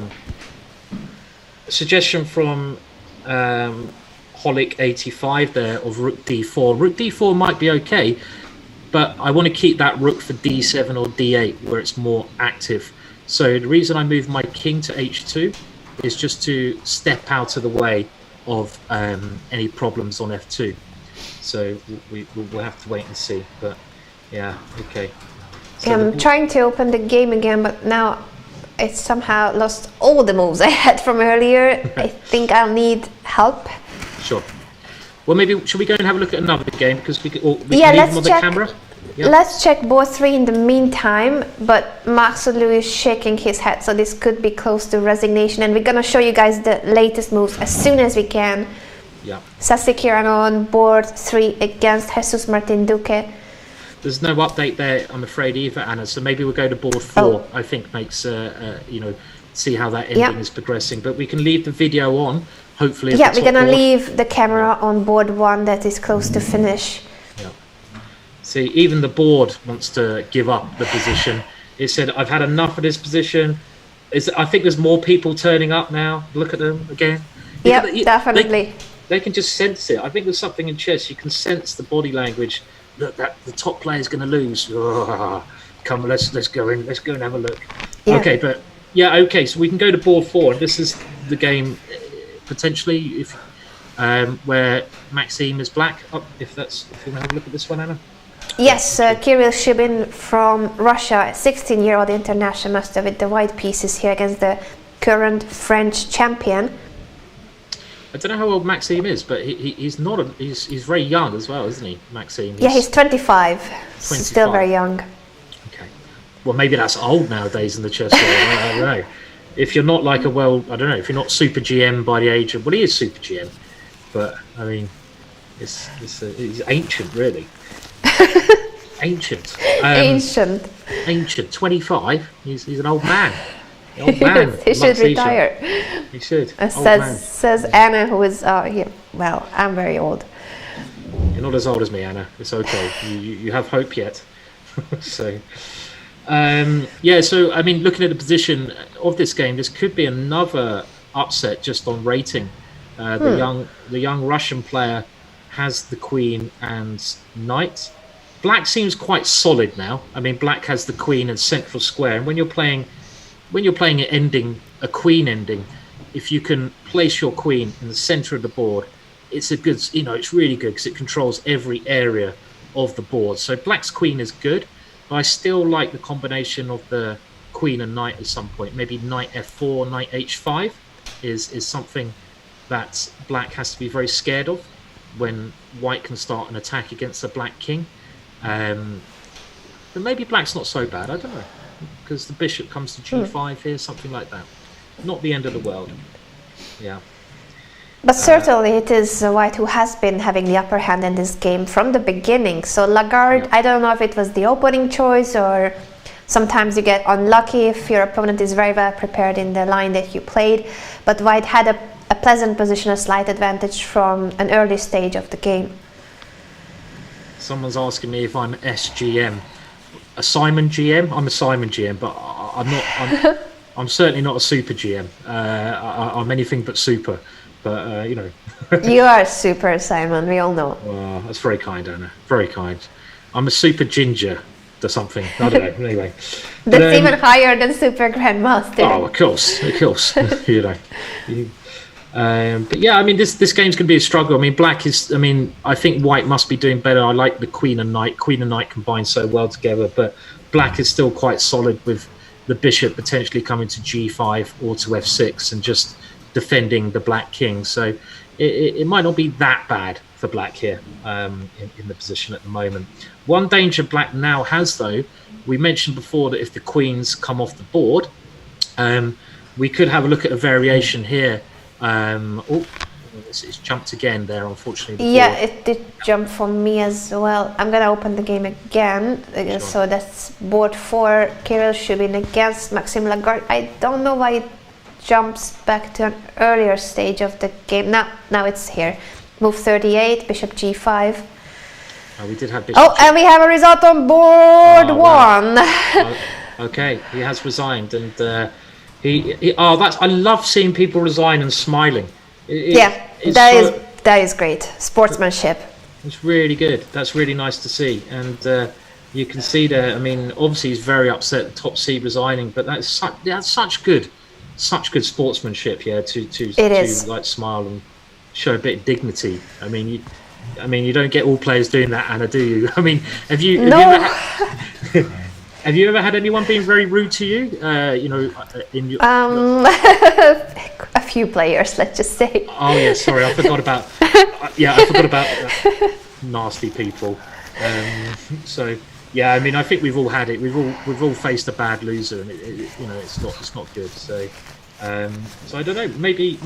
suggestion from Holic85 there of rook d4. Rook d4 might be okay, but I want to keep that rook for d7 or d8 where it's more active. So the reason I moved my king to h2 is just to step out of the way of any problems on f2. So we'll have to wait and see. But yeah, okay. So I'm trying to open the game again, but now it somehow lost all the moves I had from earlier. I think I'll need help. Sure. Well, maybe should we go and have a look at another game, because we can leave them on the camera. Yeah. Let's check board 3 in the meantime, but Marcelo is shaking his head, so this could be close to resignation, and we're gonna show you guys the latest moves as soon as we can. Yeah. Sassi Kiran on board 3 against Jesus Martin Duque. There's no update there, I'm afraid, either, Anna. So maybe we'll go to board 4. I think makes see how that ending is progressing. But we can leave the video on, hopefully. Yeah, we're gonna leave the camera on board 1 that is close to finish. Yeah. See, even the board wants to give up the position. It said, "I've had enough of this position." I think there's more people turning up now. Look at them again. Yeah, definitely. They can just sense it. I think there's something in chess. You can sense the body language. Look, that the top player is going to lose. Oh, come, let's go in. Let's go and have a look. Yeah. Okay, but yeah, okay. So we can go to board 4. This is the game potentially if where Maxime is black. If you want to have a look at this one, Anna. Yes, Kirill Shubin from Russia, 16-year-old international master with the white pieces here against the current French champion. I don't know how old Maxime is, but he's not. He's very young as well, isn't he, Maxime? Yeah, he's 25. Still very young. Okay. Well, maybe that's old nowadays in the chess world. I don't know. If you're not like I don't know. If you're not super GM by the age of, well, he is super GM, but I mean, he's ancient, really. Ancient. Ancient. 25. He's an old man. Old man. He should retire. He should. Says Anna, who is here. Well, I'm very old. You're not as old as me, Anna. It's okay. You have hope yet. So, So I mean, looking at the position of this game, this could be another upset just on rating. The young Russian player has the queen and knight. Black seems quite solid now. I mean, black has the queen and central square, and when you're playing a queen ending, if you can place your queen in the center of the board, it's it's really good because it controls every area of the board. So black's queen is good, but I still like the combination of the queen and knight at some point. Maybe knight f4, knight h5 is something that black has to be very scared of when white can start an attack against the black king. But maybe black's not so bad, I don't know, because the bishop comes to g5 here, something like that. Not the end of the world. Yeah. But certainly it is white who has been having the upper hand in this game from the beginning. So Lagarde, I don't know if it was the opening choice, or sometimes you get unlucky if your opponent is very well prepared in the line that you played. But white had a pleasant position, a slight advantage from an early stage of the game. Someone's asking me if I'm SGM. A Simon GM? I'm a Simon GM, but I'm not. I'm certainly not a super GM. I'm anything but super. But You are super, Simon. We all know. Well, that's very kind, Anna. Very kind. I'm a super ginger or something. I don't know. Anyway, that's even higher than super grandmaster. Oh, of course. But yeah, I mean, this game's going to be a struggle. I mean, black is. I mean, I think white must be doing better. I like the queen and knight. Queen and knight combine so well together, but black is still quite solid with the bishop potentially coming to g5 or to f6 and just defending the black king. So it might not be that bad for black here in the position at the moment. One danger black now has, though, we mentioned before that if the queens come off the board, we could have a look at a variation here. It's jumped again there, unfortunately. Yeah, it did jump for me as well. I'm gonna open the game again. Sure. So that's board 4, Kirill Shubin against Maxime Lagarde. I don't know why it jumps back to an earlier stage of the game. Now it's here. move 38, bishop g5. Oh, we did have bishop. Oh, and we have a result on board one. Wow. Okay, he has resigned, and I love seeing people resign and smiling. That is great sportsmanship. It's really good. That's really nice to see, and you can see there. I mean, obviously he's very upset the top seed resigning, but that's such good sportsmanship. Yeah, to like smile and show a bit of dignity. I mean, you don't get all players doing that, Anna, do you? I mean, have you ever had anyone being very rude to you? In your a few players, let's just say. Oh yeah, sorry, I forgot about. Nasty people. So yeah, I mean, I think we've all had it. We've all faced a bad loser, and it's not good. So I don't know. Maybe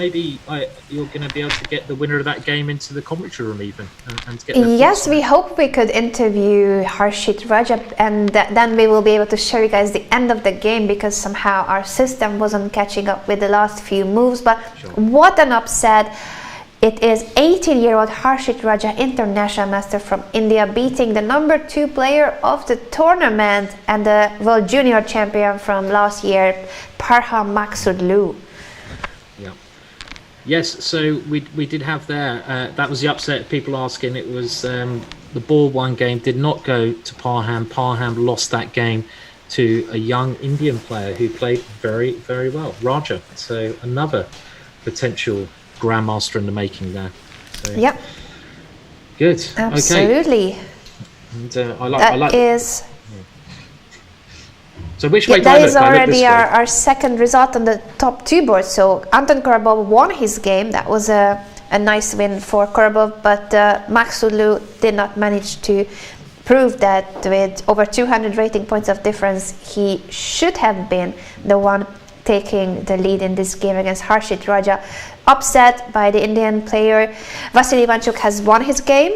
you're going to be able to get the winner of that game into the commentary room even, and get. Yes, we hope we could interview Harshit Raja, and then we will be able to show you guys the end of the game, because somehow our system wasn't catching up with the last few moves. But sure. What an upset! It is 18-year-old Harshit Raja, international master from India, beating the number 2 player of the tournament and the world junior champion from last year, Parham Maksudlu. Yeah. Yes, so we did have there, that was the upset, people asking. It was the ball one game did not go to Parham. Parham lost that game to a young Indian player who played very, very well, Raja. So another potential grandmaster in the making there. So, yep. Good. Absolutely. Okay. And I like. So which way do I that look? is already our second result on the top 2 boards. So Anton Korobov won his game. That was a nice win for Korobov, but Maksudlu did not manage to prove that with over 200 rating points of difference, he should have been the one taking the lead in this game against Harshit Raja. Upset by the Indian player. Vasily Ivanchuk has won his game.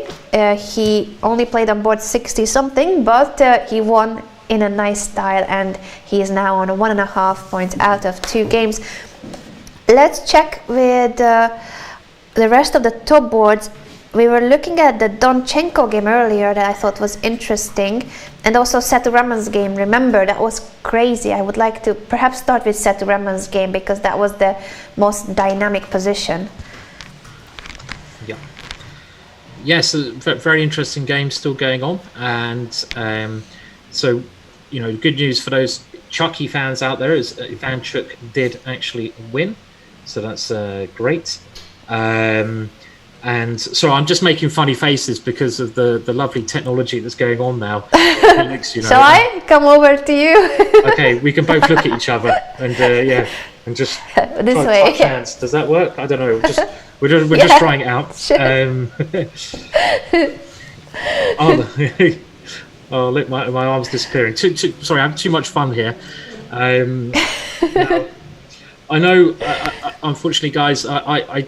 He only played on board 60 something, but he won in a nice style, and he is now on a 1.5 points out of 2 games. Let's check with the rest of the top boards. We were looking at the Donchenko game earlier that I thought was interesting, and also Seturaman's game. Remember, that was crazy. I would like to perhaps start with Seturaman's game, because that was the most dynamic position. Yeah. Yes, a very interesting game still going on, and so good news for those Chucky fans out there is Ivanchuk did actually win, so that's great. And so I'm just making funny faces because of the lovely technology that's going on now. Shall I come over to you? Okay, we can both look at each other and and just this way. Touch hands. Does that work? I don't know. We're just trying it out. Sure. Oh, look, my arm's disappearing. Sorry, I'm too much fun here. Now, I know, unfortunately, guys, I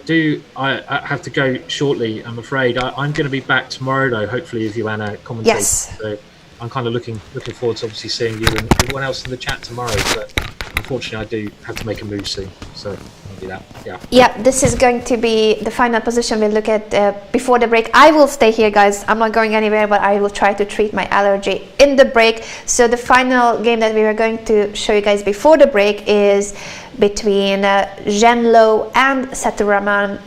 have to go shortly, I'm afraid. I'm going to be back tomorrow, though, hopefully, with you, Anna, commentating. Yes. So I'm kind of looking forward to obviously seeing you and everyone else in the chat tomorrow. But unfortunately, I do have to make a move soon. So I'll do that. Yeah. Yeah, this is going to be the final position we'll look at before the break. I will stay here, guys. I'm not going anywhere, but I will try to treat my allergy in the break. So the final game that we were going to show you guys before the break is between Zhen Lo and Seturaman.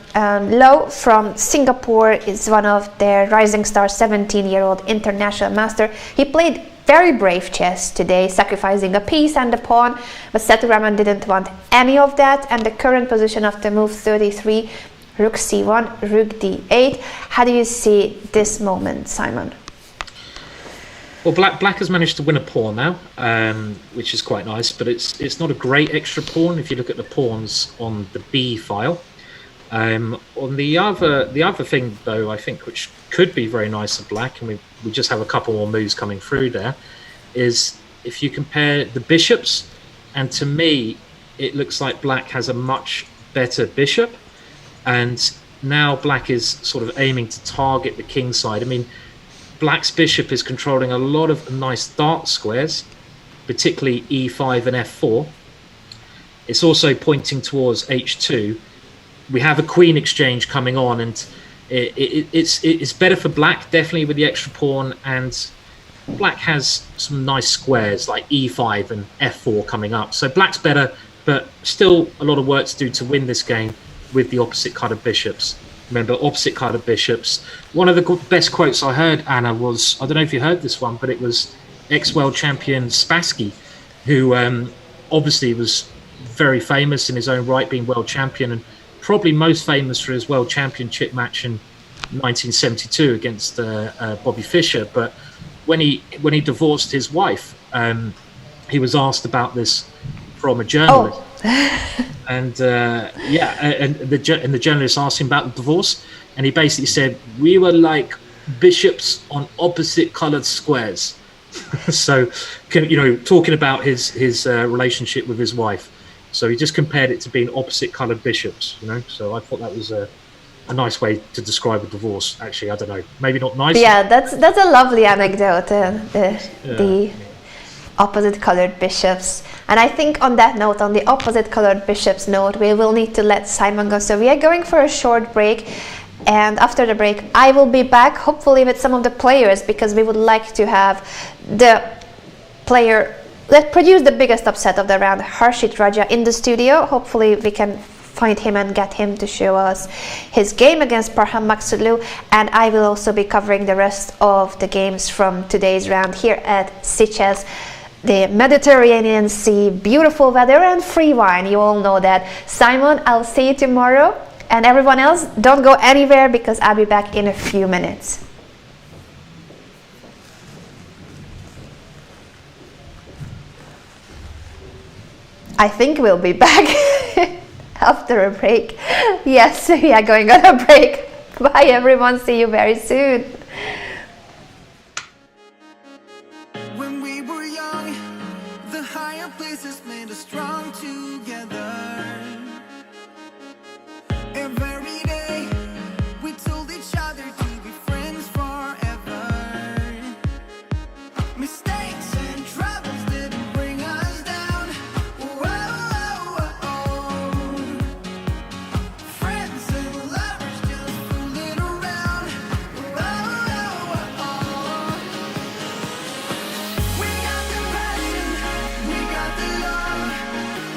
Lo from Singapore is one of their rising stars, 17-year-old international master. He played very brave chess today, sacrificing a piece and a pawn, but Seturaman didn't want any of that, and the current position after move 33, Rook c1, Rook d8. How do you see this moment, Simon? Well, Black has managed to win a pawn now, which is quite nice, but it's not a great extra pawn if you look at the pawns on the B file. On the other thing, though, I think, which could be very nice of Black, and we just have a couple more moves coming through there, is if you compare the bishops, and to me, it looks like Black has a much better bishop, and now Black is sort of aiming to target the king side. I mean, Black's bishop is controlling a lot of nice dark squares, particularly e5 and f4. It's also pointing towards h2. We have a queen exchange coming on, and It's better for black, definitely, with the extra pawn, and black has some nice squares like e5 and f4 coming up. So black's better, but still a lot of work to do to win this game with the opposite colored bishops. Remember, opposite colored bishops. One of the best quotes I heard, Anna, was, I don't know if you heard this one, but it was ex-world champion Spassky, who obviously was very famous in his own right, being world champion, and probably most famous for his world championship match in 1972 against Bobby Fischer. But when he divorced his wife, he was asked about this from a journalist. And and the journalist asked him about the divorce, and he basically said, "We were like bishops on opposite colored squares." So, talking about his relationship with his wife. So he just compared it to being opposite colored bishops, So I thought that was a nice way to describe a divorce. Actually, I don't know, maybe not nice. Yeah, that's a lovely anecdote. The opposite colored bishops. And I think on that note, on the opposite colored bishops note, we will need to let Simon go. So we are going for a short break. And after the break, I will be back, hopefully with some of the players, because we would like to have the player that produced the biggest upset of the round, Harshit Raja, in the studio. Hopefully we can find him and get him to show us his game against Parham Maksudlu. And I will also be covering the rest of the games from today's round here at Sitges. The Mediterranean Sea, beautiful weather and free wine. You all know that. Simon, I'll see you tomorrow. And everyone else, don't go anywhere, because I'll be back in a few minutes. I think we'll be back after a break. Yes, we are going on a break. Bye everyone, see you very soon. When we were young, the higher places made us strong together. Every day, we told each other to be friends forever. Mistakes and troubles didn't bring us down. Friends and lovers just fooling around. We got the passion, we got the love.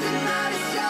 The night is young.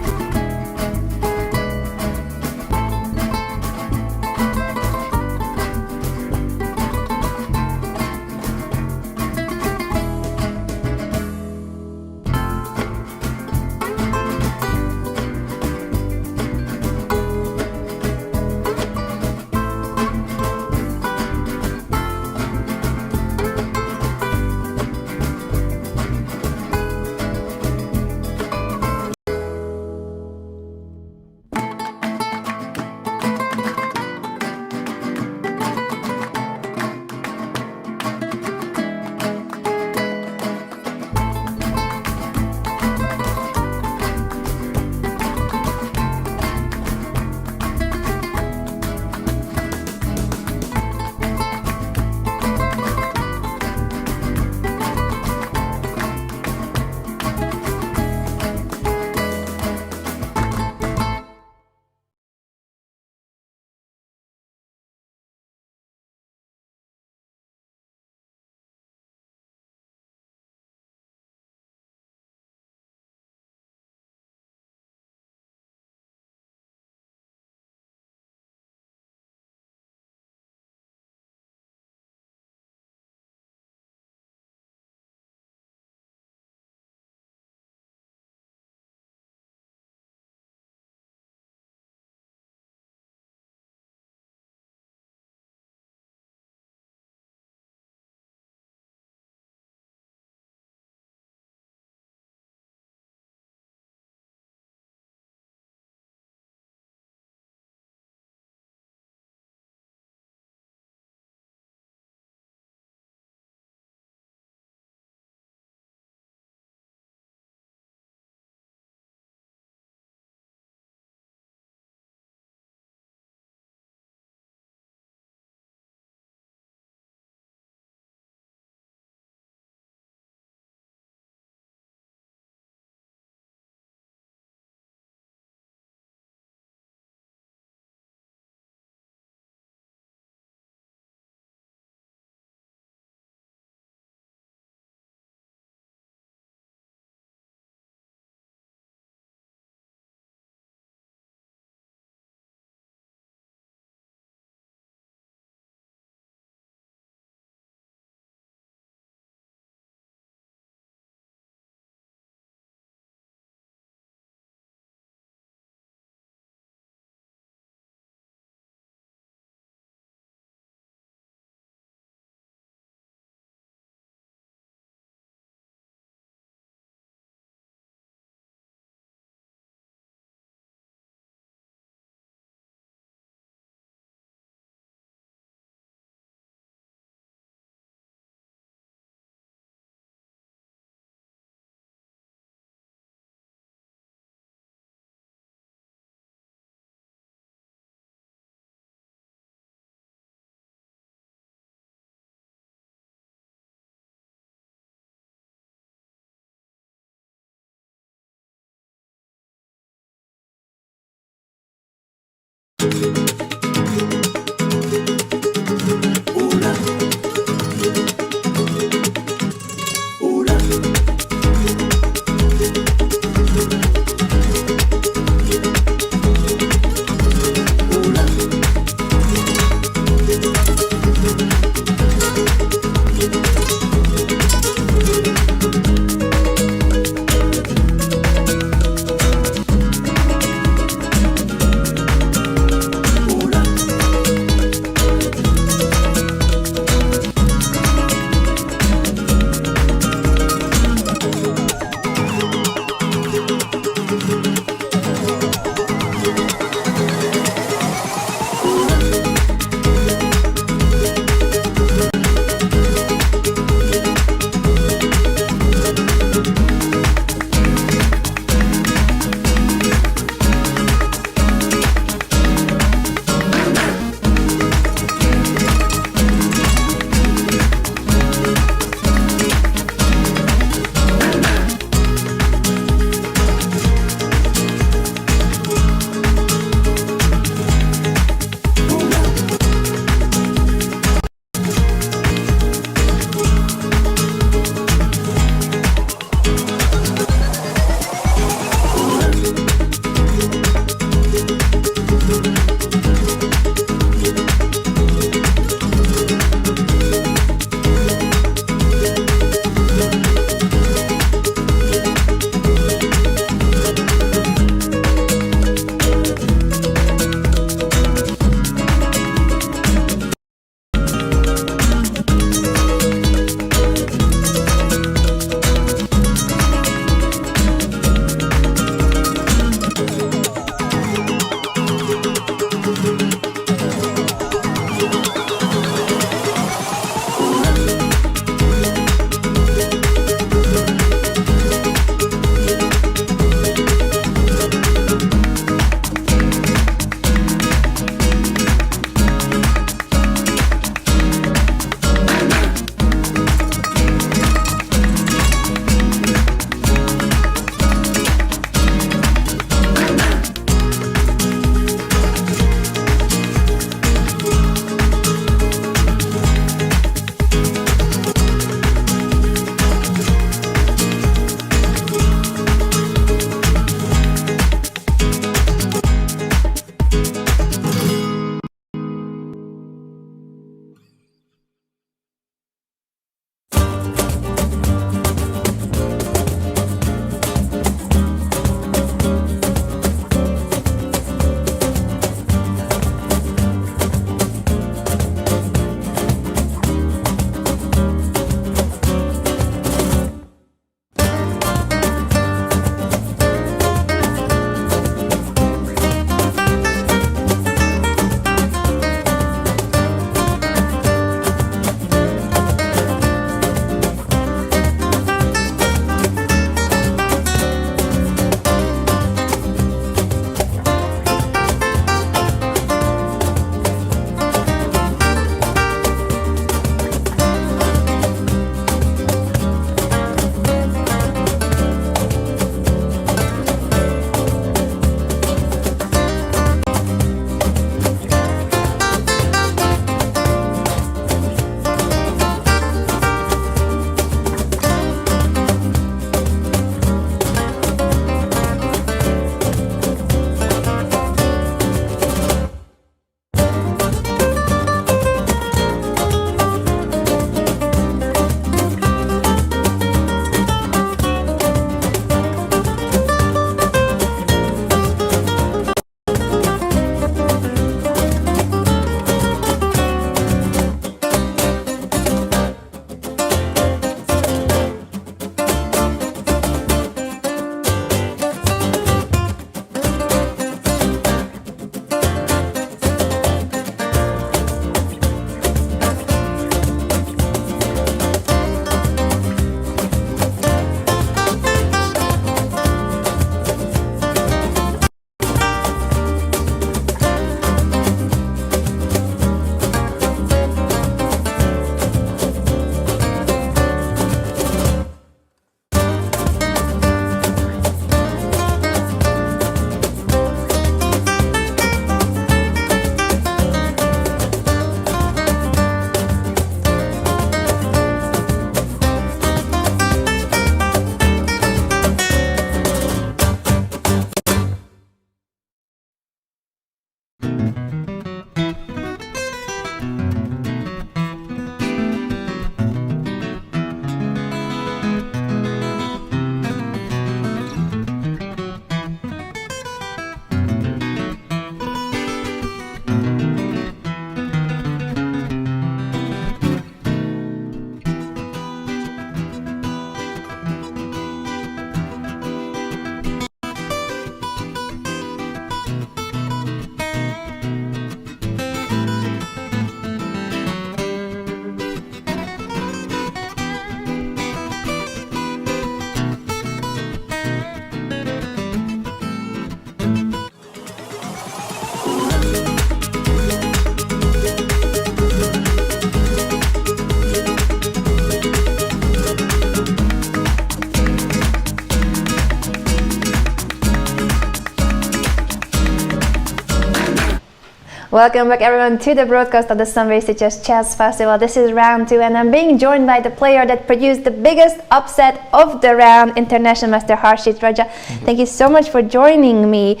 Welcome back everyone to the broadcast of the Sunway Sitges Chess Festival. This is round 2 and I'm being joined by the player that produced the biggest upset of the round, International Master Harshit Raja. Thank you so much for joining me.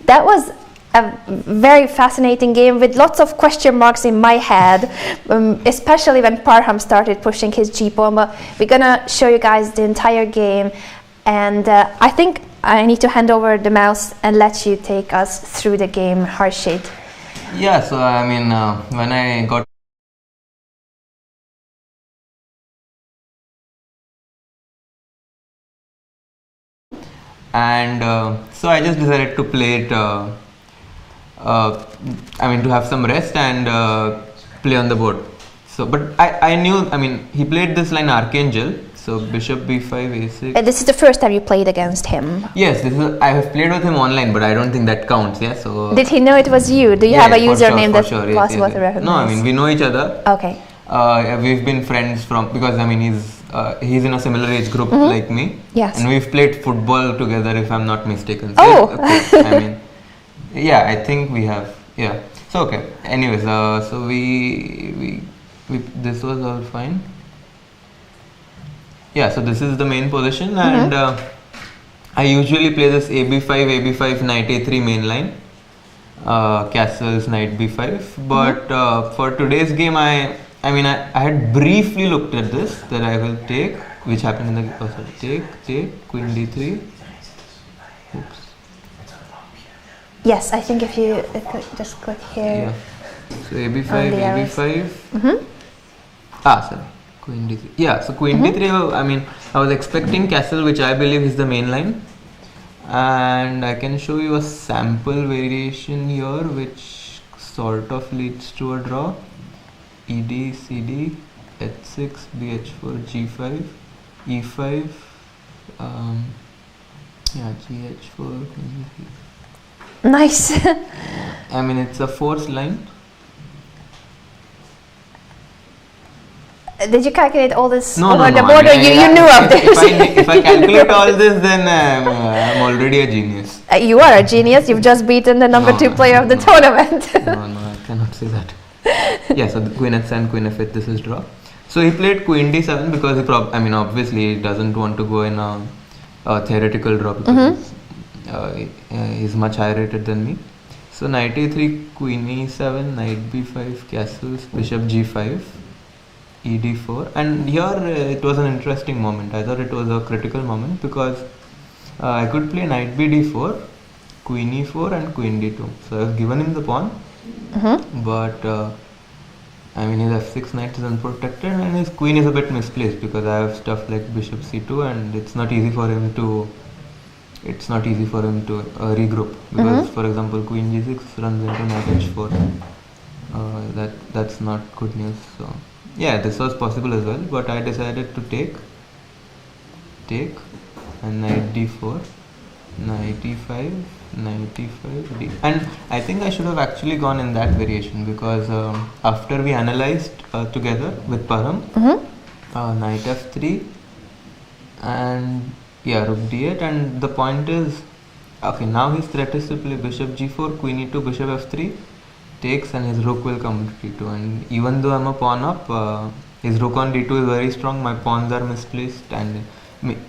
That was a very fascinating game with lots of question marks in my head, especially when Parham started pushing his g-pawn. But we're gonna show you guys the entire game, and I think I need to hand over the mouse and let you take us through the game, Harshit. Yeah, so I mean, when I got so I just decided to play it. I mean, to have some rest and play on the board. So, but I knew. I mean, he played this line Archangel. So bishop b5, a6. This is the first time you played against him. Yes, I have played with him online, but I don't think that counts. Yeah, so. Did he know it was you? Do you have a username that's sure, possible to recognize? No, I mean we know each other. Okay. We've been friends because I mean he's in a similar age group like me. Yes. And we've played football together, if I'm not mistaken. So oh. Okay. I mean, yeah, I think we have. Yeah. So okay. Anyways, so we this was all fine. Yeah, so this is the main position, and I usually play this AB5, knight A3 main line, castles, knight B5. But for today's game, I had briefly looked at this, that I will take, which happened in the take, queen D3. Oops. Yes, I think if you just click here. Yeah. So AB5, AB5. Sorry. Queen d3. Yeah, so queen d3, I mean, I was expecting castle, which I believe is the main line. And I can show you a sample variation here, which sort of leads to a draw. ED, CD, H6, BH4, G5, E5, GH4. Nice. I mean, it's a forced line. Did you calculate all this over the board, or you knew of this? If I calculate all this, then I'm already a genius. You are a genius. You've just beaten the number 2 player of the tournament. No, I cannot say that. Yeah, so the queen h7, queen f8, this is draw. So he played queen d7 because obviously he doesn't want to go in a theoretical draw because he's much higher rated than me. So knight a3, queen e7, knight b5, castles, bishop g5. ED4, and here it was an interesting moment. I thought it was a critical moment because I could play knight bd4, queen e4 and queen d2. So I've given him the pawn, but I mean his f6 knight is unprotected and his queen is a bit misplaced because I have stuff like bishop c2 and it's not easy for him to regroup because for example queen g6 runs into knight h4. That's not good news. So yeah, this was possible as well, but I decided to take and knight d4, knight e5, knight e5, d. And I think I should have actually gone in that variation because after we analyzed together with Param, knight f3 and rook d8, and the point is, okay, now his threat is to play bishop g4, queen e2, bishop f3. Takes and his rook will come to d2, and even though I'm a pawn up, his rook on d2 is very strong, my pawns are misplaced, and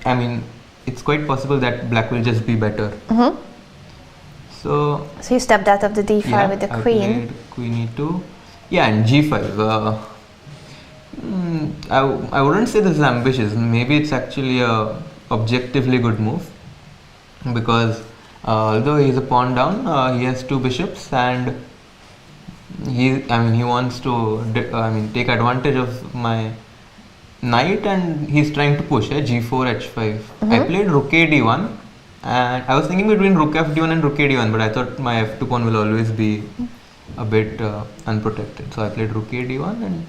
I mean it's quite possible that black will just be better. So you stepped out of the d5 with the queen. I played queen e2, and g5. I wouldn't say this is ambitious, maybe it's actually a objectively good move because although he's a pawn down, he has 2 bishops and he wants to take advantage of my knight and he's trying to push g4 h5. I played rook a d1 and I was thinking between rook f d1 and rook a d1, but I thought my f2 pawn will always be a bit unprotected, so I played rook a d1, and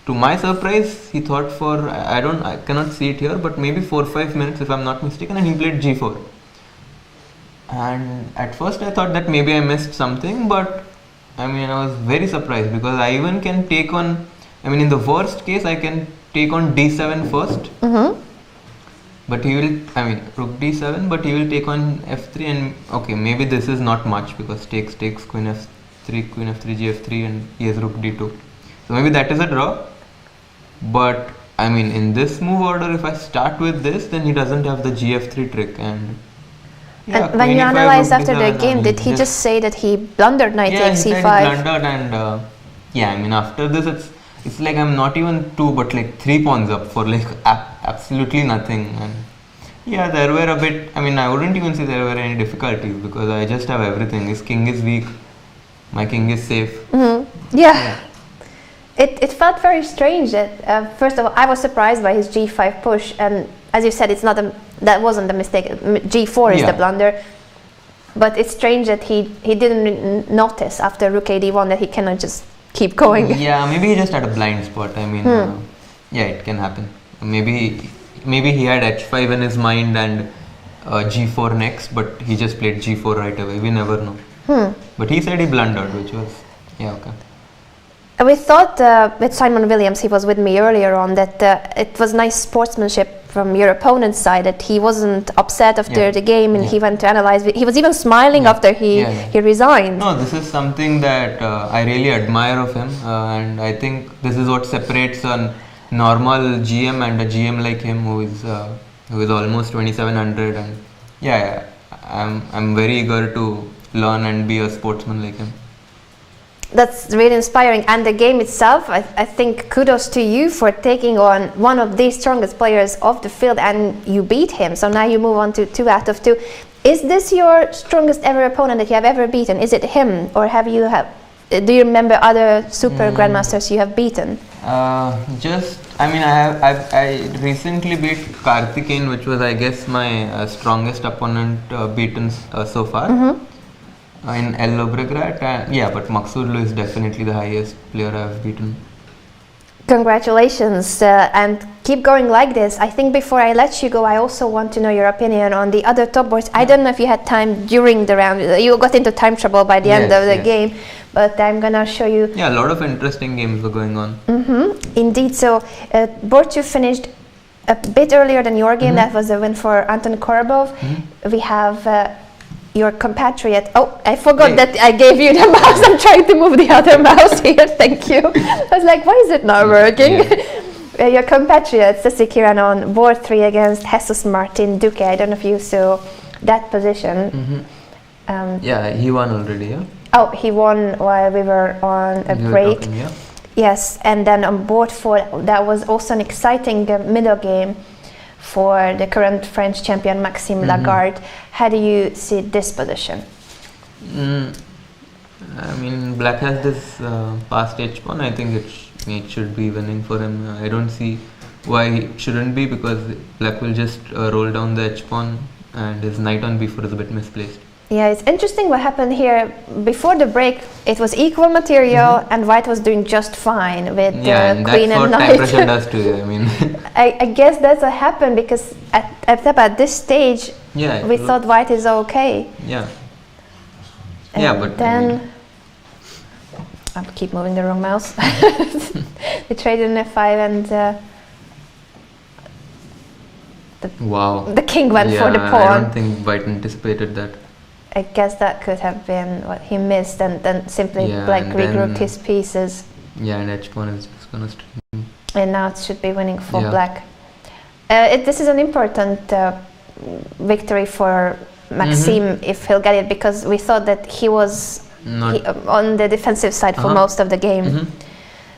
to my surprise he thought for I cannot see it here, but maybe 4-5 minutes if I'm not mistaken, and he played g4. And at first I thought that maybe I missed something, but I mean I was very surprised because I even can take on, in the worst case I can take on d7 first, but he will, rook d7, but he will take on f3, and okay, maybe this is not much because takes queen h3, queen f3, gf3, and he has rook d2. So maybe that is a draw. But I mean, in this move order, if I start with this, then he doesn't have the gf3 trick. And yeah, and when you analyzed after the game, did he just say that he blundered knight takes c5? Yeah, he blundered, and yeah, I mean, after this, it's like I'm not even 2 but like 3 pawns up for like absolutely nothing. And yeah, there were a bit, I mean, I wouldn't even say there were any difficulties because I just have everything. His king is weak, my king is safe. Yeah. It felt very strange that first of all I was surprised by his g5 push, and as you said, that wasn't the mistake. G4 is the blunder, but it's strange that he didn't notice after rook ad1 that he cannot just keep going. Yeah, maybe he just had a blind spot. I mean, yeah, it can happen. Maybe he had h5 in his mind and g4 next, but he just played g4 right away. We never know. But he said he blundered, which was okay. We thought with Simon Williams, he was with me earlier on, that it was nice sportsmanship from your opponent's side, that he wasn't upset after the game and he went to analyze. He was even smiling after he resigned. No, this is something that I really admire of him, and I think this is what separates a normal GM and a GM like him who is almost 2700. And I'm very eager to learn and be a sportsman like him. That's really inspiring. And the game itself, I think kudos to you for taking on one of the strongest players of the field and you beat him. So now you move on to 2 out of 2. Is this your strongest ever opponent that you have ever beaten? Is it him, or do you remember other super grandmasters you have beaten? I recently beat Karthikeyan, which was I guess my strongest opponent beaten so far. In El Llobregat, but Maqsoodlu is definitely the highest player I've beaten. Congratulations, and keep going like this. I think before I let you go, I also want to know your opinion on the other top boards. I don't know if you had time during the round. You got into time trouble by the end of the game, but I'm gonna show you. Yeah, a lot of interesting games were going on. Indeed. So, board 2 finished a bit earlier than your game. That was a win for Anton Korobov. We have your compatriot. Oh, I forgot that I gave you the mouse. I'm trying to move the other mouse here. Thank you. I was like, why is it not working? Your compatriot, Ceci Kiran, on board 3 against Jesus Martin Duque. I don't know if you saw that position. He won already, yeah? Oh, he won while we were on a break. Talking, Yes, and then on board 4, that was also an exciting middle game for the current French champion Maxime Lagarde. How do you see this position? I mean, Black has this past h-pawn. I think it should be winning for him. I don't see why it shouldn't be, because Black will just roll down the h-pawn and his knight on b4 is a bit misplaced. Yeah, it's interesting what happened here. Before the break, it was equal material and White was doing just fine with queen and knight. That's what time pressure does to you, I mean. I guess that's what happened, because at this stage, we thought White is okay. Yeah. And but then I keep moving the wrong mouse. They traded an f5 and the king went for the pawn. I don't think White anticipated that. I guess that could have been what he missed, and then simply Black regrouped his pieces. Yeah, and h-pawn is just gonna stream. And now it should be winning for Black. This is an important victory for Maxime if he'll get it, because we thought that he was on the defensive side for most of the game.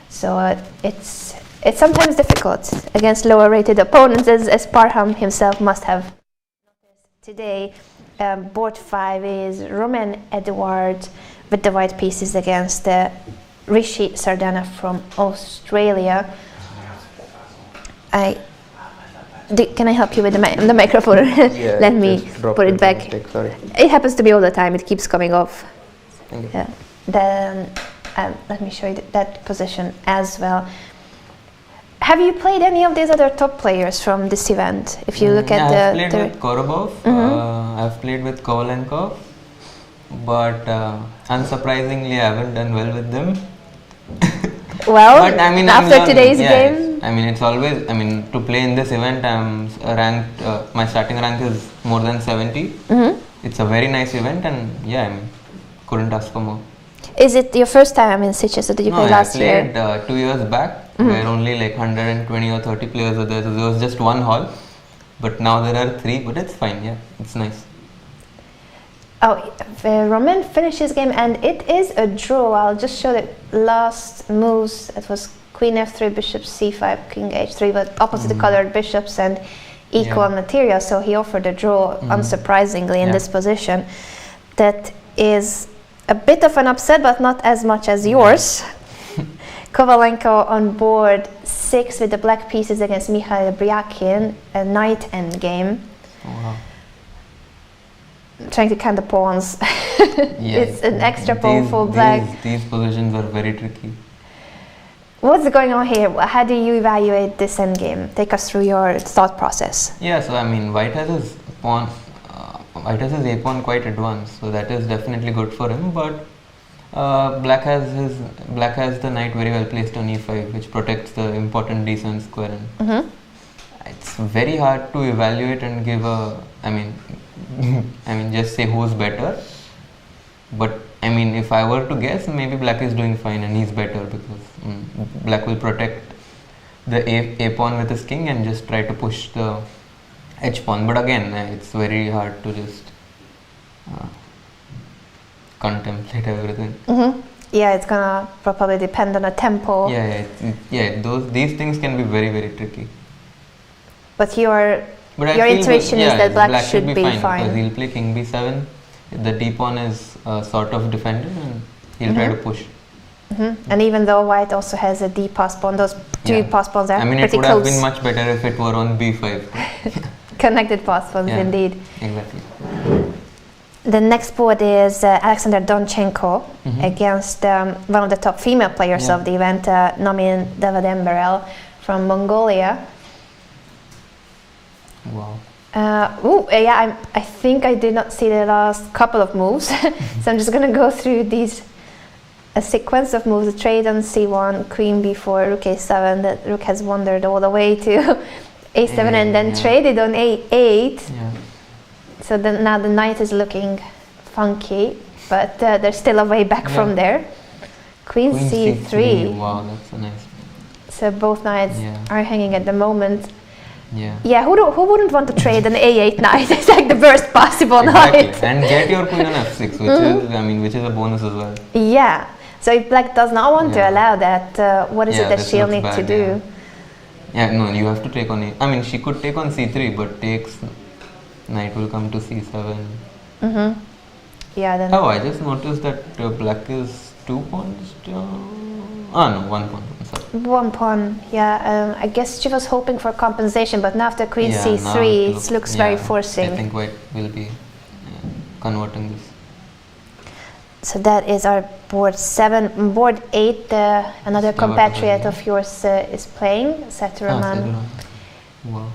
So it's sometimes difficult against lower rated opponents, as Parham himself must have noticed today. Board 5 is Romain Edouard with the white pieces against Rishi Sardana from Australia. Can I help you with the microphone? Let me put it back. Sorry. It happens to me all the time. It keeps coming off. Thank you. Then let me show you that position as well. Have you played any of these other top players from this event? If you look at I've played with Korobov, I've played with Kovalenko, but unsurprisingly I haven't done well with them. Well, but, I mean, after today's game? I mean, it's always, to play in this event, I'm ranked, my starting rank is more than 70. It's a very nice event, and couldn't ask for more. Is it your first time in Sitges, or did you play last I year? played 2 years back, where only like 120 or 30 players were there. So there was just one hall, but now there are 3. But it's fine. Yeah, it's nice. Oh, Roman finished his game, and it is a draw. I'll just show the last moves. It was Queen F3, Bishop C5, King H3, but opposite colored bishops and equal material. So he offered a draw, unsurprisingly, in this position. That is a bit of an upset, but not as much as yours. Kovalenko on board 6 with the black pieces against Mikhail Bryakin, a knight endgame. Oh, wow. Trying to count the pawns. It's an extra pawn for black. These positions are very tricky. What's going on here? How do you evaluate this endgame? Take us through your thought process. Yeah, so I mean, white has his pawn, white has his a pawn quite advanced, so that is definitely good for him. But black has the knight very well placed on e5, which protects the important d7 square. And it's very hard to evaluate and give a. I mean, just say who's better. But I mean, if I were to guess, maybe black is doing fine and he's better, because black will protect the a pawn with his king and just try to push the h pawn. But again, it's very hard to just contemplate everything. Yeah, it's gonna probably depend on a tempo. These things can be very, very tricky. But your intuition is that black should be fine. Because he'll play king b7. The d pawn is sort of defended, and he'll try to push. And even though white also has a d pass pawn, those two pass pawns are pretty close. It would have been much better if it were on b5. Connected pass pawns, indeed. Exactly. The next board is Alexander Donchenko against one of the top female players of the event, Nomin Davademberel from Mongolia. Wow. I think I did not see the last couple of moves, so I'm just going to go through a sequence of moves. The trade on c1, queen b4, rook a7. The rook has wandered all the way to a7 and then traded on a8. So now the knight is looking funky, but there's still a way back from there. Queen c3. Wow, that's a nice. So both knights are hanging at the moment. Who wouldn't want to trade an a8 knight? It's like the worst possible knight. And get your queen on f6, which is a bonus as well. Yeah. So if black does not want to allow that, what is it that she'll need to do? No, you have to take on a. She could take on c3, but takes. Knight will come to c7. Then. Oh, I just noticed that black is 2 pawns down. No, 1 pawn. Sorry. 1 pawn. I guess she was hoping for compensation, but now after queen c3, it looks very forcing. I think white will be converting this. So that is our board 7. Board 8, another compatriot of yours is playing, Saturaman. Wow.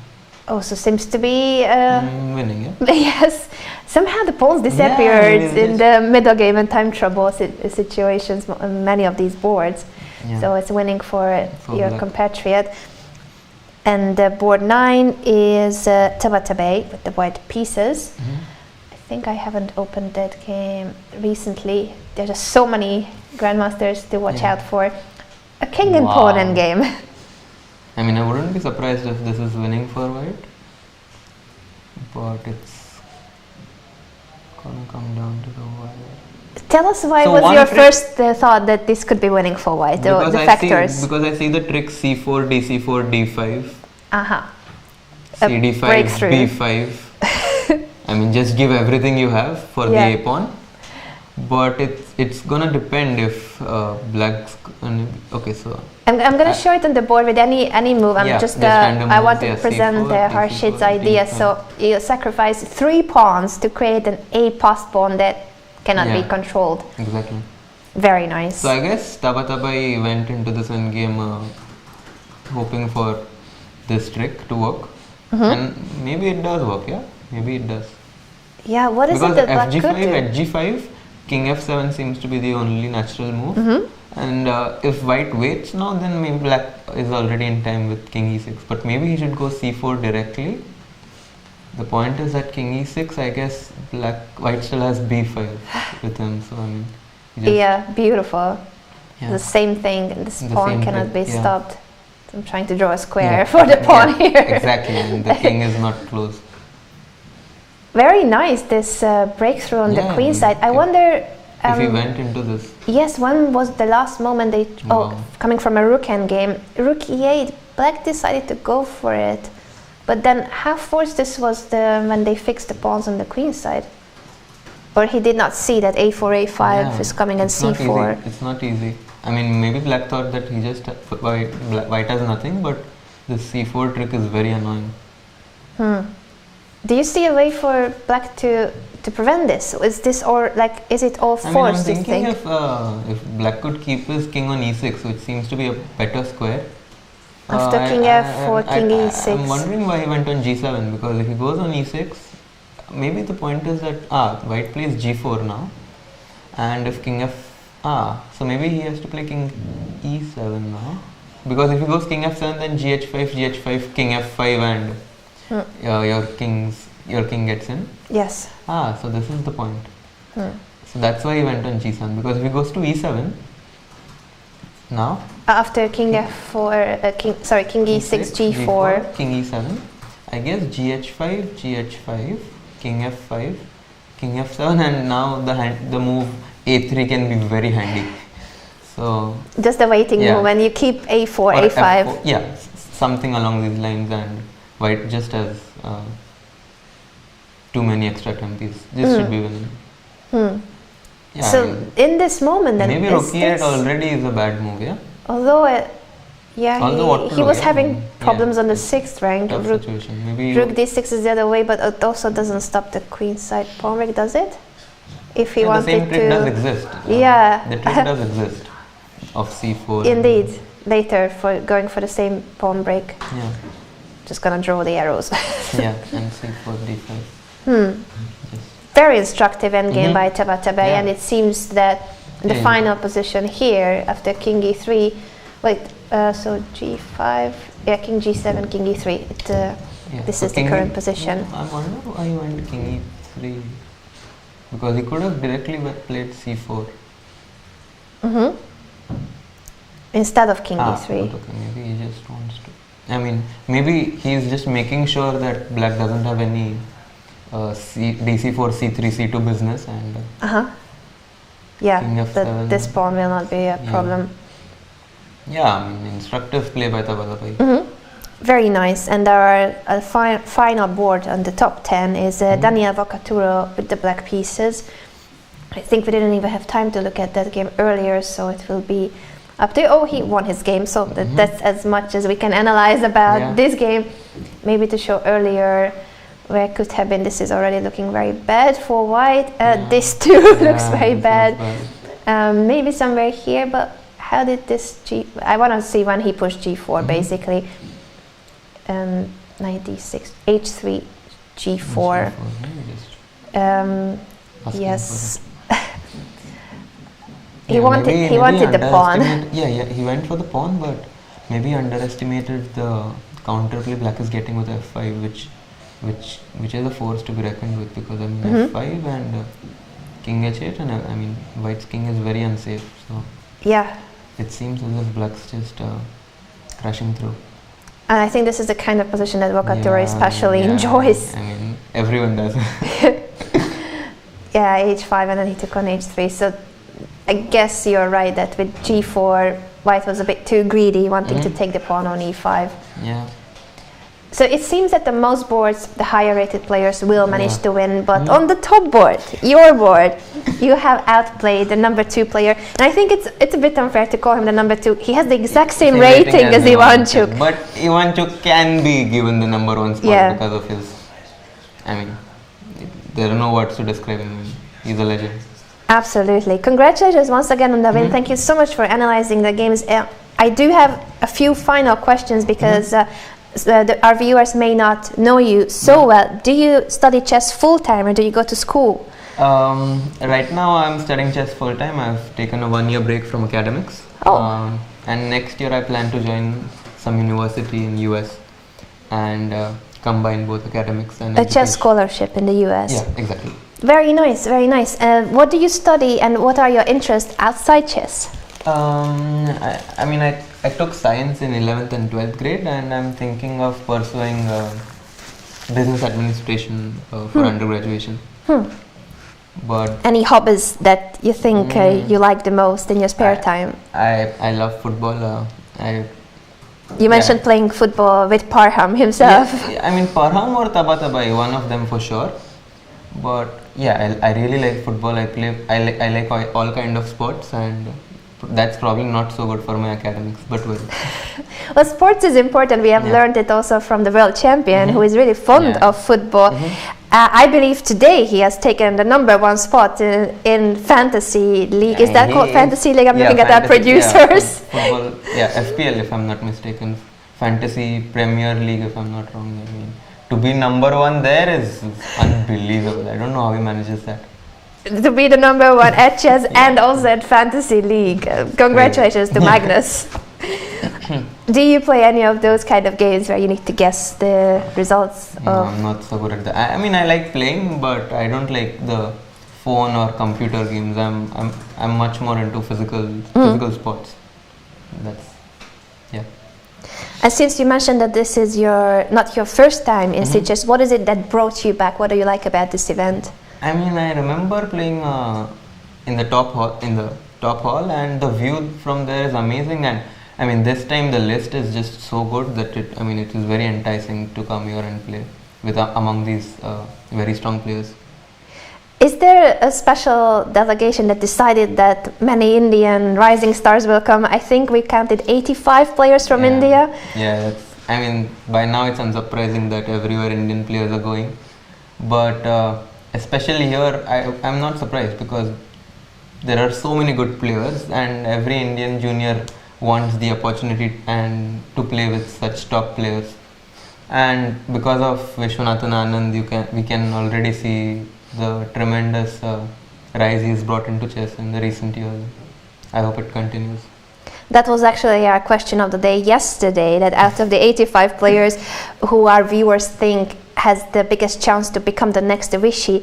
Also seems to be winning, yes. Somehow the pawns disappeared in the middle game and time trouble situations on many of these boards. So it's winning for your black compatriot. And board 9 is Tabatabai with the white pieces. I think I haven't opened that game recently. There's just so many grandmasters to watch out for. A king and pawn endgame. I wouldn't be surprised if this is winning for white, but it's gonna come down to the wire. Tell us why was your first thought that this could be winning for white, the factors? Because I see the trick c4, d4, d5, cd5, breakthrough. b5. Just give everything you have for the a pawn. But it's gonna depend if black's so I'm gonna show it on the board with any move. I want to present Harshit's idea. So you sacrifice 3 pawns to create an a pass pawn that cannot be controlled. Exactly. Very nice. So I guess Tabatabai went into this endgame hoping for this trick to work, and maybe it does work. Maybe it does. What is it that black could do? At g5, king f7 seems to be the only natural move. And if white waits now, then maybe black is already in time with king e6. But maybe he should go c4 directly. The point is that king e6, I guess white still has b5 with him. So Yeah, beautiful. Yeah. The same thing. This The pawn same cannot be trick, yeah. stopped. I'm trying to draw a square Yeah. for the pawn Yeah, here. exactly, and the king is not close. Very nice, this breakthrough on the Yeah, queen side. I if- wonder. If he went into this, Yes, when was the last moment they? Wow. Coming from a rook endgame, rook e8. Black decided to go for it, but then how forced this was when they fixed the pawns on the queen side, or he did not see that a4, a5 yeah, is coming and it's not c4. easy. It's not easy. I mean, maybe Black thought that he just white has nothing, but the c4 trick is very annoying. Do you see a way for Black to prevent this? Is this is it all I mean, I'm forced? You thinking think? if Black could keep his king on e6, which seems to be a better square. After king f4, king e6. I'm wondering why he went on g7, because if he goes on e6, maybe the point is that white plays g4 now, and if king f so maybe he has to play king e7 now, because if he goes king f7, then gh5, king f5, and your king gets in. Yes. So this is the point. So that's why he went on g7, because if he goes to e7 now, After king f4, king e6, g4. king e7, I guess gh5, king f5, king f7, and now the move a3 can be very handy. So Just the waiting Yeah. move, and you keep a4, or a5. F4, yeah, something along these lines, and white just has too many extra tempies. This should be winning. Yeah, So I mean, in this moment, then maybe is rook e8 this- already is a bad move, yeah. Although Although what to he do, was yeah? having problems on the It's 6th rank. Tough Rook, situation. Maybe rook d6 is the other way, but it also doesn't stop the queen side pawn break, does it? If he the wanted same trick does to. exist. Yeah. The trick does exist of c4. Indeed, later for going for the same pawn break. Yeah, Just gonna draw the arrows. yeah, and c4, d5. Very instructive endgame Mhm. by Tabatabai, Yeah. and it seems that the Yeah. final position here after king e3. Wait, so g5, king g7, king e3. This so is the king current E- position. I wonder why he went king e3, because he could have directly played c4. Instead of king but e3. okay, maybe he just wants to. I mean, maybe he's just making sure that Black doesn't have any dc4, c3, c2 business, and Yeah, king that f7. this pawn will not be a problem. yeah, I mean, instructive play by Tabatabai. Very nice. And our final board on the top 10 is Daniel Vocaturo with the black pieces. I think we didn't even have time to look at that game earlier, so it will be up to. Oh, he won his game, so that's as much as we can analyze about this game. Maybe to show earlier where could have been. This is already looking very bad for white. This too looks very this bad. looks bad. Maybe somewhere here, but how did this I want to see when he pushed g4 basically. Knight d6, h3, g4. Yes. He wanted the pawn. Yeah, he went for the pawn, but maybe underestimated the counterplay Black is getting with f5, which is a force to be reckoned with, because I mean f5 and king h8, and I mean white's king is very unsafe. So yeah, it seems as if Black's just crashing through. and I think this is the kind of position that Vocaturo especially enjoys. I mean, everyone does. Yeah, h5, and then he took on h3. So I guess you're right that with g4, white was a bit too greedy, wanting to take the pawn on e5. Yeah. So it seems that the most boards, the higher rated players will manage to win, but on the top board, your board, you have outplayed the number 2 player. And I think it's a bit unfair to call him the number 2. He has the exact same rating as Ivanchuk. But Ivanchuk can be given the number 1 spot because of his, I mean, there are no words to describe him. He's a legend. Absolutely. Congratulations once again on the win. Thank you so much for analyzing the games. I do have a few final questions because our viewers may not know you so well. Do you study chess full-time or do you go to school? Right now I'm studying chess full-time. I've taken a 1-year break from academics. And next year I plan to join some university in US and combine both academics and A chess education. scholarship in the US. Yeah, exactly. Very nice, very nice. What do you study and what are your interests outside chess? I took science in 11th and 12th grade, and I'm thinking of pursuing business administration for undergraduation. But Any hobbies that you think you like the most in your spare time? I love football. You mentioned playing football with Parham himself. Parham or Tabatabai, one of them for sure. But yeah, I really like football. I like all kind of sports, and that's probably not so good for my academics, but well. Well, sports is important. We have learned it also from the world champion, who is really fond of football. I believe today he has taken the #1 spot in Fantasy League. Is that called Fantasy League? I'm looking at our producers. Football, FPL if I'm not mistaken. Fantasy Premier League if I'm not wrong. To be #1 there is unbelievable. I don't know how he manages that. To be the #1 at chess and also at Fantasy League. Congratulations to Magnus. Do you play any of those kind of games where you need to guess the results? No, I'm not so good at that. I like playing, but I don't like the phone or computer games. I'm much more into physical sports. And since you mentioned that this is not your first time in Sitges, what is it that brought you back? What do you like about this event? I remember playing in the top hall, and the view from there is amazing. And this time the list is just so good that it is very enticing to come here and play with among these very strong players. Is there a special delegation that decided that many Indian rising stars will come? I think we counted 85 players from India. Yeah, by now it's unsurprising that everywhere Indian players are going. But especially here, I'm not surprised because there are so many good players, and every Indian junior wants the opportunity and to play with such top players. And because of Vishwanathan Anand, we can already see the tremendous rise he's brought into chess in the recent years. I hope it continues. That was actually our question of the day yesterday, that out of the 85 players who our viewers think has the biggest chance to become the next Rishi,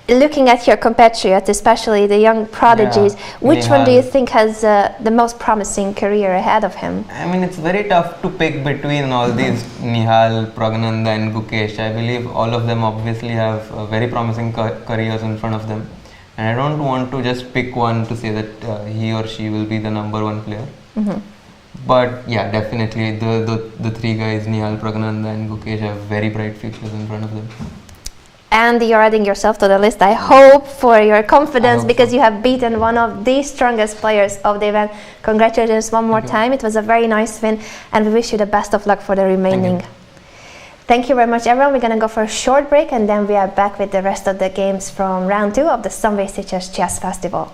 looking at your compatriots, especially the young prodigies, which one do you think has the most promising career ahead of him? It's very tough to pick between all these Nihal, Pragnanda and Gukesh. I believe all of them obviously have very promising careers in front of them. And I don't want to just pick one to say that he or she will be the #1 player. But yeah, definitely the three guys, Nihal, Pragnanda and Gukesh, have very bright futures in front of them. And you're adding yourself to the list. I hope for your confidence because you have beaten one of the strongest players of the event. Congratulations one more time. It was a very nice win, and we wish you the best of luck for the remaining. Thank you very much, everyone. We're going to go for a short break, and then we are back with the rest of the games from round 2 of the Sunway Sitges Chess Festival.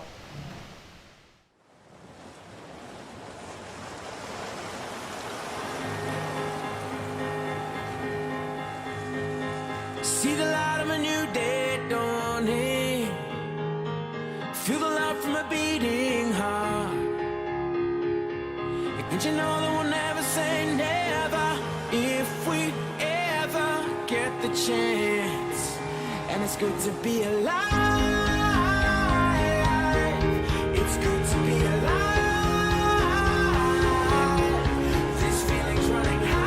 See the light of a new day dawning. Feel the love from a beating heart. Don't you know that we'll never say never if we ever get the chance? And it's good to be alive. It's good to be alive. This feeling's running high.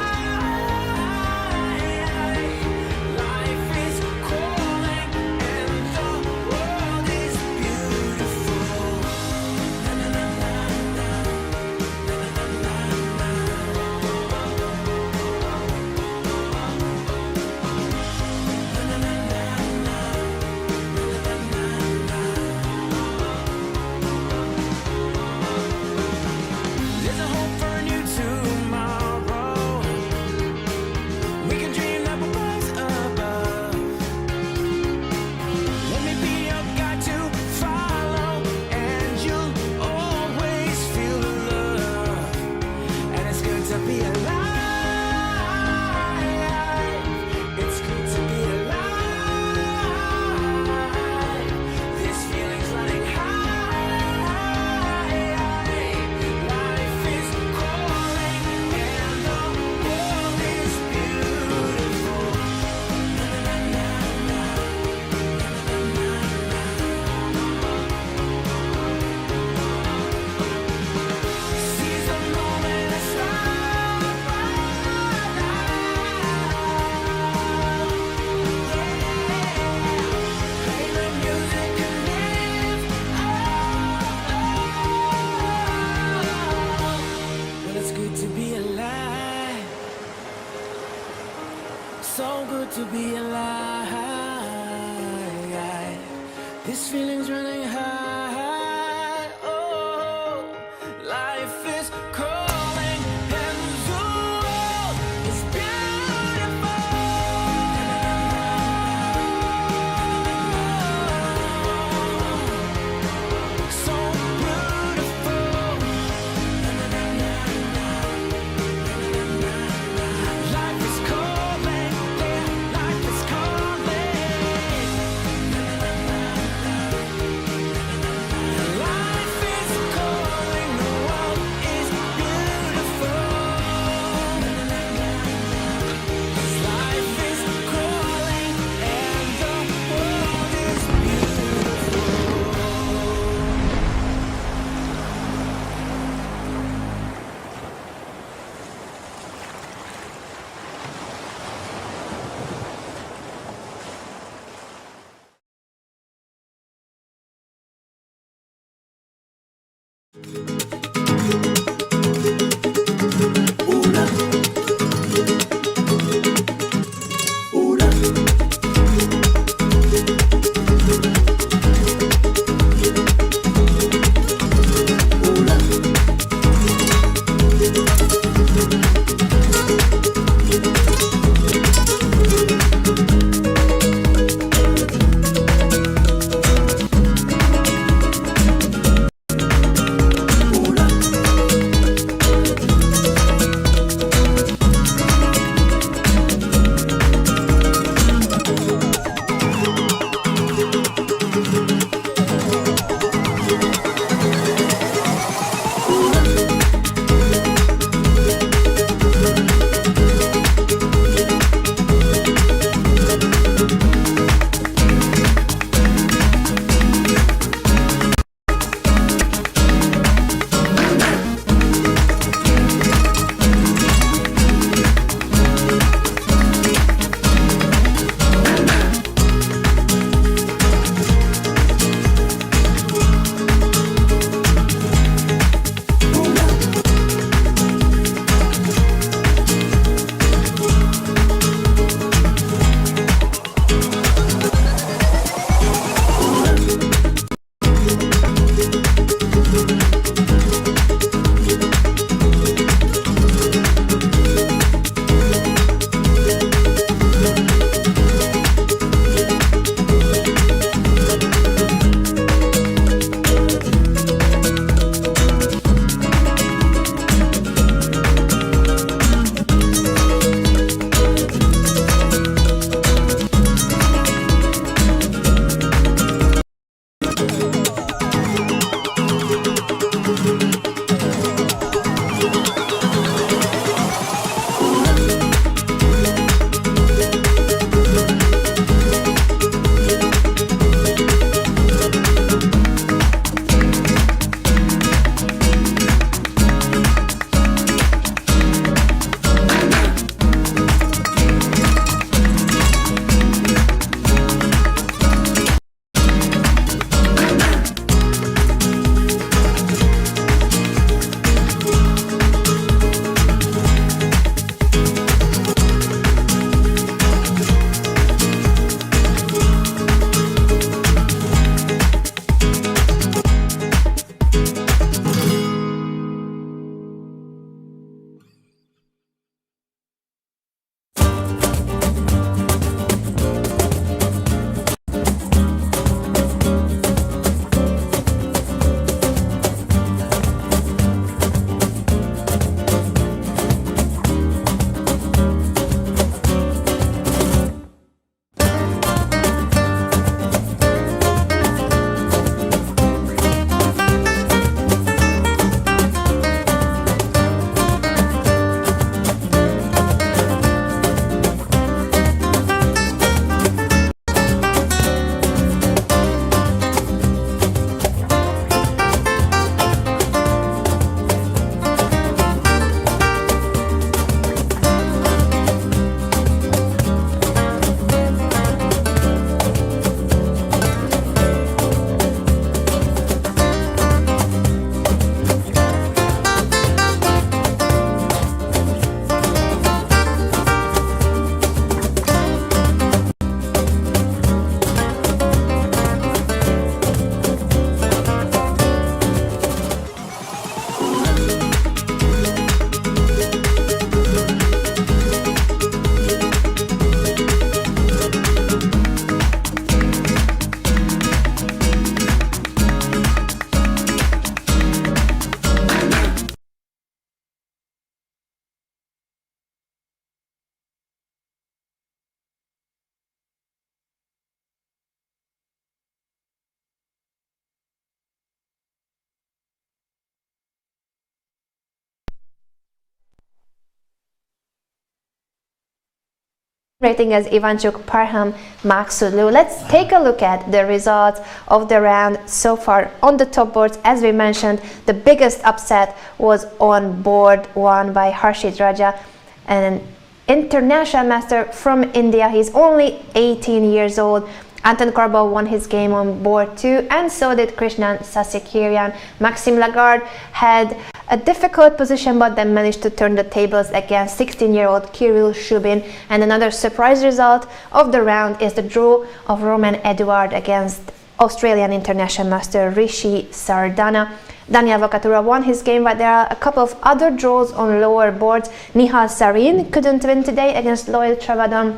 Rating as Ivanchuk Parham Maksulu. Let's take a look at the results of the round so far on the top boards. As we mentioned, the biggest upset was on board one by Harshit Raja, an international master from India. He's only 18 years old. Anton Karbov won his game on board 2, and so did Krishnan Sasikirian. Maxime Lagarde had a difficult position, but then managed to turn the tables against 16-year-old Kirill Shubin. And another surprise result of the round is the draw of Roman Eduard against Australian international master Rishi Sardana. Daniel Vakatura won his game, but there are a couple of other draws on lower boards. Nihal Sarin couldn't win today against Loyal Travadon,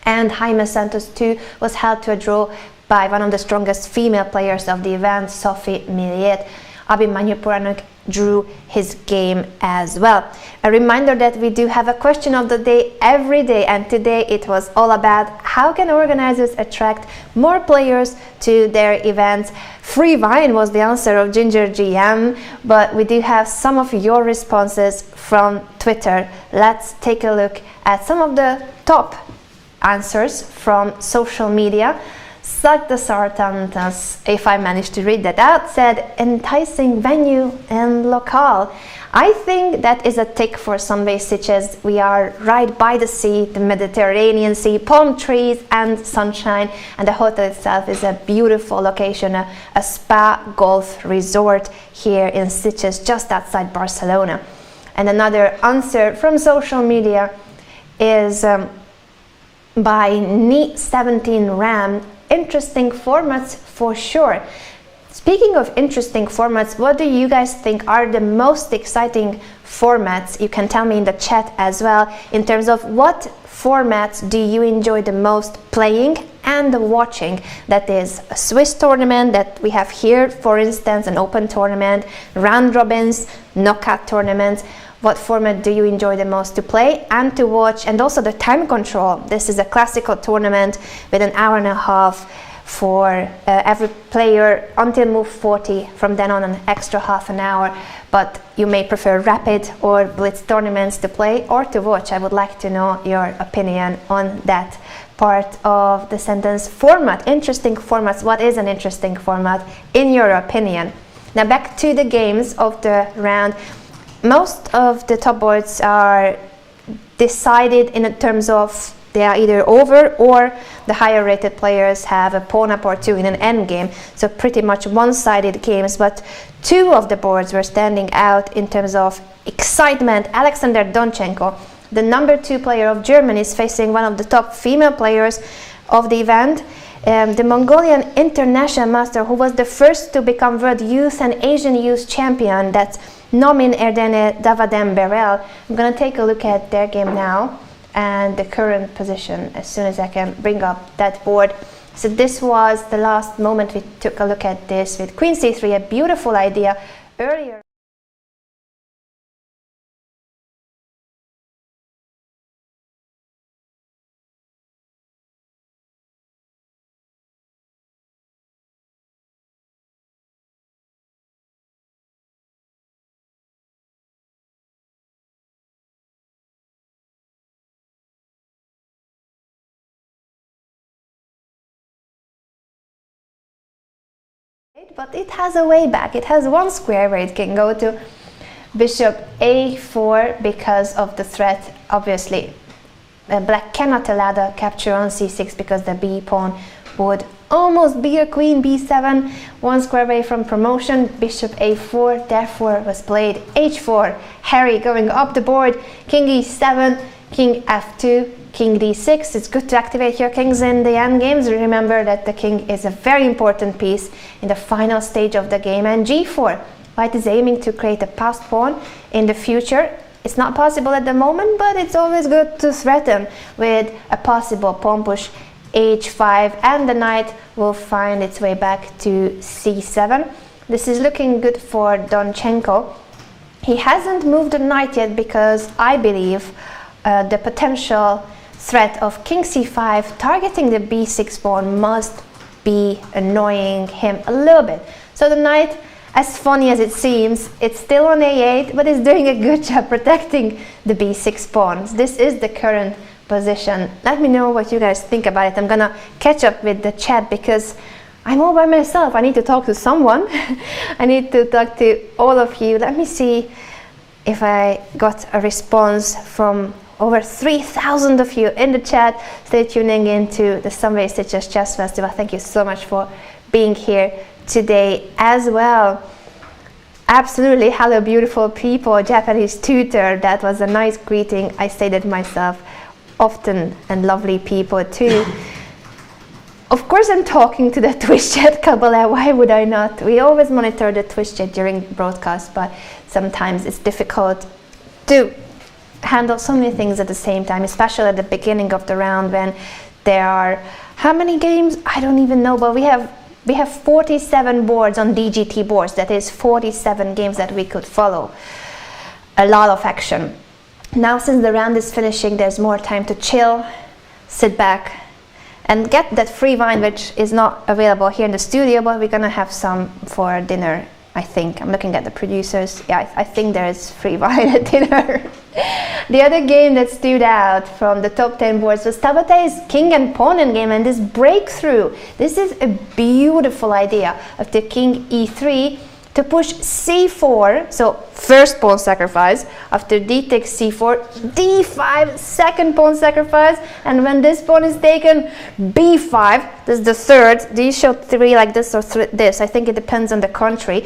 and Jaime Santos too was held to a draw by one of the strongest female players of the event, Sophie Milliet. Abhimanyu Puranik drew his game as well. A reminder that we do have a question of the day every day, and today it was all about how can organizers attract more players to their events. Free wine was the answer of Ginger GM, but we do have some of your responses from Twitter. Let's take a look at some of the top answers from social media. Sagda Sartantas, if I managed to read that out, said enticing venue and locale. I think that is a tick for Sunway Sitges. We are right by the sea, the Mediterranean Sea, palm trees and sunshine, and the hotel itself is a beautiful location, a spa golf resort here in Sitges, just outside Barcelona. And another answer from social media is by Ni17Ram. Interesting formats for sure. Speaking of interesting formats, what do you guys think are the most exciting formats? You can tell me in the chat as well, in terms of what formats do you enjoy the most playing and watching. That is a Swiss tournament that we have here, for instance, an open tournament, round robins, knockout tournaments. What format do you enjoy the most to play and to watch? And also the time control. This is a classical tournament with an hour and a half for every player until move 40. From then on, an extra half an hour. But you may prefer rapid or blitz tournaments to play or to watch. I would like to know your opinion on that part of the sentence. Format, interesting formats. What is an interesting format in your opinion? Now back to the games of the round. Most of the top boards are decided in terms of they are either over or the higher rated players have a pawn up or two in an endgame. So pretty much one-sided games, but two of the boards were standing out in terms of excitement. Alexander Donchenko, the number 2 player of Germany, is facing one of the top female players of the event. The Mongolian international master, who was the first to become world youth and Asian youth champion, that's Nomin Erdene Davadem Berel. I'm going to take a look at their game now and the current position as soon as I can bring up that board. So this was the last moment we took a look at this with Queen C3, a beautiful idea earlier. But it has a way back. It has one square where it can go to. Bishop A4 because of the threat. Obviously, black cannot allow the capture on C6 because the B pawn would almost be a queen. B7, one square away from promotion. Bishop A4 therefore was played. H4, Harry going up the board. King E7, King F2, King D6. It's good to activate your kings in the endgames. Remember that the king is a very important piece in the final stage of the game. And G4, white is aiming to create a passed pawn in the future. It's not possible at the moment, but it's always good to threaten with a possible pawn push. H5, and the knight will find its way back to C7. This is looking good for Donchenko. He hasn't moved the knight yet because I believe the potential threat of King C5 targeting the B6 pawn must be annoying him a little bit. So the knight, as funny as it seems, it's still on A8, but it's doing a good job protecting the B6 pawns. This is the current position. Let me know what you guys think about it. I'm gonna catch up with the chat because I'm all by myself. I need to talk to someone. I need to talk to all of you. Let me see if I got a response from over 3,000 of you in the chat. Stay tuning into the Sunway Sitges Chess Festival. Thank you so much for being here today as well. Absolutely. Hello, beautiful people. Japanese tutor. That was a nice greeting. I say that myself often, and lovely people too. Of course, I'm talking to the Twitch chat, Kabbalah. Why would I not? We always monitor the Twitch chat during broadcast, but sometimes it's difficult to handle so many things at the same time, especially at the beginning of the round when there are how many games? I don't even know, but we have 47 boards on DGT boards. That is 47 games that we could follow. A lot of action. Now, since the round is finishing, there's more time to chill, sit back, and get that free wine, which is not available here in the studio, but we're gonna have some for dinner, I think. I'm looking at the producers. Yeah, I think there is free wine at dinner. The other game that stood out from the top 10 boards was Tabate's king and pawn endgame, and this breakthrough. This is a beautiful idea of the king e3 to push c4, so first pawn sacrifice, after d takes c4, d5, second pawn sacrifice, and when this pawn is taken, b5, this is the third. Do you show 3 like this or this? I think it depends on the country.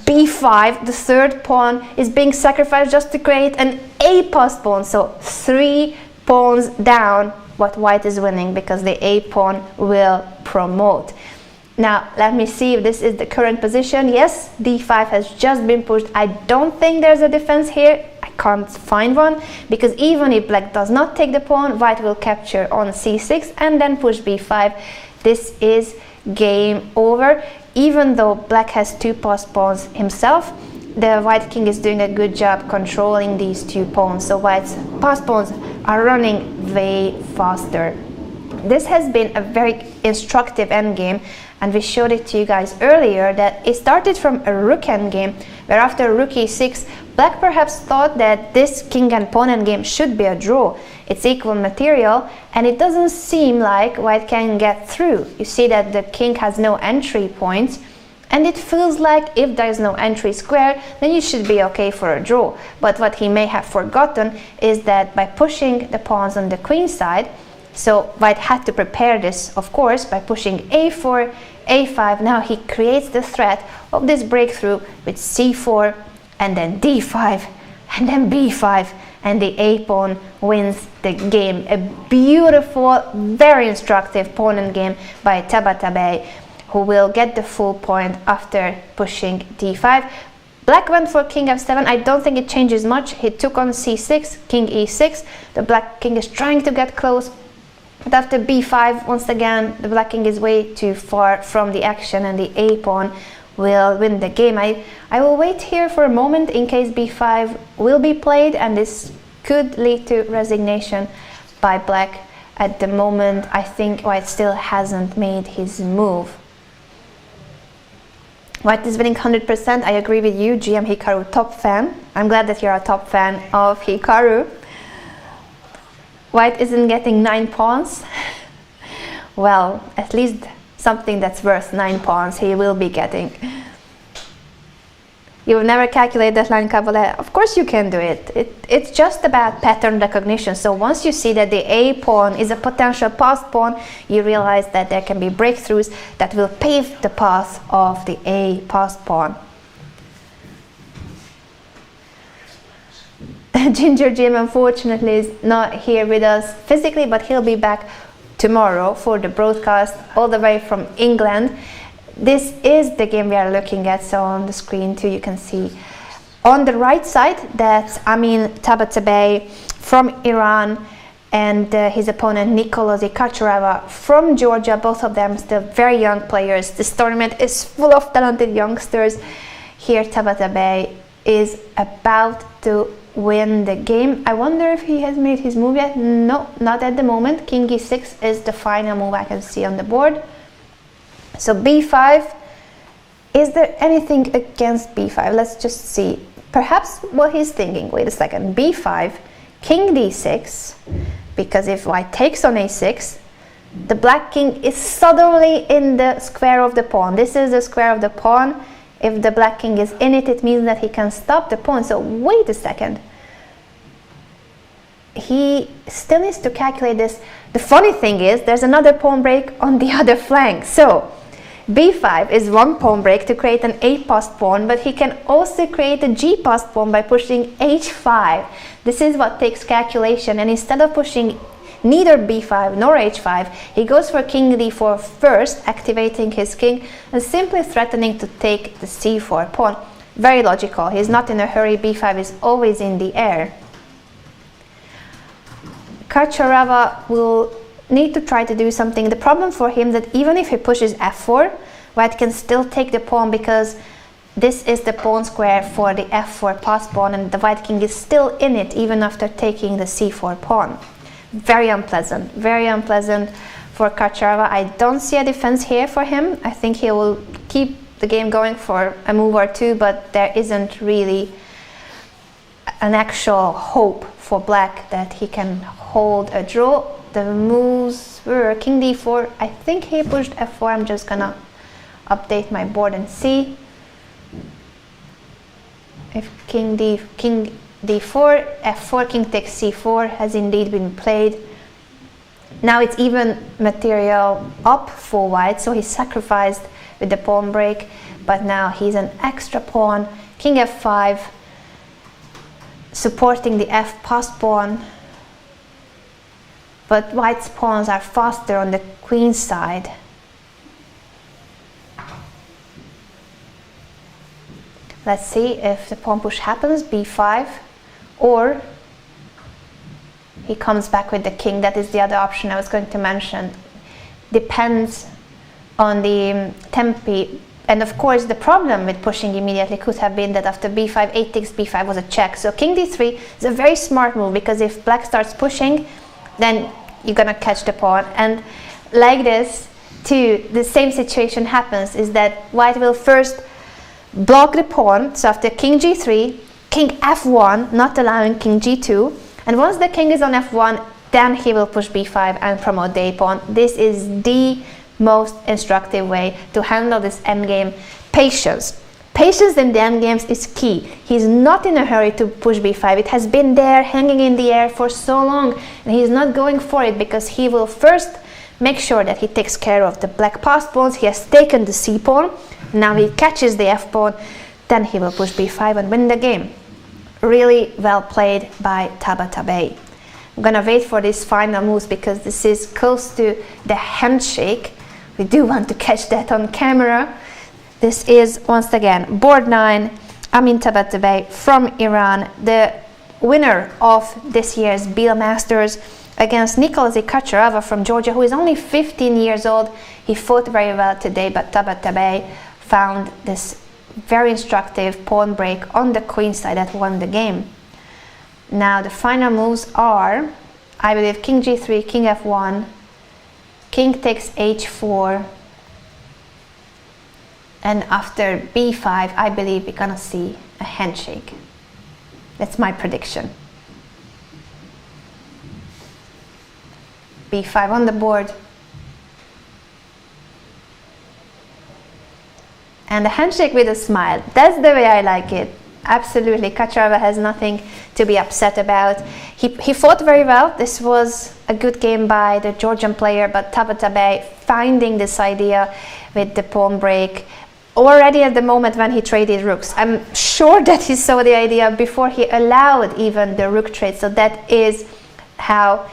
b5, the third pawn is being sacrificed just to create an a post pawn, so 3 pawns down, but white is winning because the a pawn will promote. Now, let me see if this is the current position. Yes, d5 has just been pushed. I don't think there's a defense here. I can't find one, because even if black does not take the pawn, white will capture on c6 and then push b5. This is game over. Even though black has 2 post pawns himself, the white king is doing a good job controlling these 2 pawns. So white's post pawns are running way faster. This has been a very instructive endgame, and we showed it to you guys earlier that it started from a rook endgame, where after rook e6, black perhaps thought that this king and pawn endgame should be a draw. It's equal material, and it doesn't seem like white can get through. You see that the king has no entry points, and it feels like if there is no entry square, then you should be okay for a draw. But what he may have forgotten is that by pushing the pawns on the queen side, so white had to prepare this, of course, by pushing a4, a5. Now he creates the threat of this breakthrough with c4, and then d5, and then b5, and the a pawn wins the game. A beautiful, very instructive pawn endgame by Tabatabai, who will get the full point after pushing d5. Black went for king f7. I don't think it changes much. He took on c6, king e6. The black king is trying to get close. But after b5, once again, the black king is way too far from the action, and the a pawn will win the game. I will wait here for a moment in case b5 will be played, and this could lead to resignation by black. At the moment, I think white still hasn't made his move. White is winning 100%. I agree with you, GM Hikaru, top fan. I'm glad that you're a top fan of Hikaru. White isn't getting 9 pawns. Well, at least something that's worth 9 pawns he will be getting. You will never calculate that line, Kabbalah. Of course you can do it. It's just about pattern recognition. So once you see that the a pawn is a potential passed pawn, you realize that there can be breakthroughs that will pave the path of the a passed pawn. Ginger Jim unfortunately is not here with us physically, but he'll be back tomorrow for the broadcast all the way from England. This is the game we are looking at, so on the screen too you can see on the right side that's Amin Tabatabai from Iran and his opponent Nicolas Ikachareva from Georgia. Both of them still very young players. This tournament is full of talented youngsters. Here Tabatabai is about to win the game. I wonder if he has made his move yet. No, not at the moment. King e6 is the final move I can see on the board. So b5, is there anything against b5? Let's just see. Perhaps what he's thinking, wait a second, b5, king d6, because if white takes on a6, the black king is suddenly in the square of the pawn. This is the square of the pawn. If the black king is in it, it means that he can stop the pawn. So wait a second. he still needs to calculate this. The funny thing is, there's another pawn break on the other flank. So b5 is one pawn break to create an a-passed pawn, but he can also create a g-passed pawn by pushing h5. This is what takes calculation, and instead of pushing neither b5 nor h5, he goes for king d4 first, activating his king and simply threatening to take the c4 pawn. Very logical. He's not in a hurry. b5 is always in the air. Kacharava will need to try to do something. The problem for him that even if he pushes f4, white can still take the pawn, because this is the pawn square for the f4 passed pawn, and the white king is still in it even after taking the c4 pawn. Very unpleasant for Kacharava. I don't see a defense here for him. I think he will keep the game going for a move or two, but there isn't really an actual hope for black that he can hold a draw. The moves were king d4. I think he pushed f4. I'm just gonna update my board and see if king d4, f4, king takes c4 has indeed been played. Now it's even material up for white, so he sacrificed with the pawn break, but now he's an extra pawn. King f5, supporting the f passed pawn, but white's pawns are faster on the queen side. Let's see if the pawn push happens, b5, or he comes back with the king. That is the other option I was going to mention. Depends on the tempi. And of course, the problem with pushing immediately could have been that after b5, 8 takes b5 was a check. So king d3 is a very smart move, because if black starts pushing, then you're gonna catch the pawn. And like this, too, the same situation happens, is that white will first block the pawn. So after king g3, king f1, not allowing king g2. And once the king is on f1, then he will push b5 and promote the a pawn. This is the most instructive way to handle this endgame. Patience in the endgames is key. He's not in a hurry to push b5. It has been there hanging in the air for so long, and he's not going for it, because he will first make sure that he takes care of the black passed pawns. He has taken the c pawn, now he catches the f pawn, then he will push b5 and win the game. Really well played by Tabatabai. I'm gonna wait for these final moves, because this is close to the handshake. We do want to catch that on camera. This is, once again, board 9, Amin Tabatabai from Iran, the winner of this year's Biel Masters, against Nicholas Kacharava from Georgia, who is only 15 years old. He fought very well today, but Tabatabai found this very instructive pawn break on the queen side that won the game. Now the final moves are, I believe, king g3, king f1, king takes h4, and after b5, I believe we're gonna see a handshake. That's my prediction. b5 on the board. And a handshake with a smile. That's the way I like it. Absolutely, Kacharava has nothing to be upset about. He fought very well. This was a good game by the Georgian player, but Tabatabai finding this idea with the pawn break already at the moment when he traded rooks. I'm sure that he saw the idea before he allowed even the rook trade. So that is how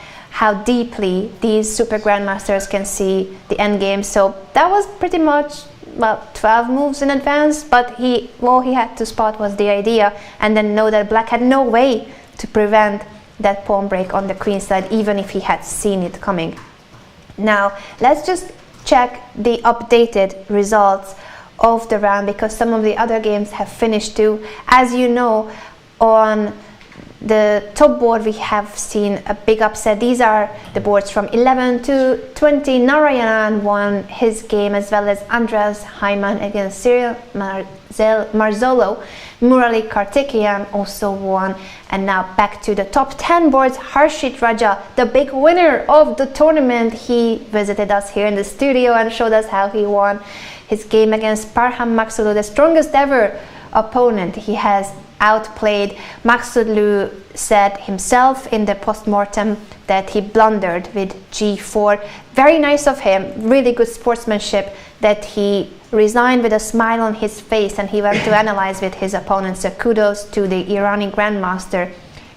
deeply these super grandmasters can see the endgame. So that was pretty much, well, 12 moves in advance, but all he had to spot was the idea, and then know that black had no way to prevent that pawn break on the queen side, even if he had seen it coming. Now let's just check the updated results of the round, because some of the other games have finished too. As you know, on the top board we have seen a big upset. These are the boards from 11 to 20. Narayanan won his game, as well as Andreas Heimann against Cyril Marzolo. Murali Kartikeyan also won. And now back to the top 10 boards. Harshit Raja, the big winner of the tournament, he visited us here in the studio and showed us how he won his game against Parham Maksulu, the strongest ever opponent. He has outplayed. Maksudlu said himself in the post-mortem that he blundered with g4. Very nice of him, really good sportsmanship, that he resigned with a smile on his face and he went to analyze with his opponent. So kudos to the Irani grandmaster.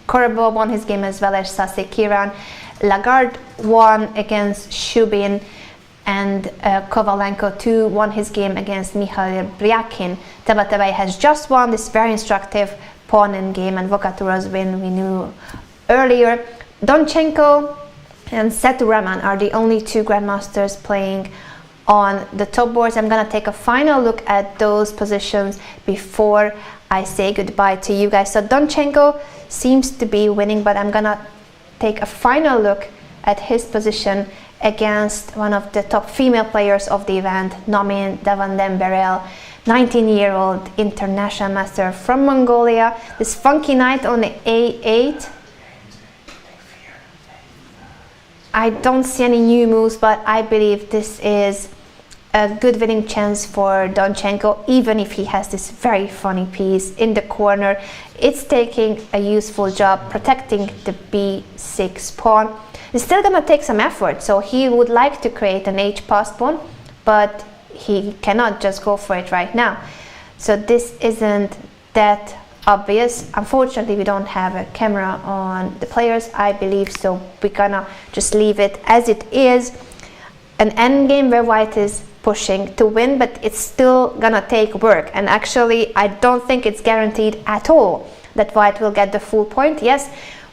Korobov won his game as well as Sasekiran. Lagarde won against Shubin, and Kovalenko too won his game against Mikhail Bryakin. Tabatabai has just won this very instructive pawn endgame, and Vokatura's win we knew earlier. Donchenko and Seturaman are the only two grandmasters playing on the top boards. I'm gonna take a final look at those positions before I say goodbye to you guys. So Donchenko seems to be winning, but I'm gonna take a final look at his position against one of the top female players of the event, Nomin Davandemberel, 19-year-old international master from Mongolia. This funky knight on the A8. I don't see any new moves, but I believe this is a good winning chance for Donchenko, even if he has this very funny piece in the corner. It's taking a useful job protecting the B6 pawn. It's still gonna take some effort, so he would like to create an H passed pawn, but he cannot just go for it right now. So this isn't that obvious. Unfortunately, we don't have a camera on the players, I believe, so we're gonna just leave it as it is. An endgame where white is pushing to win, but it's still gonna take work, and actually I don't think it's guaranteed at all that white will get the full point. Yes,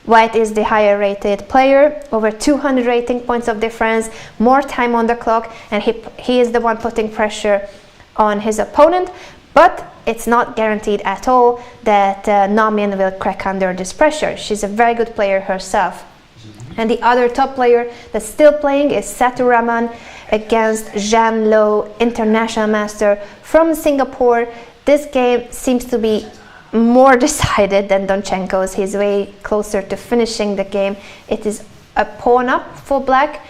white is the higher rated player, over 200 rating points of difference, more time on the clock, and he is the one putting pressure on his opponent, but it's not guaranteed at all that Namin will crack under this pressure. She's a very good player herself. And the other top player that's still playing is Seturaman against Zhan Lo, international master from Singapore. This game seems to be more decided than Donchenko's. He's way closer to finishing the game. It is a pawn up for black.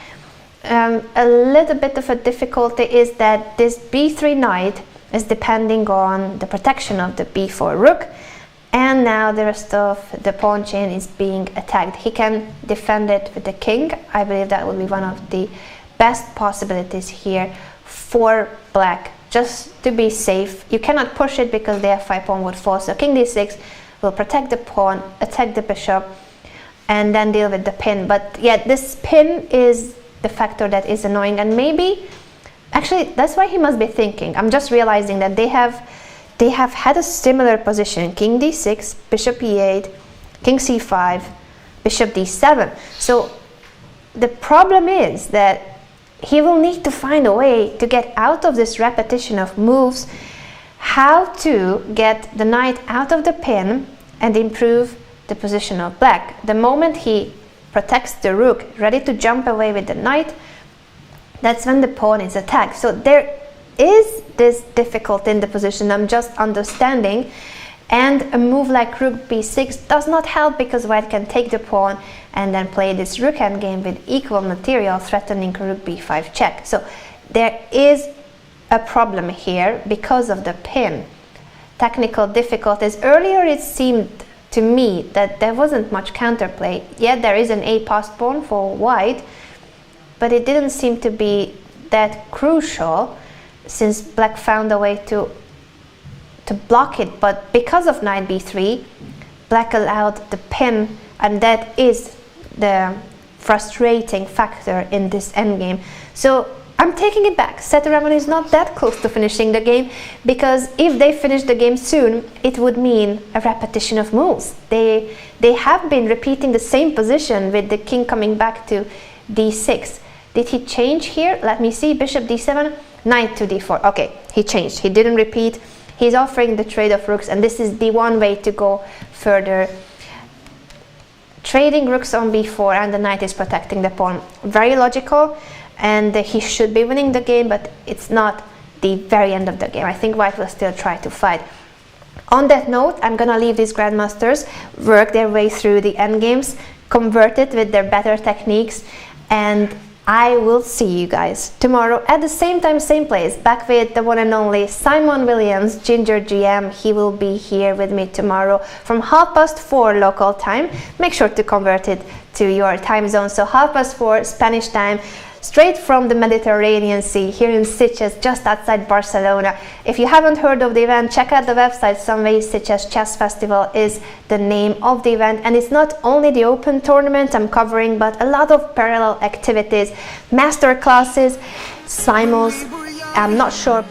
A little bit of a difficulty is that this b3 knight is depending on the protection of the b4 rook, and now the rest of the pawn chain is being attacked. He can defend it with the king. I believe that would be one of the best possibilities here for black, just to be safe. You cannot push it because the f5 pawn would fall, so king d6 will protect the pawn, attack the bishop, and then deal with the pin. But yeah, this pin is the factor that is annoying, and maybe actually that's why he must be thinking. I'm just realizing that they have had a similar position: king d6, bishop e8, king c5, bishop d7. So the problem is that he will need to find a way to get out of this repetition of moves, how to get the knight out of the pin and improve the position of black. The moment he protects the rook, ready to jump away with the knight, that's when the pawn is attacked. So there is this difficulty in the position, I'm just understanding, and a move like rook b6 does not help because white can take the pawn and then play this rook endgame with equal material, threatening rook b5 check. So there is a problem here because of the pin. Technical difficulties. Earlier it seemed to me that there wasn't much counterplay. Yet there is an a passed pawn for white, but it didn't seem to be that crucial since black found a way to block it. But because of knight b3, black allowed the pin, and that is the frustrating factor in this endgame. So I'm taking it back. Seturaman is not that close to finishing the game, because if they finish the game soon, it would mean a repetition of moves. They have been repeating the same position with the king coming back to d6. Did he change here? Let me see. Bishop d7, knight to d4. Okay, he changed. He didn't repeat. He's offering the trade of rooks, and this is the one way to go further. Trading rooks on b4, and the knight is protecting the pawn. Very logical, and he should be winning the game, but it's not the very end of the game. I think white will still try to fight. On that note, I'm gonna leave these grandmasters work their way through the endgames, convert it with their better techniques, and I will see you guys tomorrow at the same time, same place, back with the one and only Simon Williams, Ginger GM. He will be here with me tomorrow from 4:30 local time. Make sure to convert it to your time zone. So 4:30 Spanish time, straight from the Mediterranean Sea here in Sitges, just outside Barcelona. If you haven't heard of the event, check out the website. Sunway Sitges Chess Festival is the name of the event, and it's not only the open tournament I'm covering, but a lot of parallel activities, master classes, simul's, I'm not sure.